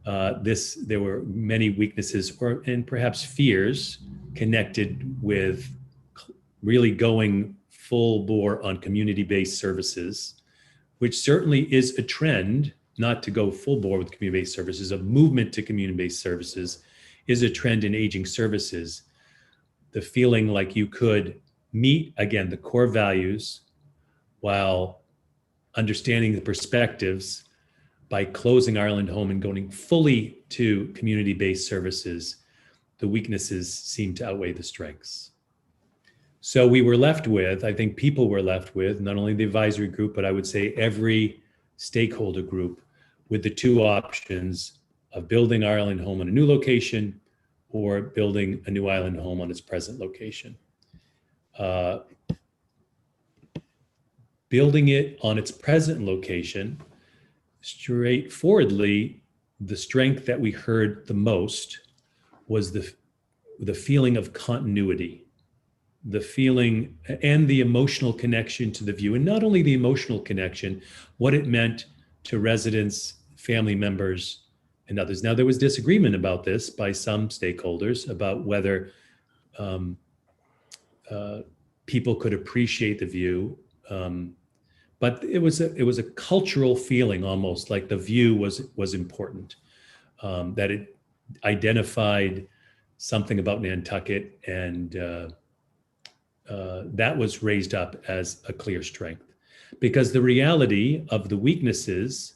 there were many weaknesses and perhaps fears connected with really going full bore on community-based services, which certainly is a trend. Not to go full bore with community-based services, a movement to community-based services is a trend in aging services. The feeling like you could meet, again, the core values while understanding the perspectives by closing our island home and going fully to community-based services, the weaknesses seem to outweigh the strengths. So we were left with, I think people were left with, not only the advisory group, but I would say every stakeholder group, with the two options of building our island home in a new location or building a new island home on its present location. Building it on its present location, straightforwardly, the strength that we heard the most was the feeling of continuity, the feeling and the emotional connection to the view. And not only the emotional connection, what it meant to residents, family members, and others. Now, there was disagreement about this by some stakeholders about whether people could appreciate the view, but it was a cultural feeling, almost like the view was important, that it identified something about Nantucket, and that was raised up as a clear strength. Because the reality of the weaknesses,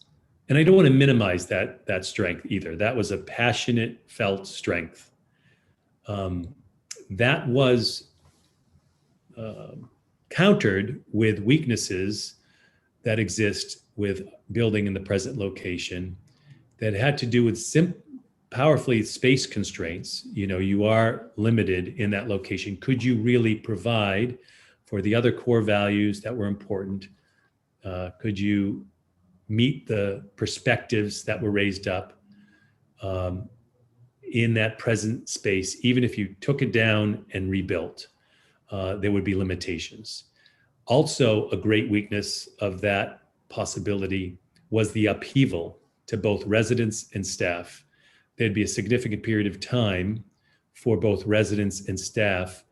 and I don't want to minimize that strength either. That was a passionate felt strength. That was countered with weaknesses that exist with building in the present location that had to do with powerfully space constraints. You are limited in that location. Could you really provide for the other core values that were important? Could you meet the perspectives that were raised up in that present space? Even if you took it down and rebuilt, there would be limitations. Also, a great weakness of that possibility was the upheaval to both residents and staff. There'd be a significant period of time for both residents and staff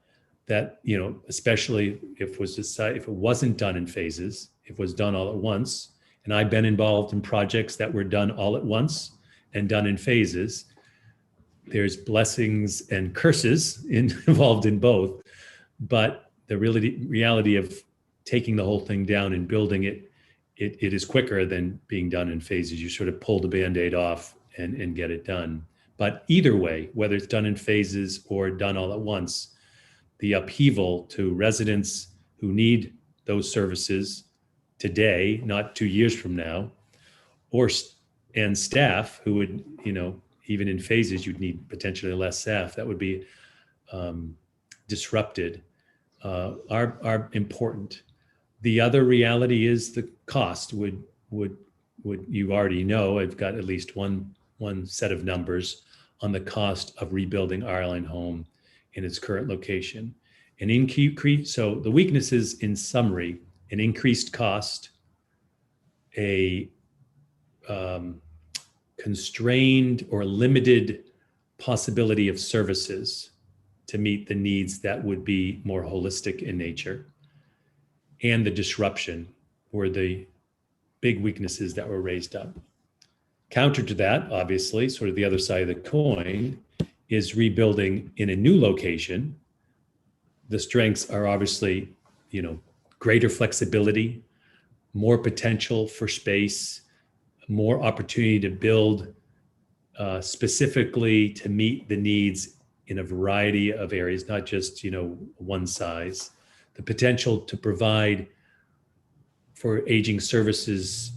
that, especially if it wasn't done in phases, if it was done all at once. And I've been involved in projects that were done all at once and done in phases. There's blessings and curses involved in both, but the reality of taking the whole thing down and building it is quicker than being done in phases. You sort of pull the Band-Aid off and get it done. But either way, whether it's done in phases or done all at once, the upheaval to residents who need those services today, not 2 years from now, and staff who would, even in phases, you'd need potentially less staff that would be disrupted, are important. The other reality is the cost would you already know. I've got at least one set of numbers on the cost of rebuilding our island home in its current location. So the weaknesses, in summary: an increased cost, a constrained or limited possibility of services to meet the needs that would be more holistic in nature, and the disruption were the big weaknesses that were raised up. Counter to that, obviously, sort of the other side of the coin, is rebuilding in a new location. The strengths are obviously, greater flexibility, more potential for space, more opportunity to build specifically to meet the needs in a variety of areas, not just, one size. The potential to provide for aging services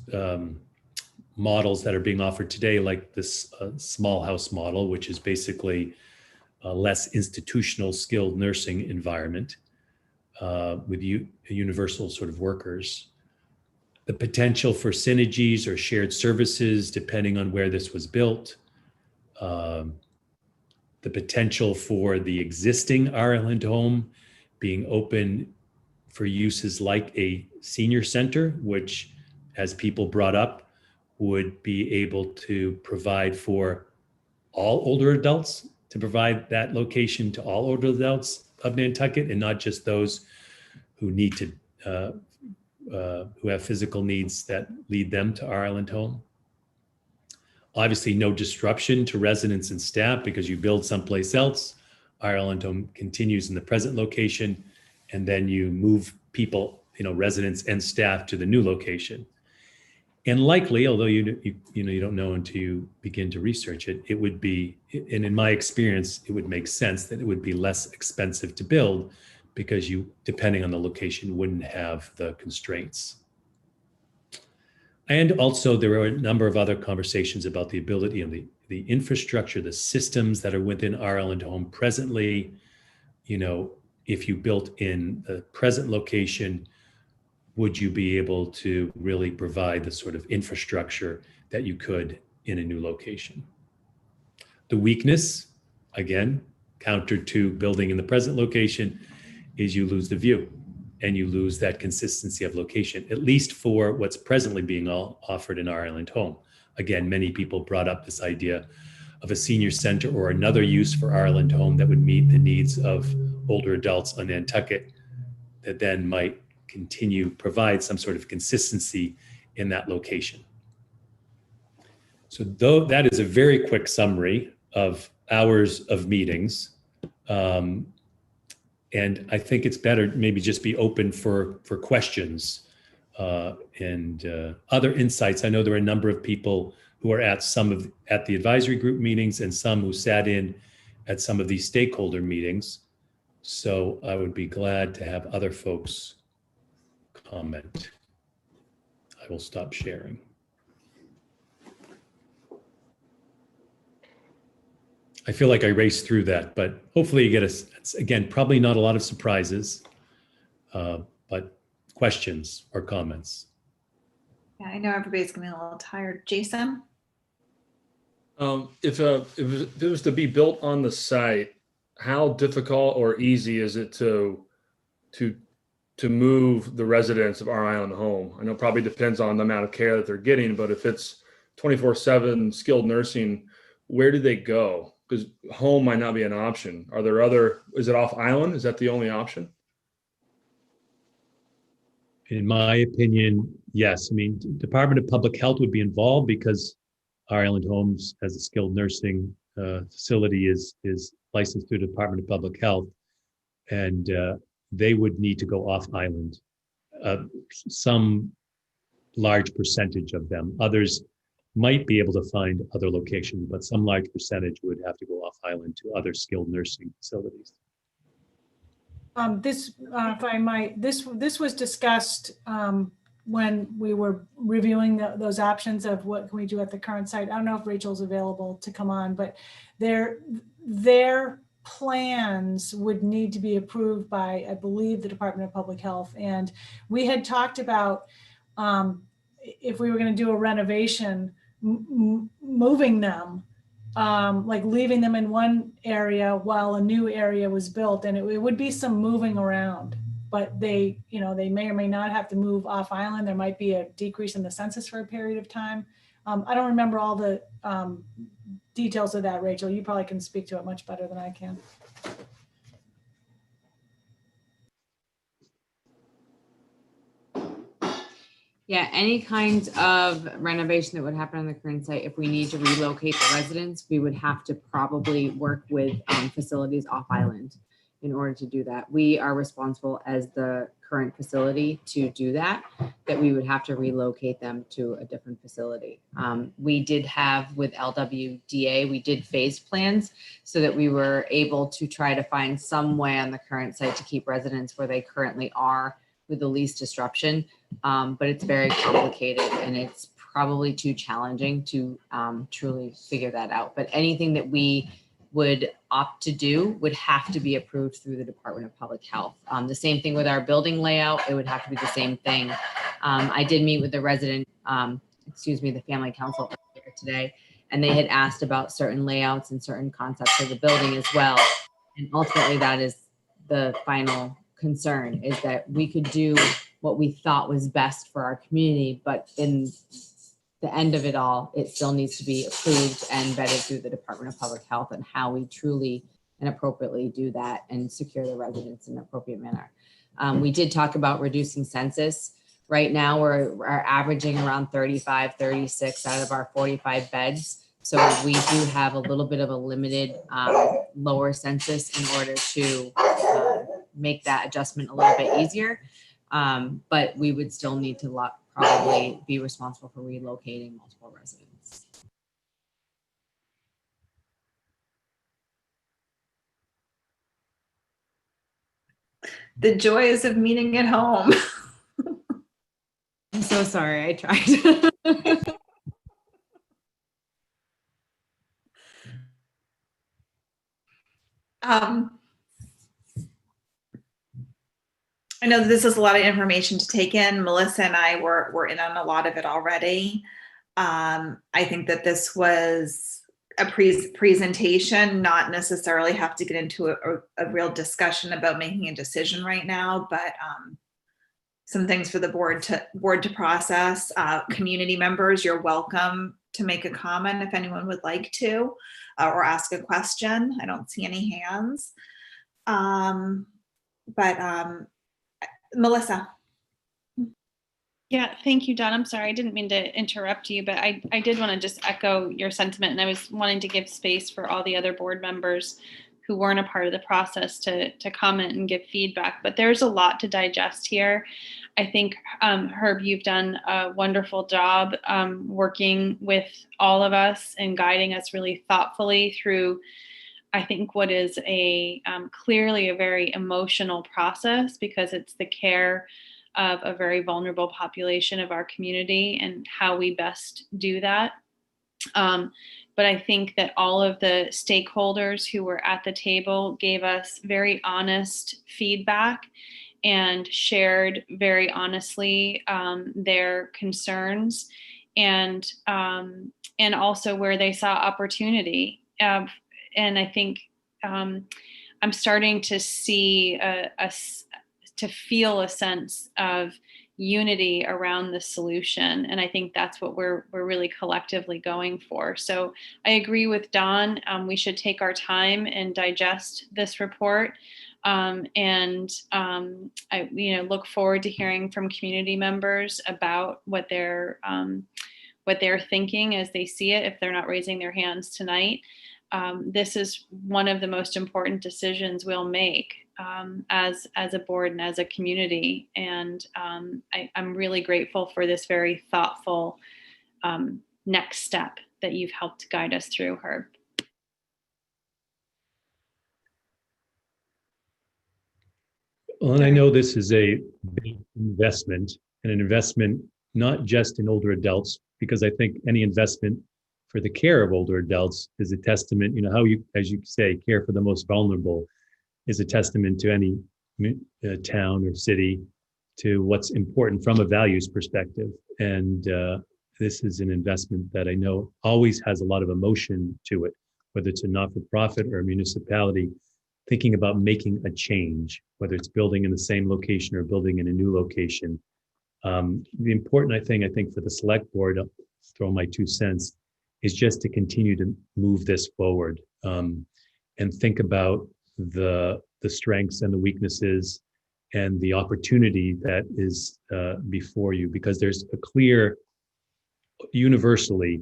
models that are being offered today, like this small house model, which is basically a less institutional skilled nursing environment with universal sort of workers. The potential for synergies or shared services, depending on where this was built. The potential for the existing Ireland home being open for uses like a senior center, which, as people brought up, would be able to provide for all older adults, to provide that location to all older adults of Nantucket, and not just those who need to, who have physical needs that lead them to our Ireland home. Obviously, no disruption to residents and staff because you build someplace else. Ireland home continues in the present location, and then you move people, residents and staff to the new location. And likely, although you don't know until you begin to research it, it would be, and in my experience, it would make sense that it would be less expensive to build because you, depending on the location, wouldn't have the constraints. And also there are a number of other conversations about the ability of the infrastructure, the systems that are within our Ireland home presently. If you built in the present location, would you be able to really provide the sort of infrastructure that you could in a new location? The weakness, again, counter to building in the present location, is you lose the view and you lose that consistency of location, at least for what's presently being offered in our Ireland home. Again, many people brought up this idea of a senior center or another use for Ireland home that would meet the needs of older adults on Nantucket that then might provide some sort of consistency in that location. So though that is a very quick summary of hours of meetings. And I think it's better maybe just be open for questions and other insights. I know there are a number of people who are at the advisory group meetings and some who sat in at some of these stakeholder meetings. So I would be glad to have other folks comment. I will stop sharing. I feel like I raced through that, but hopefully you get again, probably not a lot of surprises, but questions or comments. Yeah, I know everybody's getting a little tired. Jason? If it was to be built on the site, how difficult or easy is it to move the residents of our Island home? I know it probably depends on the amount of care that they're getting, but if it's 24/7 skilled nursing, where do they go? Because home might not be an option. Is it off island? Is that the only option? In my opinion, yes. I mean, Department of Public Health would be involved because Ireland Homes as a skilled nursing facility is licensed through the Department of Public Health, and they would need to go off island. Some large percentage of them. Others might be able to find other locations, but some large percentage would have to go off island to other skilled nursing facilities. If I might, this was discussed when we were reviewing those options of what can we do at the current site. I don't know if Rachel's available to come on, but their plans would need to be approved by, I believe, the Department of Public Health. And we had talked about if we were going to do a renovation, moving them, like leaving them in one area while a new area was built, and it would be some moving around. But they may or may not have to move off island. There might be a decrease in the census for a period of time. I don't remember all the details of that, Rachel. You probably can speak to it much better than I can. Yeah, any kind of renovation that would happen on the current site, if we need to relocate the residents, we would have to probably work with facilities off island in order to do that. We are responsible as the current facility to do that we would have to relocate them to a different facility. We did have with LWDA, we did phase plans so that we were able to try to find some way on the current site to keep residents where they currently are with the least disruption. But it's very complicated and it's probably too challenging to truly figure that out. But anything that we would opt to do would have to be approved through the Department of Public Health. The same thing with our building layout, it would have to be the same thing. I did meet with the resident, the family council earlier today, and they had asked about certain layouts and certain concepts of the building as well. And ultimately that is the final concern, is that we could do what we thought was best for our community, but in the end of it all, it still needs to be approved and vetted through the Department of Public Health and how we truly and appropriately do that and secure the residents in an appropriate manner. We did talk about reducing census. Right now, we're averaging around 35, 36 out of our 45 beds. So we do have a little bit of a limited lower census in order to make that adjustment a little bit easier. But we would still need to probably be responsible for relocating multiple residents. The joys of meeting at home. I'm so sorry, I tried. I know this is a lot of information to take in. Melissa and I were in on a lot of it already. I think that this was a presentation, not necessarily have to get into a real discussion about making a decision right now, but some things for the board to process. Community members, you're welcome to make a comment if anyone would like to, or ask a question. I don't see any hands. Melissa. Yeah, thank you, Don. I'm sorry, I didn't mean to interrupt you, but I did want to just echo your sentiment, and I was wanting to give space for all the other board members who weren't a part of the process to comment and give feedback. But there's a lot to digest here. I think, Herb, you've done a wonderful job working with all of us and guiding us really thoughtfully through, I think, what is clearly a very emotional process, because it's the care of a very vulnerable population of our community and how we best do that. But I think that all of the stakeholders who were at the table gave us very honest feedback and shared very honestly their concerns and also where they saw opportunity. And I think I'm starting to see to feel a sense of unity around the solution. And I think that's what we're really collectively going for. So I agree with Don. We should take our time and digest this report. I look forward to hearing from community members about what they're thinking as they see it, if they're not raising their hands tonight. This is one of the most important decisions we'll make as a board and as a community. And I'm really grateful for this very thoughtful next step that you've helped guide us through, Herb. Well, and I know this is a big investment, and an investment not just in older adults, because I think any investment for the care of older adults is a testament, how you, as you say, care for the most vulnerable is a testament to any town or city to what's important from a values perspective. And this is an investment that I know always has a lot of emotion to it, whether it's a not-for-profit or a municipality, thinking about making a change, whether it's building in the same location or building in a new location. The important thing, I think, for the select board, I'll throw my 2 cents, is just to continue to move this forward and think about the strengths and the weaknesses and the opportunity that is before you, because there's a clear, universally,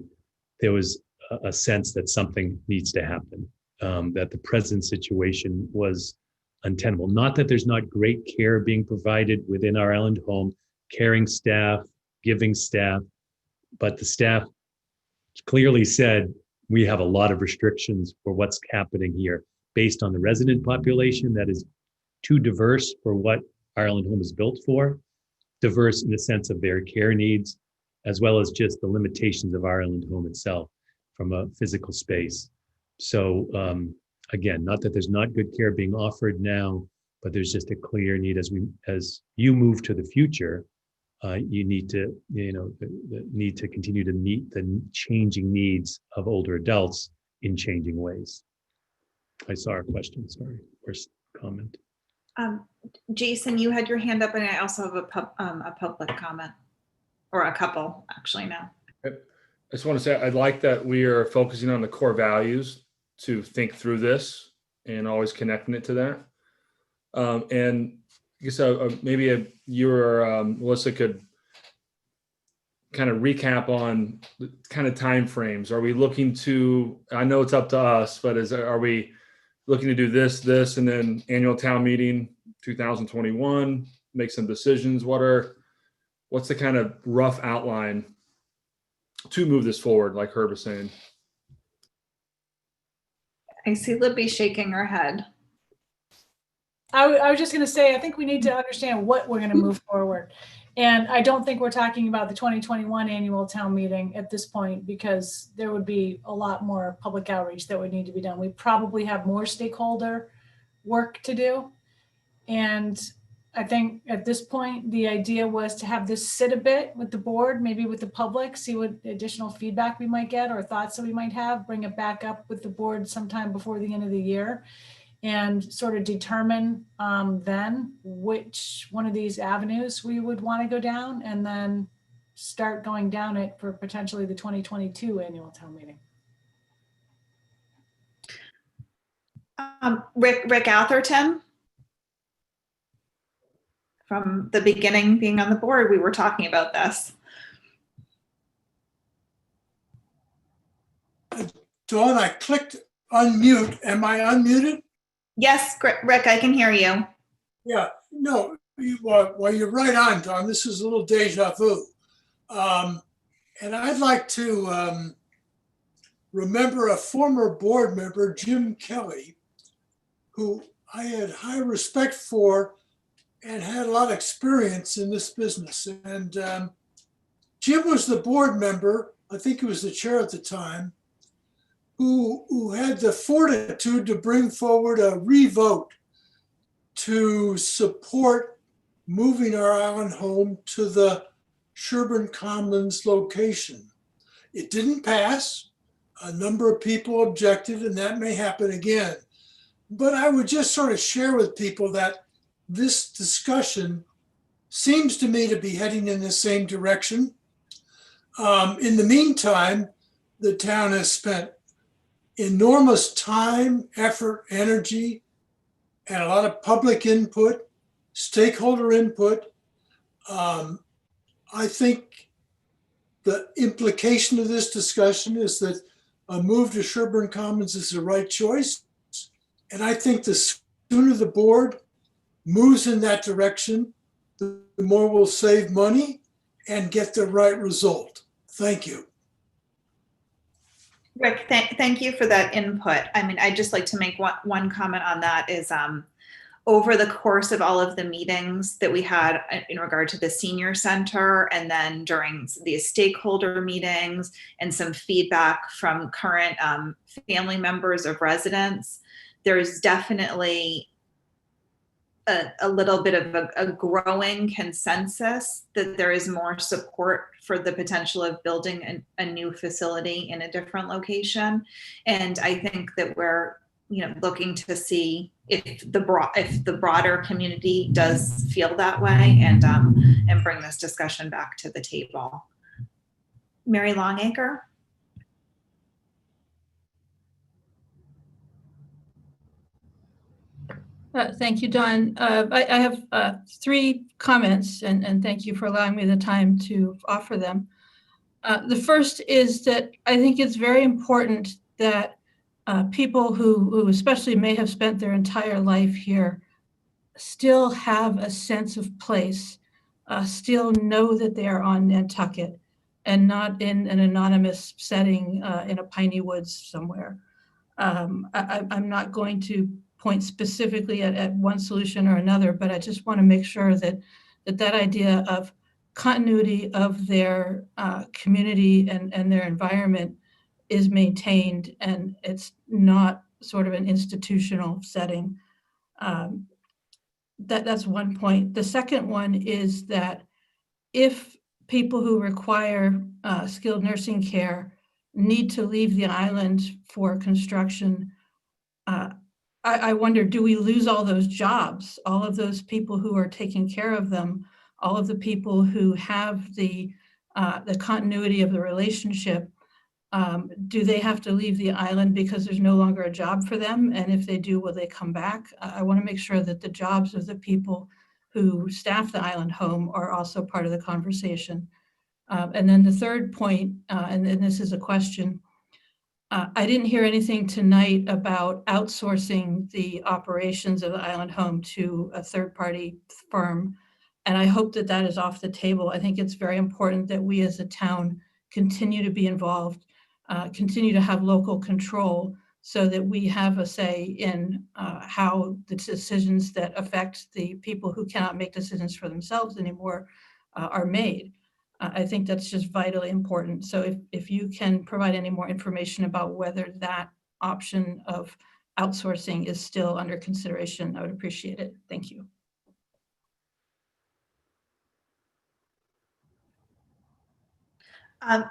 there was a sense that something needs to happen, that the present situation was untenable. Not that there's not great care being provided within our island home, caring staff, giving staff, but the staff clearly said, we have a lot of restrictions for what's happening here based on the resident population that is too diverse for what Ireland Home is built for, diverse in the sense of their care needs, as well as just the limitations of Ireland Home itself from a physical space. So again, not that there's not good care being offered now, but there's just a clear need as you move to the future. You need to, need to continue to meet the changing needs of older adults in changing ways. I saw a question, sorry, or comment. Jason, you had your hand up, and I also have a public comment, or a couple actually now. I just want to say, I'd like that we are focusing on the core values to think through this and always connecting it to that. And I guess maybe you or Melissa could kind of recap on the kind of timeframes. Are we looking to, I know it's up to us, but are we looking to do this, and then annual town meeting 2021, make some decisions? What's the kind of rough outline to move this forward, like Herb was saying? I see Libby shaking her head. I was just going to say, I think we need to understand what we're going to move forward. And I don't think we're talking about the 2021 annual town meeting at this point, because there would be a lot more public outreach that would need to be done. We probably have more stakeholder work to do. And I think at this point, the idea was to have this sit a bit with the board, maybe with the public, see what additional feedback we might get or thoughts that we might have, bring it back up with the board sometime before the end of the year, and sort of determine then which one of these avenues we would want to go down, and then start going down it for potentially the 2022 annual town meeting. Rick Atherton, from the beginning, being on the board, we were talking about this. Dawn, I clicked unmute. Am I unmuted? Yes, Rick, I can hear you. Yeah, no, well, you're right on, Dawn. This is a little deja vu. And I'd like to remember a former board member, Jim Kelly, who I had high respect for and had a lot of experience in this business. And Jim was the board member, I think he was the chair at the time, who had the fortitude to bring forward a revote to support moving our island home to the Sherburne Commons location. It didn't pass. A number of people objected, and that may happen again. But I would just sort of share with people that this discussion seems to me to be heading in the same direction. In the meantime, the town has spent enormous time, effort, energy, and a lot of public input, stakeholder input. I think the implication of this discussion is that a move to Sherburne Commons is the right choice. And I think the sooner the board moves in that direction, the more we'll save money and get the right result. Thank you. Rick, thank you for that input. I mean, I'd just like to make one comment on that is over the course of all of the meetings that we had in regard to the senior center, and then during the stakeholder meetings and some feedback from current family members of residents, there's definitely a little bit of a growing consensus that there is more support for the potential of building a new facility in a different location. And I think that we're looking to see if the broader community does feel that way, and bring this discussion back to the table. Mary Longacre. Thank you, Don. I have three comments, and thank you for allowing me the time to offer them. The first is that I think it's very important that people who especially may have spent their entire life here still have a sense of place, still know that they are on Nantucket and not in an anonymous setting in a piney woods somewhere. I'm not going to point specifically at one solution or another, but I just want to make sure that that idea of continuity of their community and their environment is maintained, and it's not sort of an institutional setting. That's one point. The second one is that if people who require skilled nursing care need to leave the island for construction, I wonder, do we lose all those jobs, all of those people who are taking care of them, all of the people who have the continuity of the relationship? Do they have to leave the island because there's no longer a job for them? And if they do, will they come back? I want to make sure that the jobs of the people who staff the island home are also part of the conversation. And then the third point, and this is a question, I didn't hear anything tonight about outsourcing the operations of the island home to a third-party firm. And I hope that that is off the table. I think it's very important that we as a town continue to be involved, continue to have local control so that we have a say in how the decisions that affect the people who cannot make decisions for themselves anymore are made. I think that's just vitally important. So if you can provide any more information about whether that option of outsourcing is still under consideration, I would appreciate it. Thank you.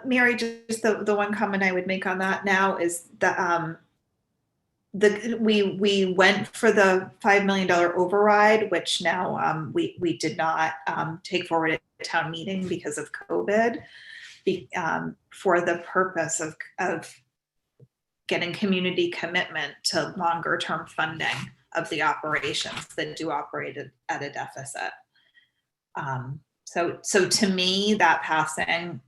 Mary, just the one comment I would make on that now is that we went for the $5 million override, which now we did not take forward at town meeting because of COVID, for the purpose of getting community commitment to longer term funding of the operations that do operate at a deficit. So to me, that passing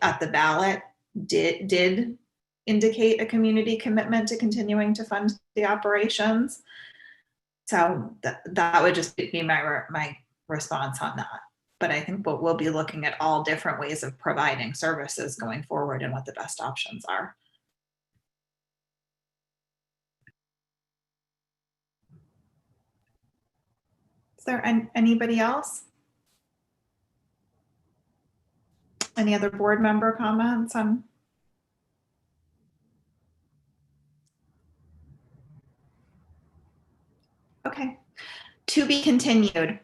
at the ballot did indicate a community commitment to continuing to fund the operations. So that would just be my response on that. But I think we'll be looking at all different ways of providing services going forward and what the best options are. Is there anybody else? Any other board member comments on? Okay. To be continued.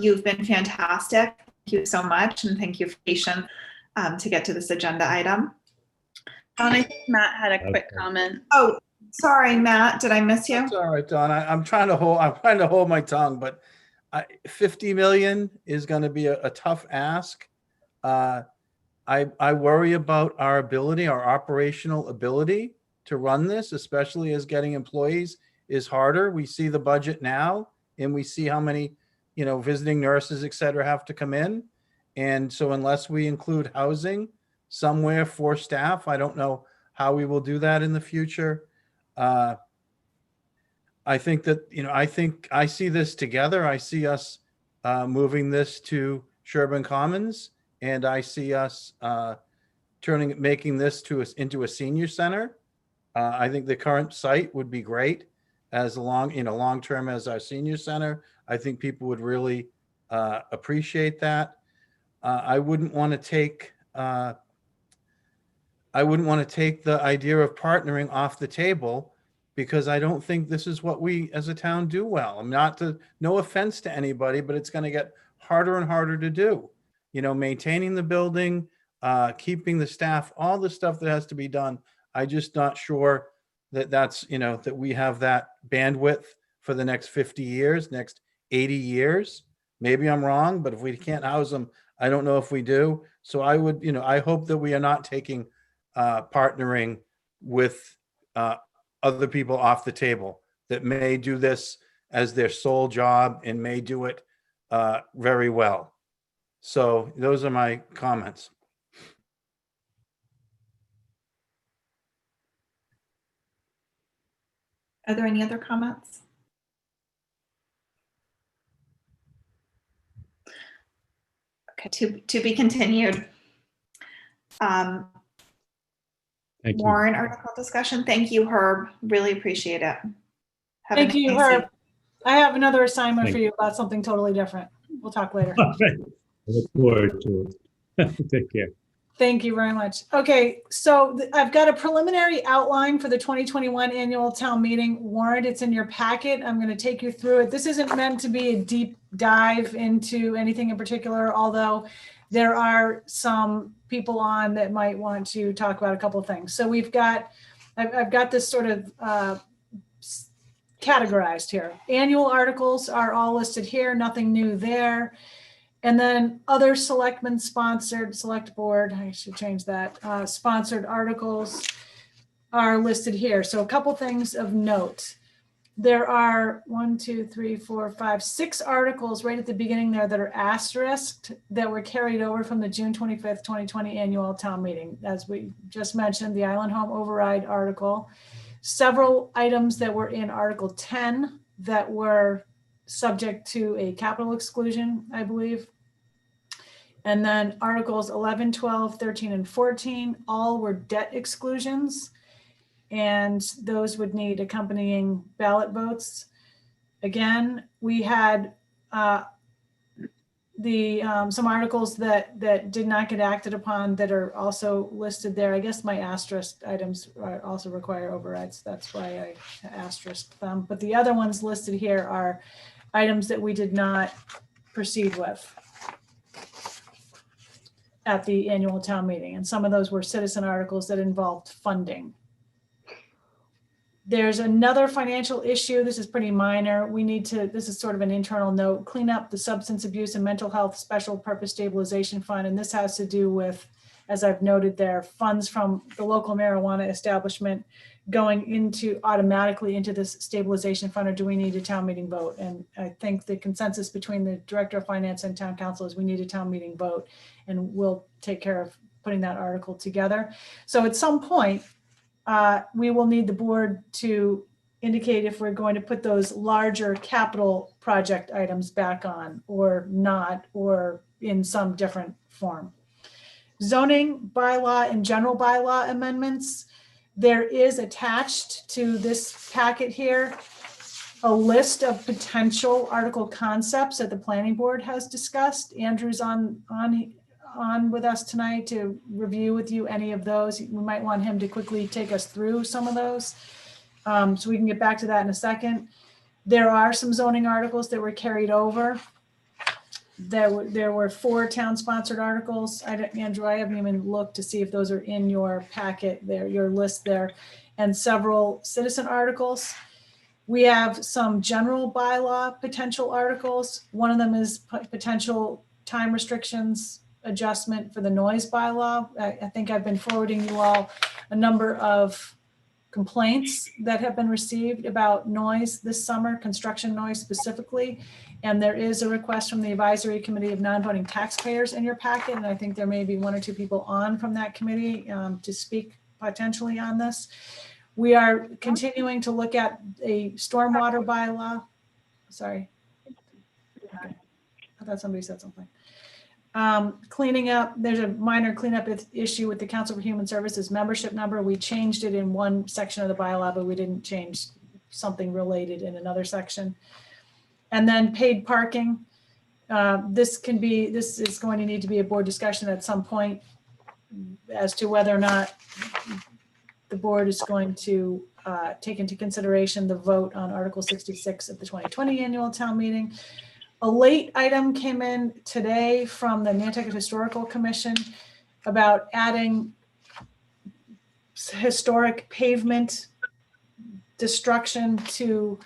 You've been fantastic. Thank you so much, and thank you for patience to get to this agenda item. I think Matt had a quick comment. Oh, sorry, Matt. Did I miss you? It's all right, Don. I'm trying to hold my tongue, but 50 million is going to be a tough ask. I worry about our ability, our operational ability to run this, especially as getting employees is harder. We see the budget now, and we see how many, visiting nurses, et cetera, have to come in. And so unless we include housing somewhere for staff, I don't know how we will do that in the future. I think that, I see this together. I see us moving this to Sherburne Commons, and I see us making this into a senior center. I think the current site would be great as long term as our senior center. I think people would really appreciate that. I wouldn't want to take the idea of partnering off the table, because I don't think this is what we as a town do well. No offense to anybody, but it's going to get harder and harder to do. Maintaining the building, keeping the staff, all the stuff that has to be done. I'm just not sure that we have that bandwidth for the next 50 years, next 80 years. Maybe I'm wrong, but if we can't house them, I don't know if we do. So I would, I hope that we are not taking partnering with other people off the table that may do this as their sole job and may do it very well. So those are my comments. Are there any other comments? Okay, to be continued. Thank you. Warrant article discussion. Thank you, Herb. Really appreciate it. Have a Thank you, nice Herb. evening. I have another assignment Thank for you about something totally different. We'll talk later. I look forward to it. Take care. Thank you very much. Okay, so I've got a preliminary outline for the 2021 annual town meeting warrant. It's in your packet. I'm going to take you through it. This isn't meant to be a deep dive into anything in particular, although there are some people on that might want to talk about a couple of things. So I've got this sort of categorized here. Annual articles are all listed here, nothing new there. And then other selectmen sponsored, select board, I should change that, sponsored articles are listed here. So a couple things of note. There are 6 articles right at the beginning there that are asterisked that were carried over from the June 25th, 2020 annual town meeting. As we just mentioned, the Island Home Override article, several items that were in Article 10 that were subject to a capital exclusion, I believe. And then Articles 11, 12, 13, and 14, all were debt exclusions. And those would need accompanying ballot votes. Again, we had some articles that did not get acted upon that are also listed there. I guess my asterisk items also require overrides. That's why I asterisked them. But the other ones listed here are items that we did not proceed with at the annual town meeting. And some of those were citizen articles that involved funding. There's another financial issue. This is pretty minor. This is sort of an internal note, clean up the substance abuse and mental health special purpose stabilization fund. And this has to do with, as I've noted there, funds from the local marijuana establishment going automatically into this stabilization fund, or do we need a town meeting vote? And I think the consensus between the director of finance and town council is we need a town meeting vote, and we'll take care of putting that article together. So at some point, we will need the board to indicate if we're going to put those larger capital project items back on or not, or in some different form. Zoning bylaw and general bylaw amendments. There is attached to this packet here a list of potential article concepts that the planning board has discussed. Andrew's on with us tonight to review with you any of those. We might want him to quickly take us through some of those. So we can get back to that in a second. There are some zoning articles that were carried over. There were 4 town-sponsored articles. Andrew, I haven't even looked to see if those are in your packet there, your list there, and several citizen articles. We have some general bylaw potential articles. One of them is potential time restrictions adjustment for the noise bylaw. I think I've been forwarding you all a number of complaints that have been received about noise this summer, construction noise specifically. And there is a request from the Advisory Committee of Non-Voting Taxpayers in your packet. And I think there may be 1 or 2 people on from that committee to speak potentially on this. We are continuing to look at a stormwater bylaw. Sorry. Okay. I thought somebody said something. Cleaning up, there's a minor cleanup issue with the Council for Human Services membership number. We changed it in one section of the bylaw, but we didn't change something related in another section. And then paid parking. This is going to need to be a board discussion at some point as to whether or not the board is going to take into consideration the vote on Article 66 of the 2020 annual town meeting. A late item came in today from the Nantucket Historical Commission about adding historic pavement destruction to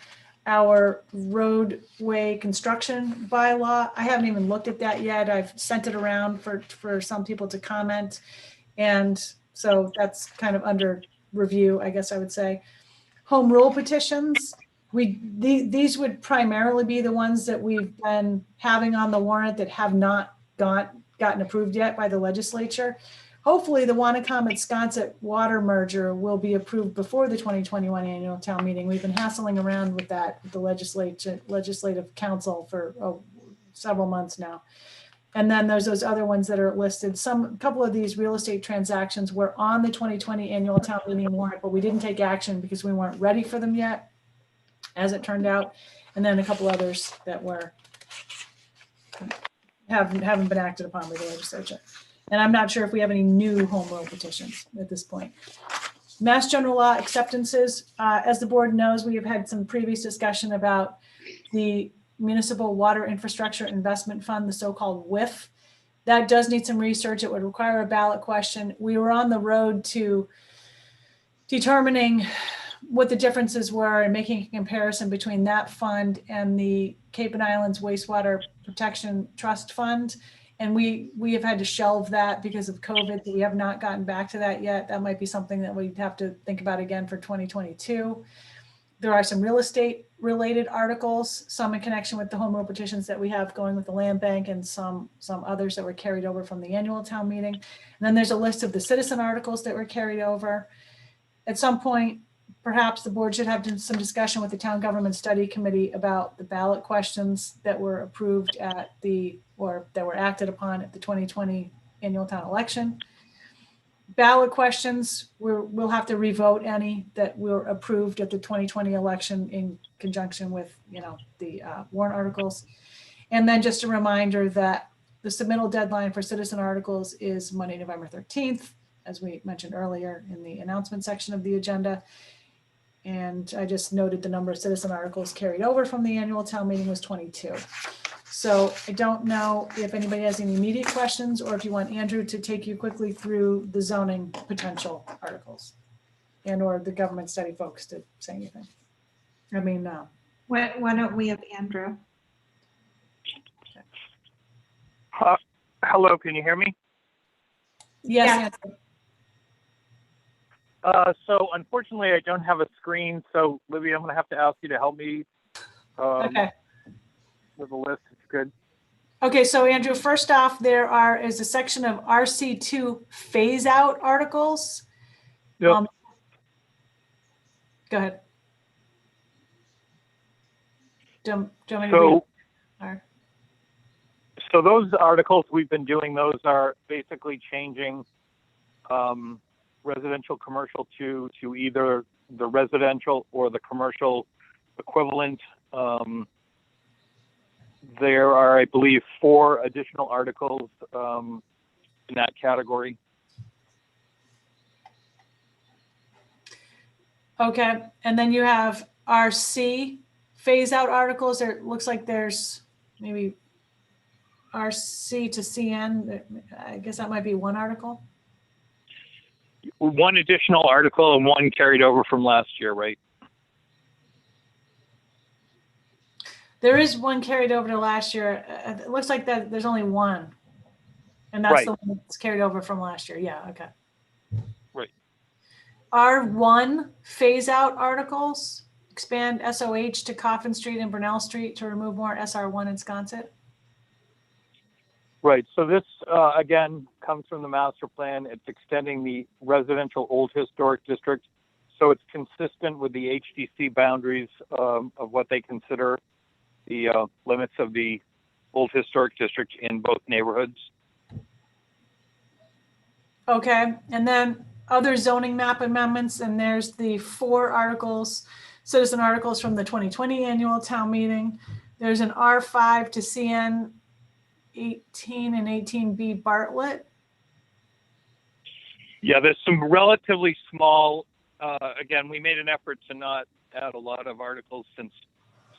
our roadway construction bylaw. I haven't even looked at that yet. I've sent it around for some people to comment. And so that's kind of under review, I guess I would say. Home rule petitions. these would primarily be the ones that we've been having on the warrant that have not gotten approved yet by the legislature. Hopefully the Wanacom-Wisconsin water merger will be approved before the 2021 annual town meeting. We've been hassling around with that with the legislative council for several months now. And then there's those other ones that are listed. A couple of these real estate transactions were on the 2020 annual town meeting warrant, but we didn't take action because we weren't ready for them yet, as it turned out. And then a couple others that haven't been acted upon by the legislature. And I'm not sure if we have any new home rule petitions at this point. Mass General Law acceptances. As the board knows, we have had some previous discussion about the Municipal Water Infrastructure Investment Fund, the so-called WIF. That does need some research. It would require a ballot question. We were on the road to determining what the differences were and making a comparison between that fund and the Cape and Islands Wastewater Protection Trust Fund. And we have had to shelve that because of COVID. So we have not gotten back to that yet. That might be something that we'd have to think about again for 2022. There are some real estate related articles, some in connection with the home rule petitions that we have going with the land bank, and some others that were carried over from the annual town meeting. And then there's a list of the citizen articles that were carried over. At some point, perhaps the board should have some discussion with the Town Government Study Committee about the ballot questions that were approved or that were acted upon at the 2020 annual town election. Ballot questions, we'll have to revote any that were approved at the 2020 election in conjunction with, the warrant articles. And then just a reminder that the submittal deadline for citizen articles is Monday, November 13th, as we mentioned earlier in the announcement section of the agenda. And I just noted the number of citizen articles carried over from the annual town meeting was 22. So I don't know if anybody has any immediate questions or if you want Andrew to take you quickly through the zoning potential articles and or the government study folks to say anything. I mean, why don't we have Andrew? Hello, can you hear me? Yes. So unfortunately, I don't have a screen. So Libby, I'm going to have to ask you to help me Okay. with a list. It's good. Okay, so Andrew, first off, is a section of RC2 phase out articles. Yep. Go ahead. Do you want me to read it? So those articles we've been doing, those are basically changing residential commercial to either the residential or the commercial equivalent. There are, I believe, 4 additional articles in that category. Okay, and then you have RC phase out articles. There looks like there's maybe RC to CN. I guess that might be one article. One additional article and one carried over from last year, right? There is one carried over to last year. It looks like that there's only one. And that's right. the one that's carried over from last year. Yeah, okay. Right. R1 phase out articles, expand SOH to Coffin Street and Brunel Street to remove more SR1 in Sconset. Right. So this, again, comes from the master plan. It's extending the residential old historic district. So it's consistent with the HDC boundaries of what they consider the limits of the old historic district in both neighborhoods. Okay. And then other zoning map amendments. And there's the 4 articles, citizen articles from the 2020 annual town meeting. There's an R5 to CN 18 and 18B Bartlett. Yeah, there's some relatively small, again, we made an effort to not add a lot of articles since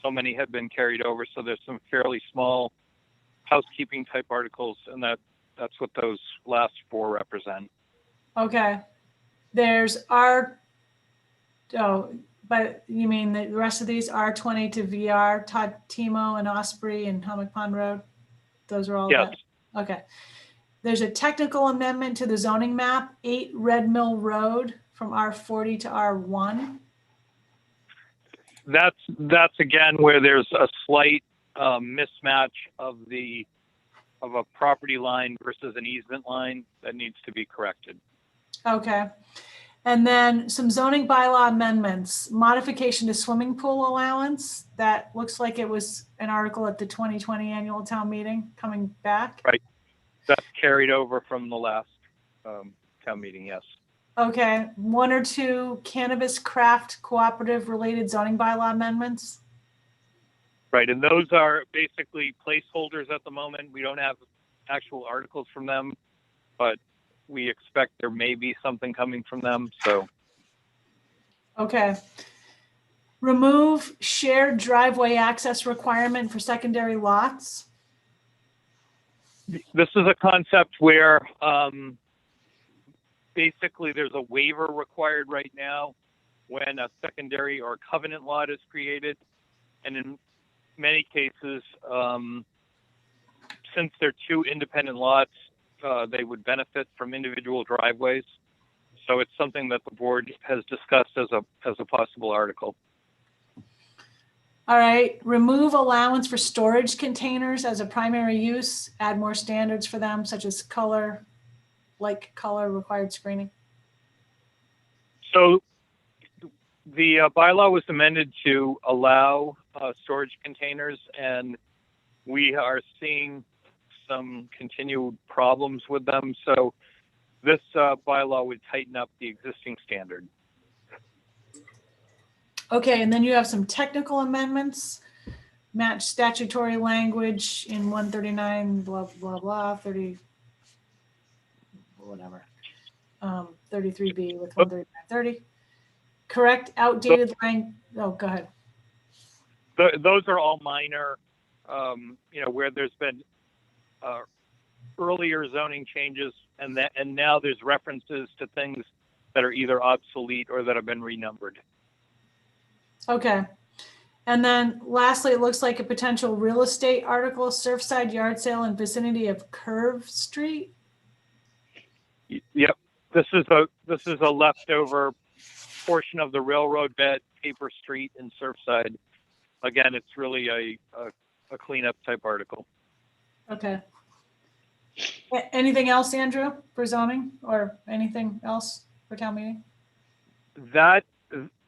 so many had been carried over. So there's some fairly small housekeeping type articles, and that's what those last 4 represent. Okay. There's but you mean the rest of these R20 to VR, Todd Timo and Osprey and Hummock Pond Road? Those are all. Yes. Okay. There's a technical amendment to the zoning map, 8 Red Mill Road from R40 to R1. That's again where there's a slight mismatch of a property line versus an easement line that needs to be corrected. Okay. And then some zoning bylaw amendments, modification to swimming pool allowance. That looks like it was an article at the 2020 annual town meeting coming back. Right. That's carried over from the last town meeting, yes. Okay. One or two cannabis craft cooperative related zoning bylaw amendments. Right, and those are basically placeholders at the moment. We don't have actual articles from them, but we expect there may be something coming from them, so. Okay. Remove shared driveway access requirement for secondary lots. This is a concept where basically there's a waiver required right now when a secondary or covenant lot is created. And in many cases, since they're two independent lots, they would benefit from individual driveways. So it's something that the board has discussed as a possible article. All right, remove allowance for storage containers as a primary use, add more standards for them, such as color, like color required screening. So the bylaw was amended to allow storage containers, and we are seeing some continued problems with them. So this bylaw would tighten up the existing standard. Okay, and then you have some technical amendments, match statutory language in 139, blah, blah, blah, 30, whatever, 33B with 13930. Correct outdated line. Oh, go ahead. Those are all minor, where there's been earlier zoning changes, and now there's references to things that are either obsolete or that have been renumbered. Okay. And then lastly, it looks like a potential real estate article, Surfside yard sale in vicinity of Curve Street. Yep. This is a leftover portion of the railroad bed, Paper Street in Surfside. Again, it's really a cleanup type article. Okay. Anything else, Andrew, for zoning, or anything else for town meeting?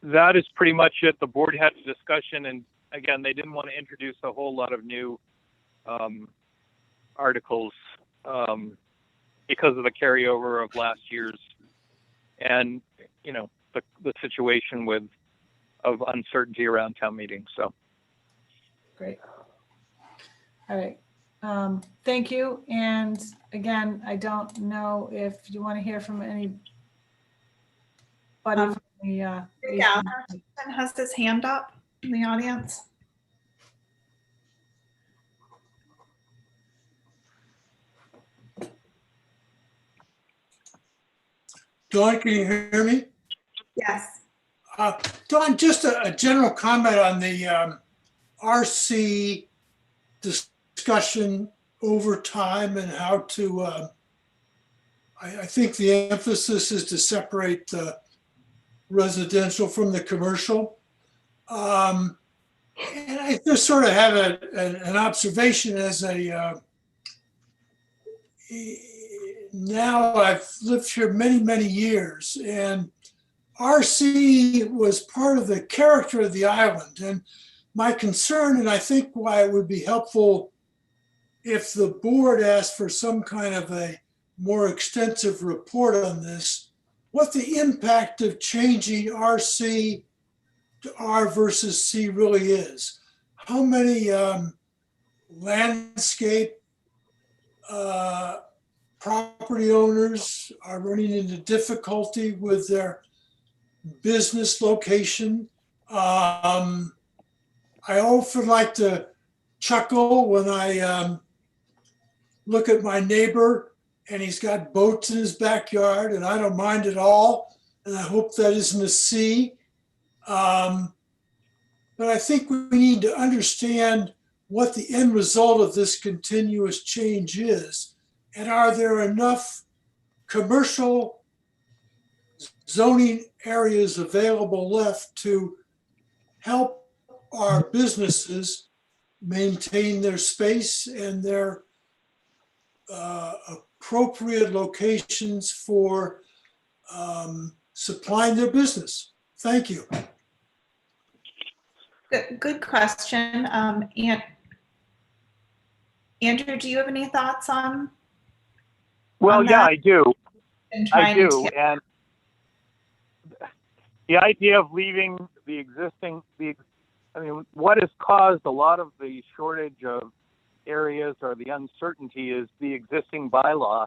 That is pretty much it. The board had a discussion, and again, they didn't want to introduce a whole lot of new articles because of the carryover of last year's, and the situation of uncertainty around town meeting. So great. All right. Thank you. And again, I don't know if you want to hear from anybody from the Yeah, has his hand up in the audience. Dawn, can you hear me? Yes. Dawn, just a general comment on the RC discussion over time and how to, I think the emphasis is to separate the residential from the commercial. And I just sort of have an observation as now I've lived here many, many years, and RC was part of the character of the island. And my concern, and I think why it would be helpful if the board asked for some kind of a more extensive report on this, what the impact of changing RC to R versus C really is. How many landscape property owners are running into difficulty with their business location? I often like to chuckle when I look at my neighbor and he's got boats in his backyard, and I don't mind at all. And I hope that isn't a C. But I think we need to understand what the end result of this continuous change is. And are there enough commercial zoning areas available left to help our businesses maintain their space and their appropriate locations for supplying their business. Thank you. Good question. Andrew, do you have any thoughts on? Well, yeah, I do. I do. To... And the idea of leaving the existing, what has caused a lot of the shortage of areas or the uncertainty is the existing bylaw,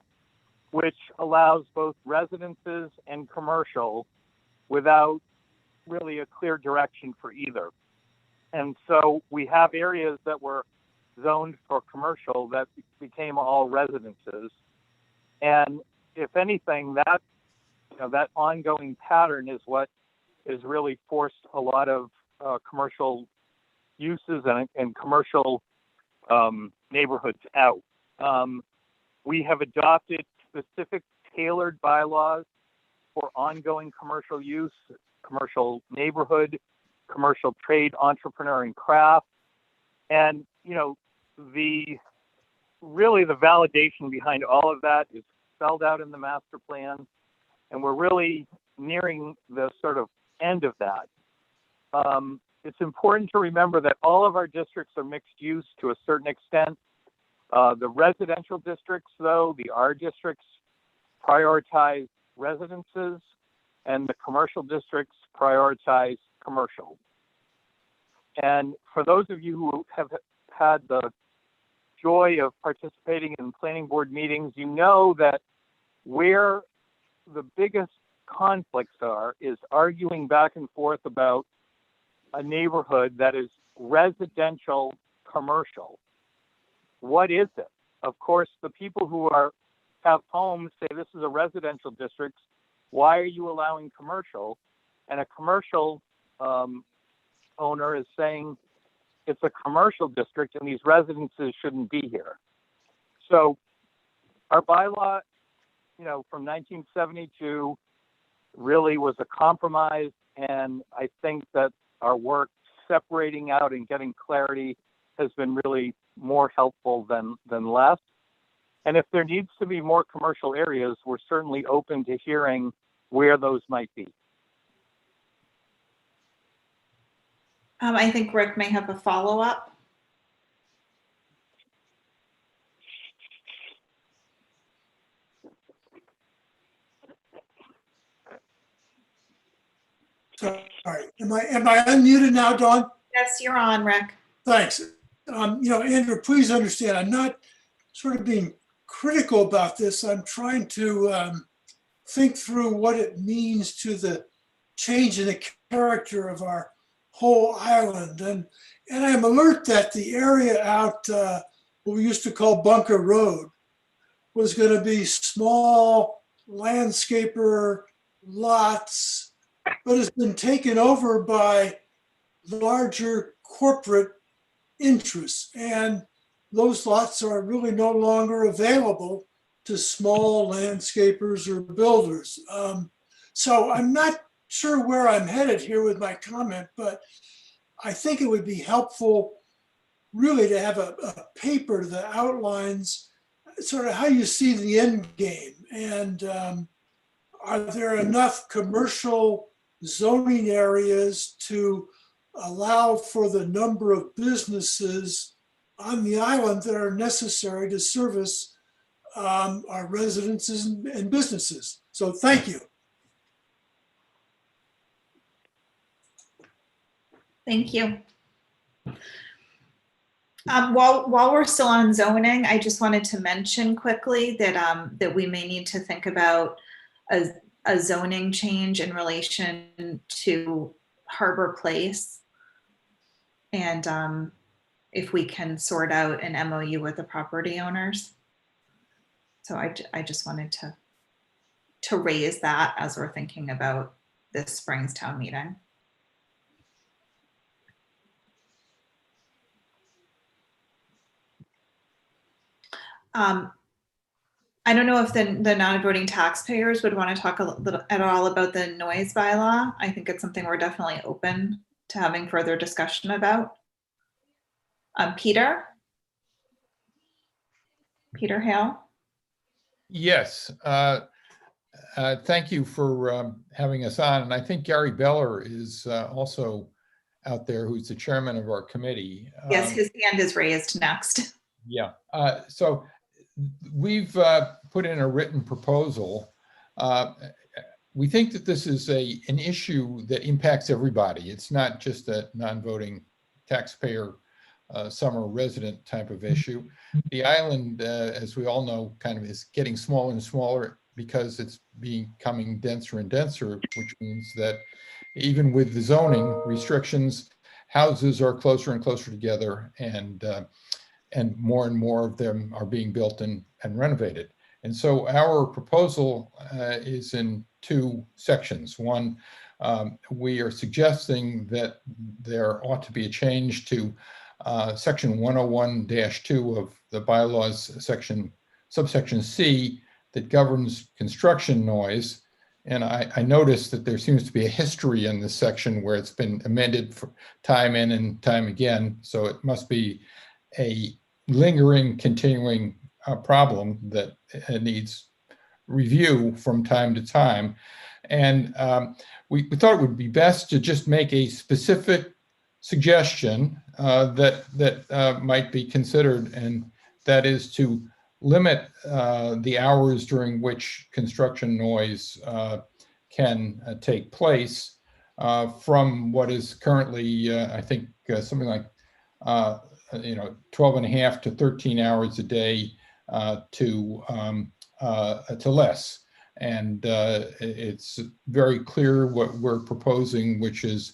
which allows both residences and commercial without really a clear direction for either. And so we have areas that were zoned for commercial that became all residences. And if anything, that that ongoing pattern is what has really forced a lot of commercial uses and commercial neighborhoods out. We have adopted specific tailored bylaws for ongoing commercial use, commercial neighborhood, commercial trade, entrepreneur, and craft. And, the validation behind all of that is spelled out in the master plan. And we're really nearing the sort of end of that. It's important to remember that all of our districts are mixed use to a certain extent. The residential districts, though, the R districts, prioritize residences, and the commercial districts prioritize commercial. And for those of you who have had the joy of participating in planning board meetings, you know that where the biggest conflicts is arguing back and forth about a neighborhood that is residential commercial. What is it? Of course, the people who have homes say this is a residential district. Why are you allowing commercial? And a commercial owner is saying it's a commercial district and these residences shouldn't be here. So our bylaw, from 1972 really was a compromise. And I think that our work separating out and getting clarity has been really more helpful than less. And if there needs to be more commercial areas, we're certainly open to hearing where those might be. I think Rick may have a follow-up. Sorry, am I unmuted now, Dawn? Yes, you're on, Rick. Thanks. Andrew, please understand, I'm not sort of being critical about this. I'm trying to think through what it means to the change in the character of our whole island. And I'm alert that the area out what we used to call Bunker Road was going to be small landscaper lots, but has been taken over by larger corporate interests. And those lots are really no longer available to small landscapers or builders. So I'm not sure where I'm headed here with my comment, but I think it would be helpful really to have a paper that outlines sort of how you see the end game. And are there enough commercial zoning areas to allow for the number of businesses on the island that are necessary to service our residences and businesses? So thank you. Thank you. While we're still on zoning, I just wanted to mention quickly that that we may need to think about a zoning change in relation to Harbor Place, and if we can sort out an MOU with the property owners. So I just wanted to raise that as we're thinking about this spring's town meeting. I don't know if the non-voting taxpayers would want to talk a little at all about the noise bylaw. I think it's something we're definitely open to having further discussion about? Peter Hale? Yes. Thank you for having us on. And I think Gary Beller is also out there, who's the chairman of our committee. Yes, his hand is raised next. Yeah. So we've put in a written proposal. We think that this is an issue that impacts everybody. It's not just a non-voting taxpayer summer resident type of issue. The island, as we all know, kind of is getting smaller and smaller because it's becoming denser and denser, which means that even with the zoning restrictions, houses are closer and closer together, and more of them are being built and renovated. And so our proposal is in two sections. One, we are suggesting that there ought to be a change to section 101-2 of the bylaws, subsection C, that governs construction noise. And I noticed that there seems to be a history in this section where it's been amended for time in and time again. So it must be a lingering, continuing problem that needs review from time to time. And we thought it would be best to just make a specific suggestion that might be considered, and that is to limit the hours during which construction noise can take place from what is currently, I think, something like 12 and a half to 13 hours a day to less. And it's very clear what we're proposing, which is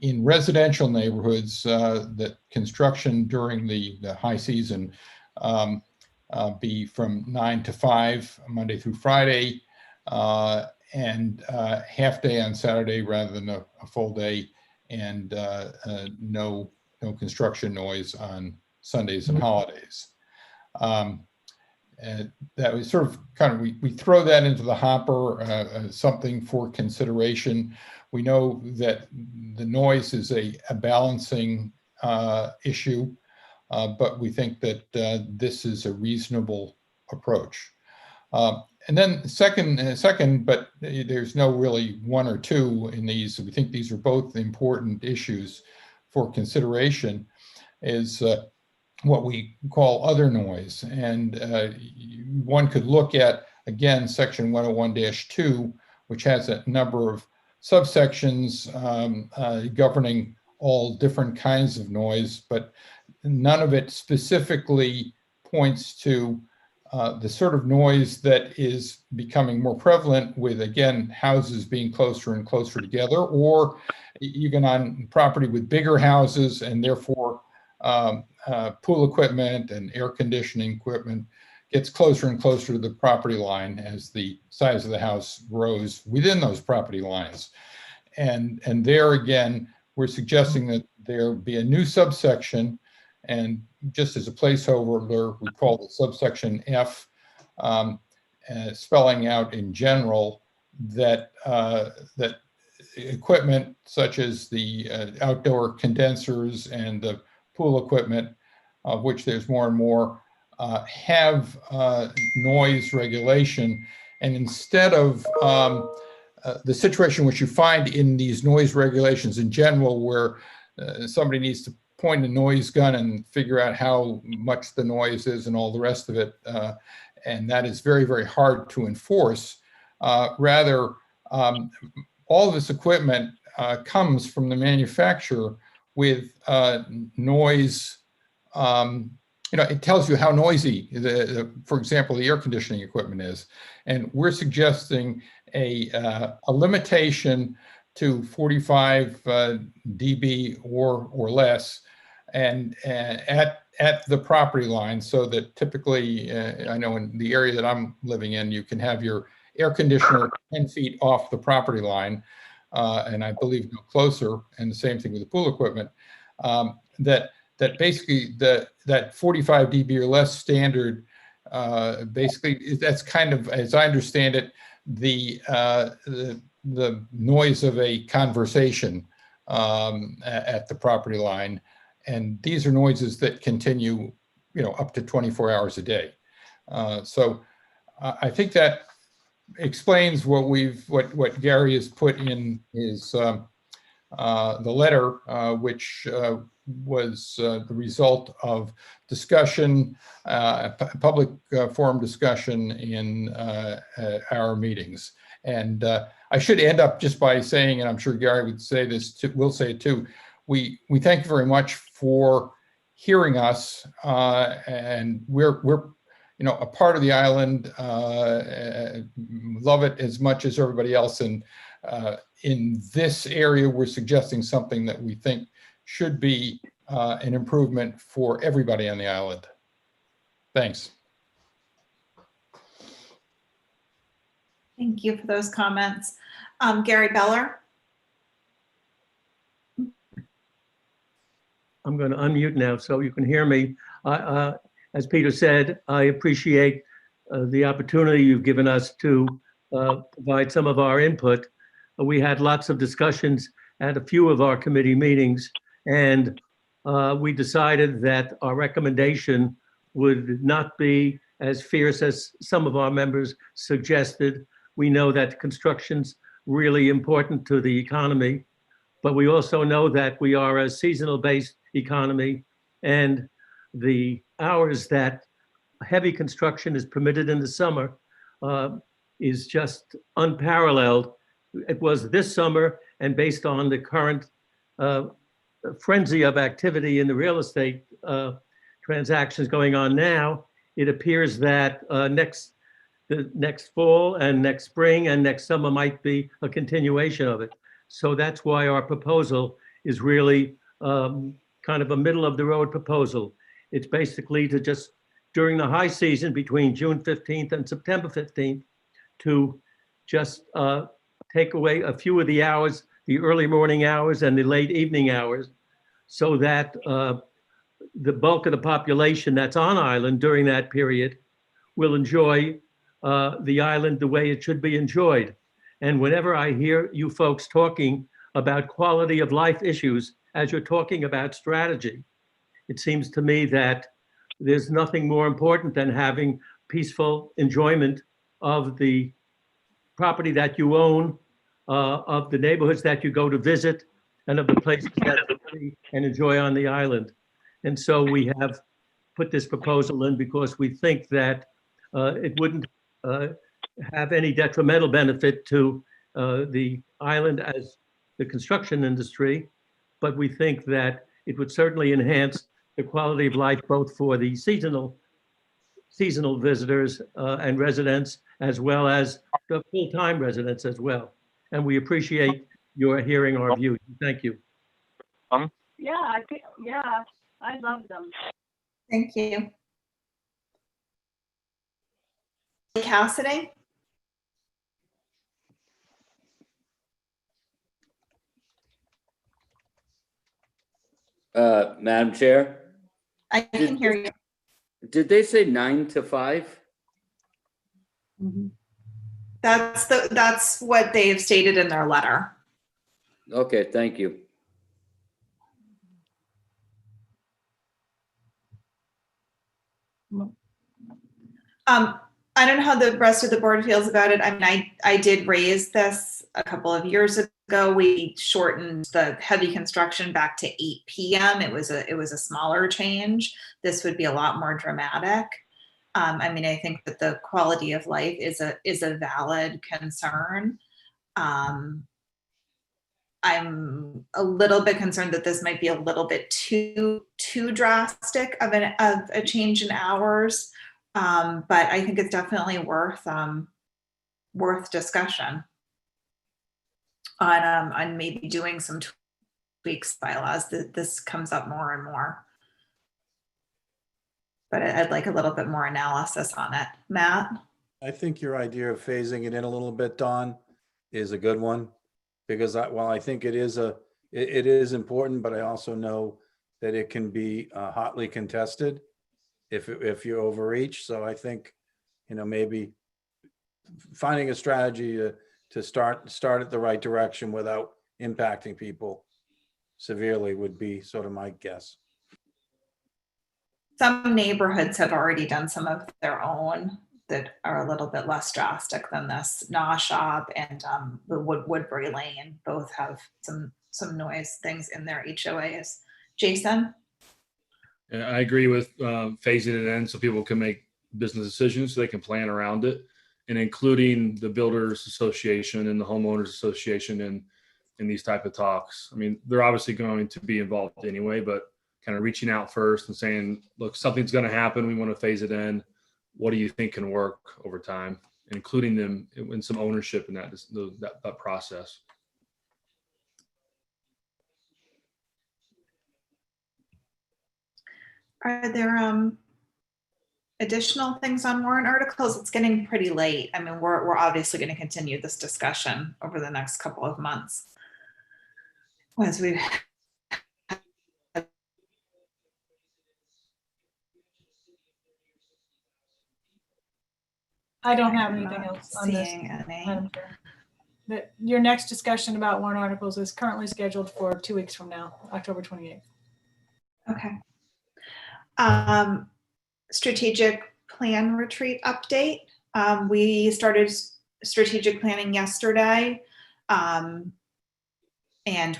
in residential neighborhoods that construction during the high season be from 9 to 5, Monday through Friday, and half day on Saturday rather than a full day, and no construction noise on Sundays and holidays. And that was sort of kind of, we throw that into the hopper, something for consideration. We know that the noise is a balancing issue, but we think that this is a reasonable approach. And then second, but there's no really one or two in these. We think these are both important issues for consideration, is what we call other noise. And one could look at, again, section 101-2, which has a number of subsections governing all different kinds of noise, but none of it specifically points to the sort of noise that is becoming more prevalent with, again, houses being closer and closer together, or even on property with bigger houses, and therefore pool equipment and air conditioning equipment gets closer and closer to the property line as the size of the house grows within those property lines. And there again, we're suggesting that there be a new subsection, and just as a placeholder, we call it subsection F, spelling out in general that that equipment such as the outdoor condensers and the pool equipment, of which there's more and more, have noise regulation. And instead of the situation which you find in these noise regulations in general, where somebody needs to point a noise gun and figure out how much the noise is and all the rest of it, and that is very, very hard to enforce. Rather, all of this equipment comes from the manufacturer with noise. It tells you how noisy, for example, the air conditioning equipment is. And we're suggesting a limitation to 45 dB or less, and at the property line, so that typically, I know in the area that I'm living in, you can have your air conditioner 10 feet off the property line, and I believe no closer, and the same thing with the pool equipment, that basically that 45 dB or less standard, basically that's kind of, as I understand it, the noise of a conversation at the property line. And these are noises that continue, up to 24 hours a day. So I think that explains what Gary has put in his the letter, which was the result of discussion, public forum discussion in our meetings. And I should end up just by saying, and I'm sure Gary would say this too, will say it too, we thank you very much for hearing us, and we're a part of the island, love it as much as everybody else. And in this area, we're suggesting something that we think should be an improvement for everybody on the island. Thanks. Thank you for those comments. Gary Beller. I'm going to unmute now so you can hear me. As Peter said, I appreciate the opportunity you've given us to provide some of our input. We had lots of discussions at a few of our committee meetings, and we decided that our recommendation would not be as fierce as some of our members suggested. We know that construction's really important to the economy, but we also know that we are a seasonal-based economy, and the hours that heavy construction is permitted in the summer is just unparalleled. It was this summer, and based on the current frenzy of activity in the real estate transactions going on now, it appears that the next fall and next spring and next summer might be a continuation of it. So that's why our proposal is really kind of a middle of the road proposal. It's basically to just, during the high season between June 15th and September 15th, to just take away a few of the hours, the early morning hours and the late evening hours, so that the bulk of the population that's on island during that period will enjoy the island the way it should be enjoyed. And whenever I hear you folks talking about quality of life issues, as you're talking about strategy, it seems to me that there's nothing more important than having peaceful enjoyment of the property that you own, of the neighborhoods that you go to visit, and of the places that you see and enjoy on the island. And so we have put this proposal in because we think that it wouldn't have any detrimental benefit to the island as the construction industry, but we think that it would certainly enhance the quality of life both for the seasonal visitors and residents, as well as the full-time residents as well. And we appreciate your hearing our views. Thank you. Yeah, I love them. Thank you. Cassidy? Madam Chair? I can hear you. Did they say 9 to 5? Mm-hmm. That's what they've stated in their letter. Okay, thank you. I don't know how the rest of the board feels about it. I mean, I did raise this a couple of years ago. We shortened the heavy construction back to 8 p.m. It was a smaller change. This would be a lot more dramatic. I mean, I think that the quality of life is a valid concern. I'm a little bit concerned that this might be a little bit too drastic of a change in hours. But I think it's definitely worth discussion on maybe doing some tweaks bylaws. This comes up more and more. But I'd like a little bit more analysis on it. Matt? I think your idea of phasing it in a little bit, Dawn, is a good one, because while I think it is important, but I also know that it can be hotly contested if you overreach. So I think, maybe finding a strategy to start at the right direction without impacting people severely would be sort of my guess. Some neighborhoods have already done some of their own that are a little bit less drastic than this. Gnaw Shop and the Woodbury Lane both have some noise things in their HOAs. Jason? Yeah, I agree with phasing it in so people can make business decisions so they can plan around it, and including the builders association and the homeowners association in these type of talks. I mean, they're obviously going to be involved anyway, but kind of reaching out first and saying, look, something's going to happen. We want to phase it in. What do you think can work over time? And including them in some ownership in that process. Are there additional things on warrant articles? It's getting pretty late. I mean, we're obviously going to continue this discussion over the next couple of months. As we I don't have anything else on this. seeing any. Madam Chair. Your next discussion about warrant articles is currently scheduled for 2 weeks from now, October 28th. Okay. Strategic plan retreat update. We started strategic planning yesterday, and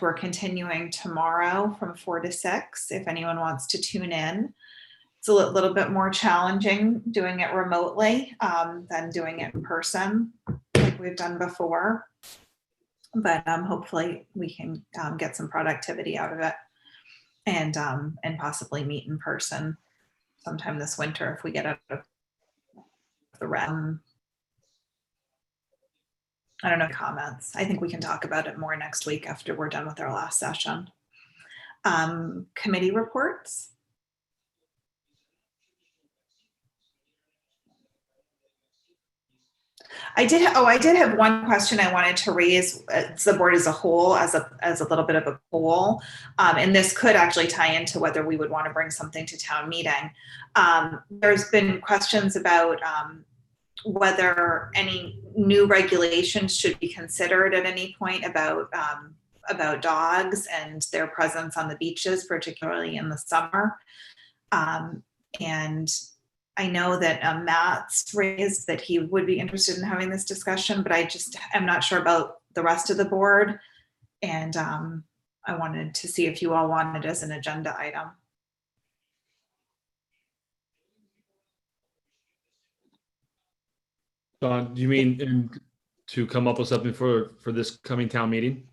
we're continuing tomorrow from 4 to 6 if anyone wants to tune in. It's a little bit more challenging doing it remotely than doing it in person like we've done before. But hopefully we can get some productivity out of it and possibly meet in person sometime this winter if we get out of the realm. I don't know, comments. I think we can talk about it more next week after we're done with our last session. Committee reports. I did have one question I wanted to raise the board as a whole as a little bit of a poll. And this could actually tie into whether we would want to bring something to town meeting. There's been questions about whether any new regulations should be considered at any point about dogs and their presence on the beaches, particularly in the summer. And I know that Matt's raised that he would be interested in having this discussion, but I just am not sure about the rest of the board. And I wanted to see if you all wanted it as an agenda item. Don, do you mean to come up with something for this coming town meeting?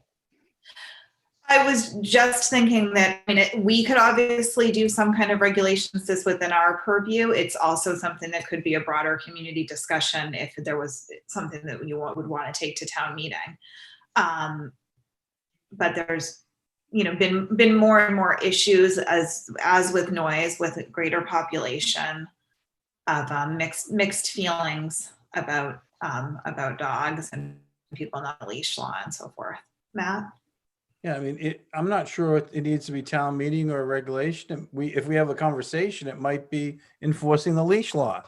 I was just thinking that we could obviously do some kind of regulations this within our purview. It's also something that could be a broader community discussion if there was something that you would want to take to town meeting. But there's been more and more issues as with noise, with a greater population of mixed feelings about dogs and people not leash law and so forth. Matt? Yeah, I mean, I'm not sure it needs to be town meeting or regulation. If we have a conversation, it might be enforcing the leash law.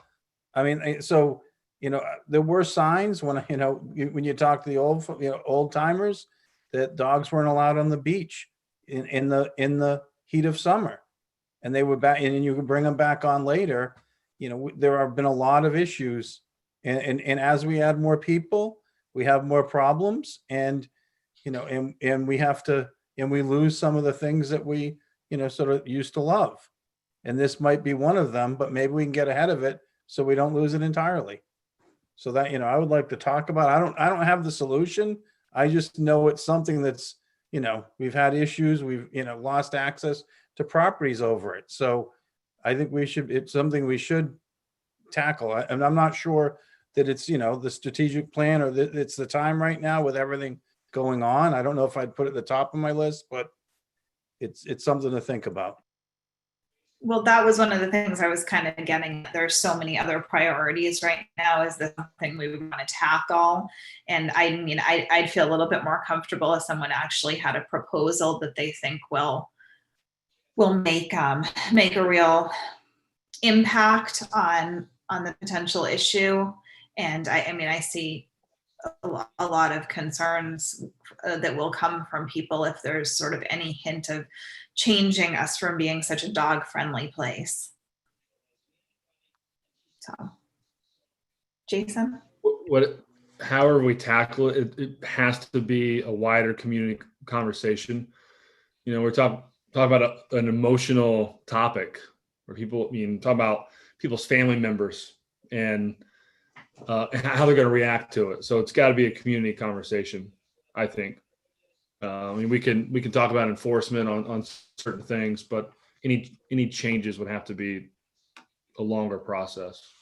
I mean, so, there were signs when you talk to the old timers that dogs weren't allowed on the beach in the heat of summer, and they were back, and you could bring them back on later. There have been a lot of issues, and as we add more people, we have more problems, and we have to, and we lose some of the things that we, sort of used to love. And this might be one of them, but maybe we can get ahead of it so we don't lose it entirely. So that, I would like to talk about, I don't have the solution. I just know it's something that's, we've had issues, we've, lost access to properties over it. So I think it's something we should tackle. And I'm not sure that it's, the strategic plan or that it's the time right now with everything going on. I don't know if I'd put it at the top of my list, but it's something to think about. Well, that was one of the things I was kind of getting. There's so many other priorities right now. Is this something we would want to tackle? And I'd feel a little bit more comfortable if someone actually had a proposal that they think will make a real impact on the potential issue. And I see a lot of concerns that will come from people if there's sort of any hint of changing us from being such a dog-friendly place. So, Jason? However we tackle it, it has to be a wider community conversation. You know, we're talking about an emotional topic where people, talk about people's family members and how they're going to react to it. So it's got to be a community conversation, I think. We can talk about enforcement on certain things, but any changes would have to be a longer process.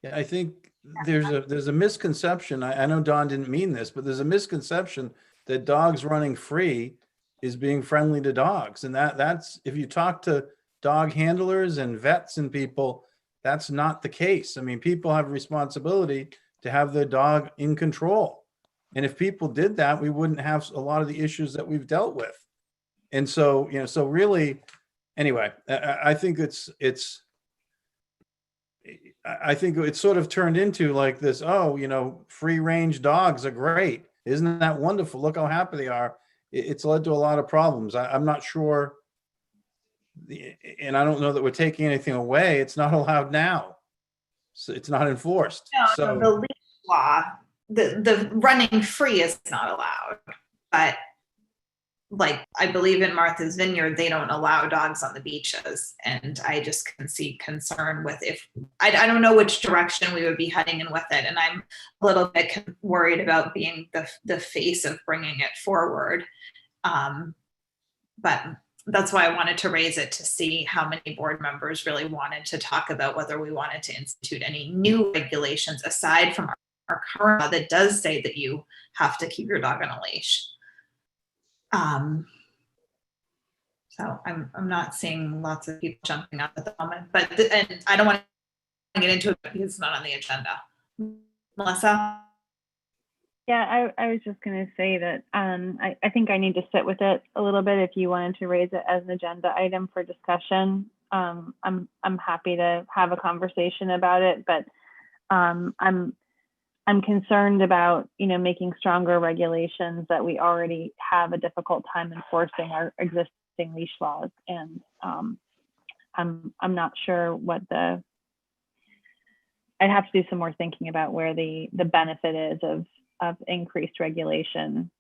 Yeah, I think there's a misconception. I know Don didn't mean this, but there's a misconception that dogs running free is being friendly to dogs. And that's, if you talk to dog handlers and vets and people, that's not the case. I mean, people have responsibility to have their dog in control. And if people did that, we wouldn't have a lot of the issues that we've dealt with. And so, so really, anyway, I think I think it's sort of turned into like this, free range dogs are great. Isn't that wonderful? Look how happy they are. It's led to a lot of problems. I'm not sure. And I don't know that we're taking anything away. It's not allowed now. So it's not enforced. No, the leash law, the running free is not allowed. But like, I believe in Martha's Vineyard, they don't allow dogs on the beaches. And I just can see concern with I don't know which direction we would be heading in with it. And I'm a little bit worried about being the face of bringing it forward. But that's why I wanted to raise it, to see how many board members really wanted to talk about whether we wanted to institute any new regulations aside from our current law that does say that you have to keep your dog on a leash. So I'm not seeing lots of people jumping up at the moment, and I don't want to get into it because it's not on the agenda. Melissa? Yeah, I was just going to say that I think I need to sit with it a little bit. If you wanted to raise it as an agenda item for discussion, I'm happy to have a conversation about it. But I'm concerned about making stronger regulations that we already have a difficult time enforcing our existing leash laws, and I'm not sure what I'd have to do some more thinking about where the benefit is of increased regulation.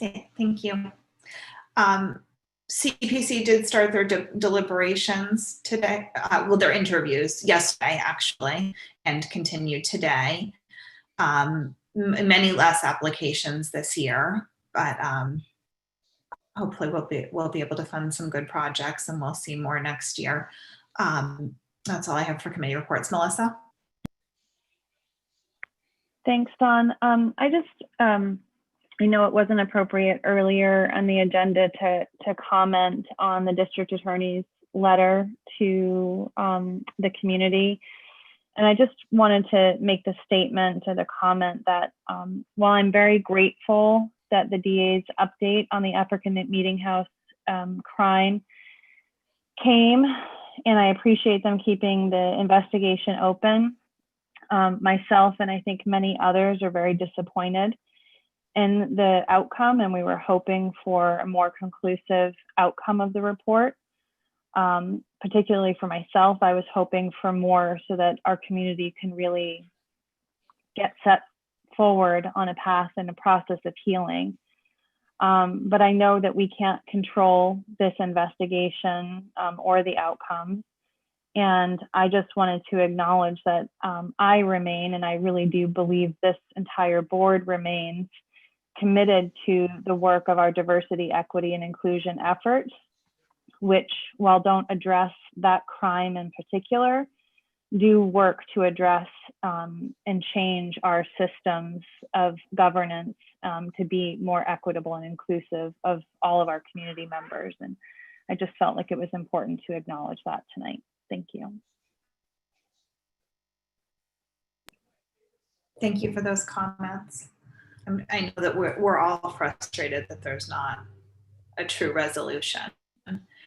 Okay, thank you. CPC did start their deliberations today. Their interviews yesterday, actually, and continue today. Many less applications this year, but hopefully we'll be able to fund some good projects, and we'll see more next year. That's all I have for committee reports. Melissa? Thanks, Dawn. I know it wasn't appropriate earlier on the agenda to comment on the district attorney's letter to the community. And I just wanted to make the statement or the comment that while I'm very grateful that the DA's update on the African Meeting House crime came, and I appreciate them keeping the investigation open, myself and I think many others are very disappointed in the outcome, and we were hoping for a more conclusive outcome of the report. Particularly for myself, I was hoping for more so that our community can really get set forward on a path and a process of healing. But I know that we can't control this investigation or the outcome. And I just wanted to acknowledge that I remain, and I really do believe this entire board remains, committed to the work of our diversity, equity, and inclusion efforts, which, while don't address that crime in particular, do work to address and change our systems of governance to be more equitable and inclusive of all of our community members. And I just felt like it was important to acknowledge that tonight. Thank you. Thank you for those comments. I know that we're all frustrated that there's not a true resolution.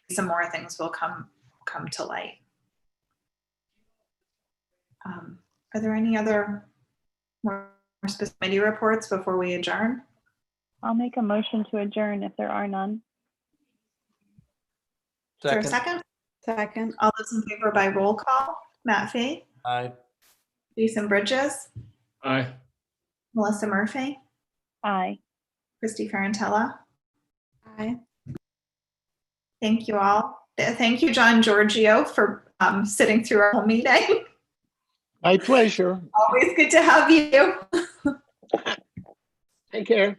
Some more things will come to light. Are there any other more specific committee reports before we adjourn? I'll make a motion to adjourn if there are none. Is there a second? Second. All those in favor by roll call. Matt Fee, Aye. Jason Bridges, Aye. Melissa Murphy, Aye. Christy Ferrantella. Aye. Thank you all. Thank you, John Giorgio, for sitting through our whole meeting. My pleasure. Always good to have you. Take care.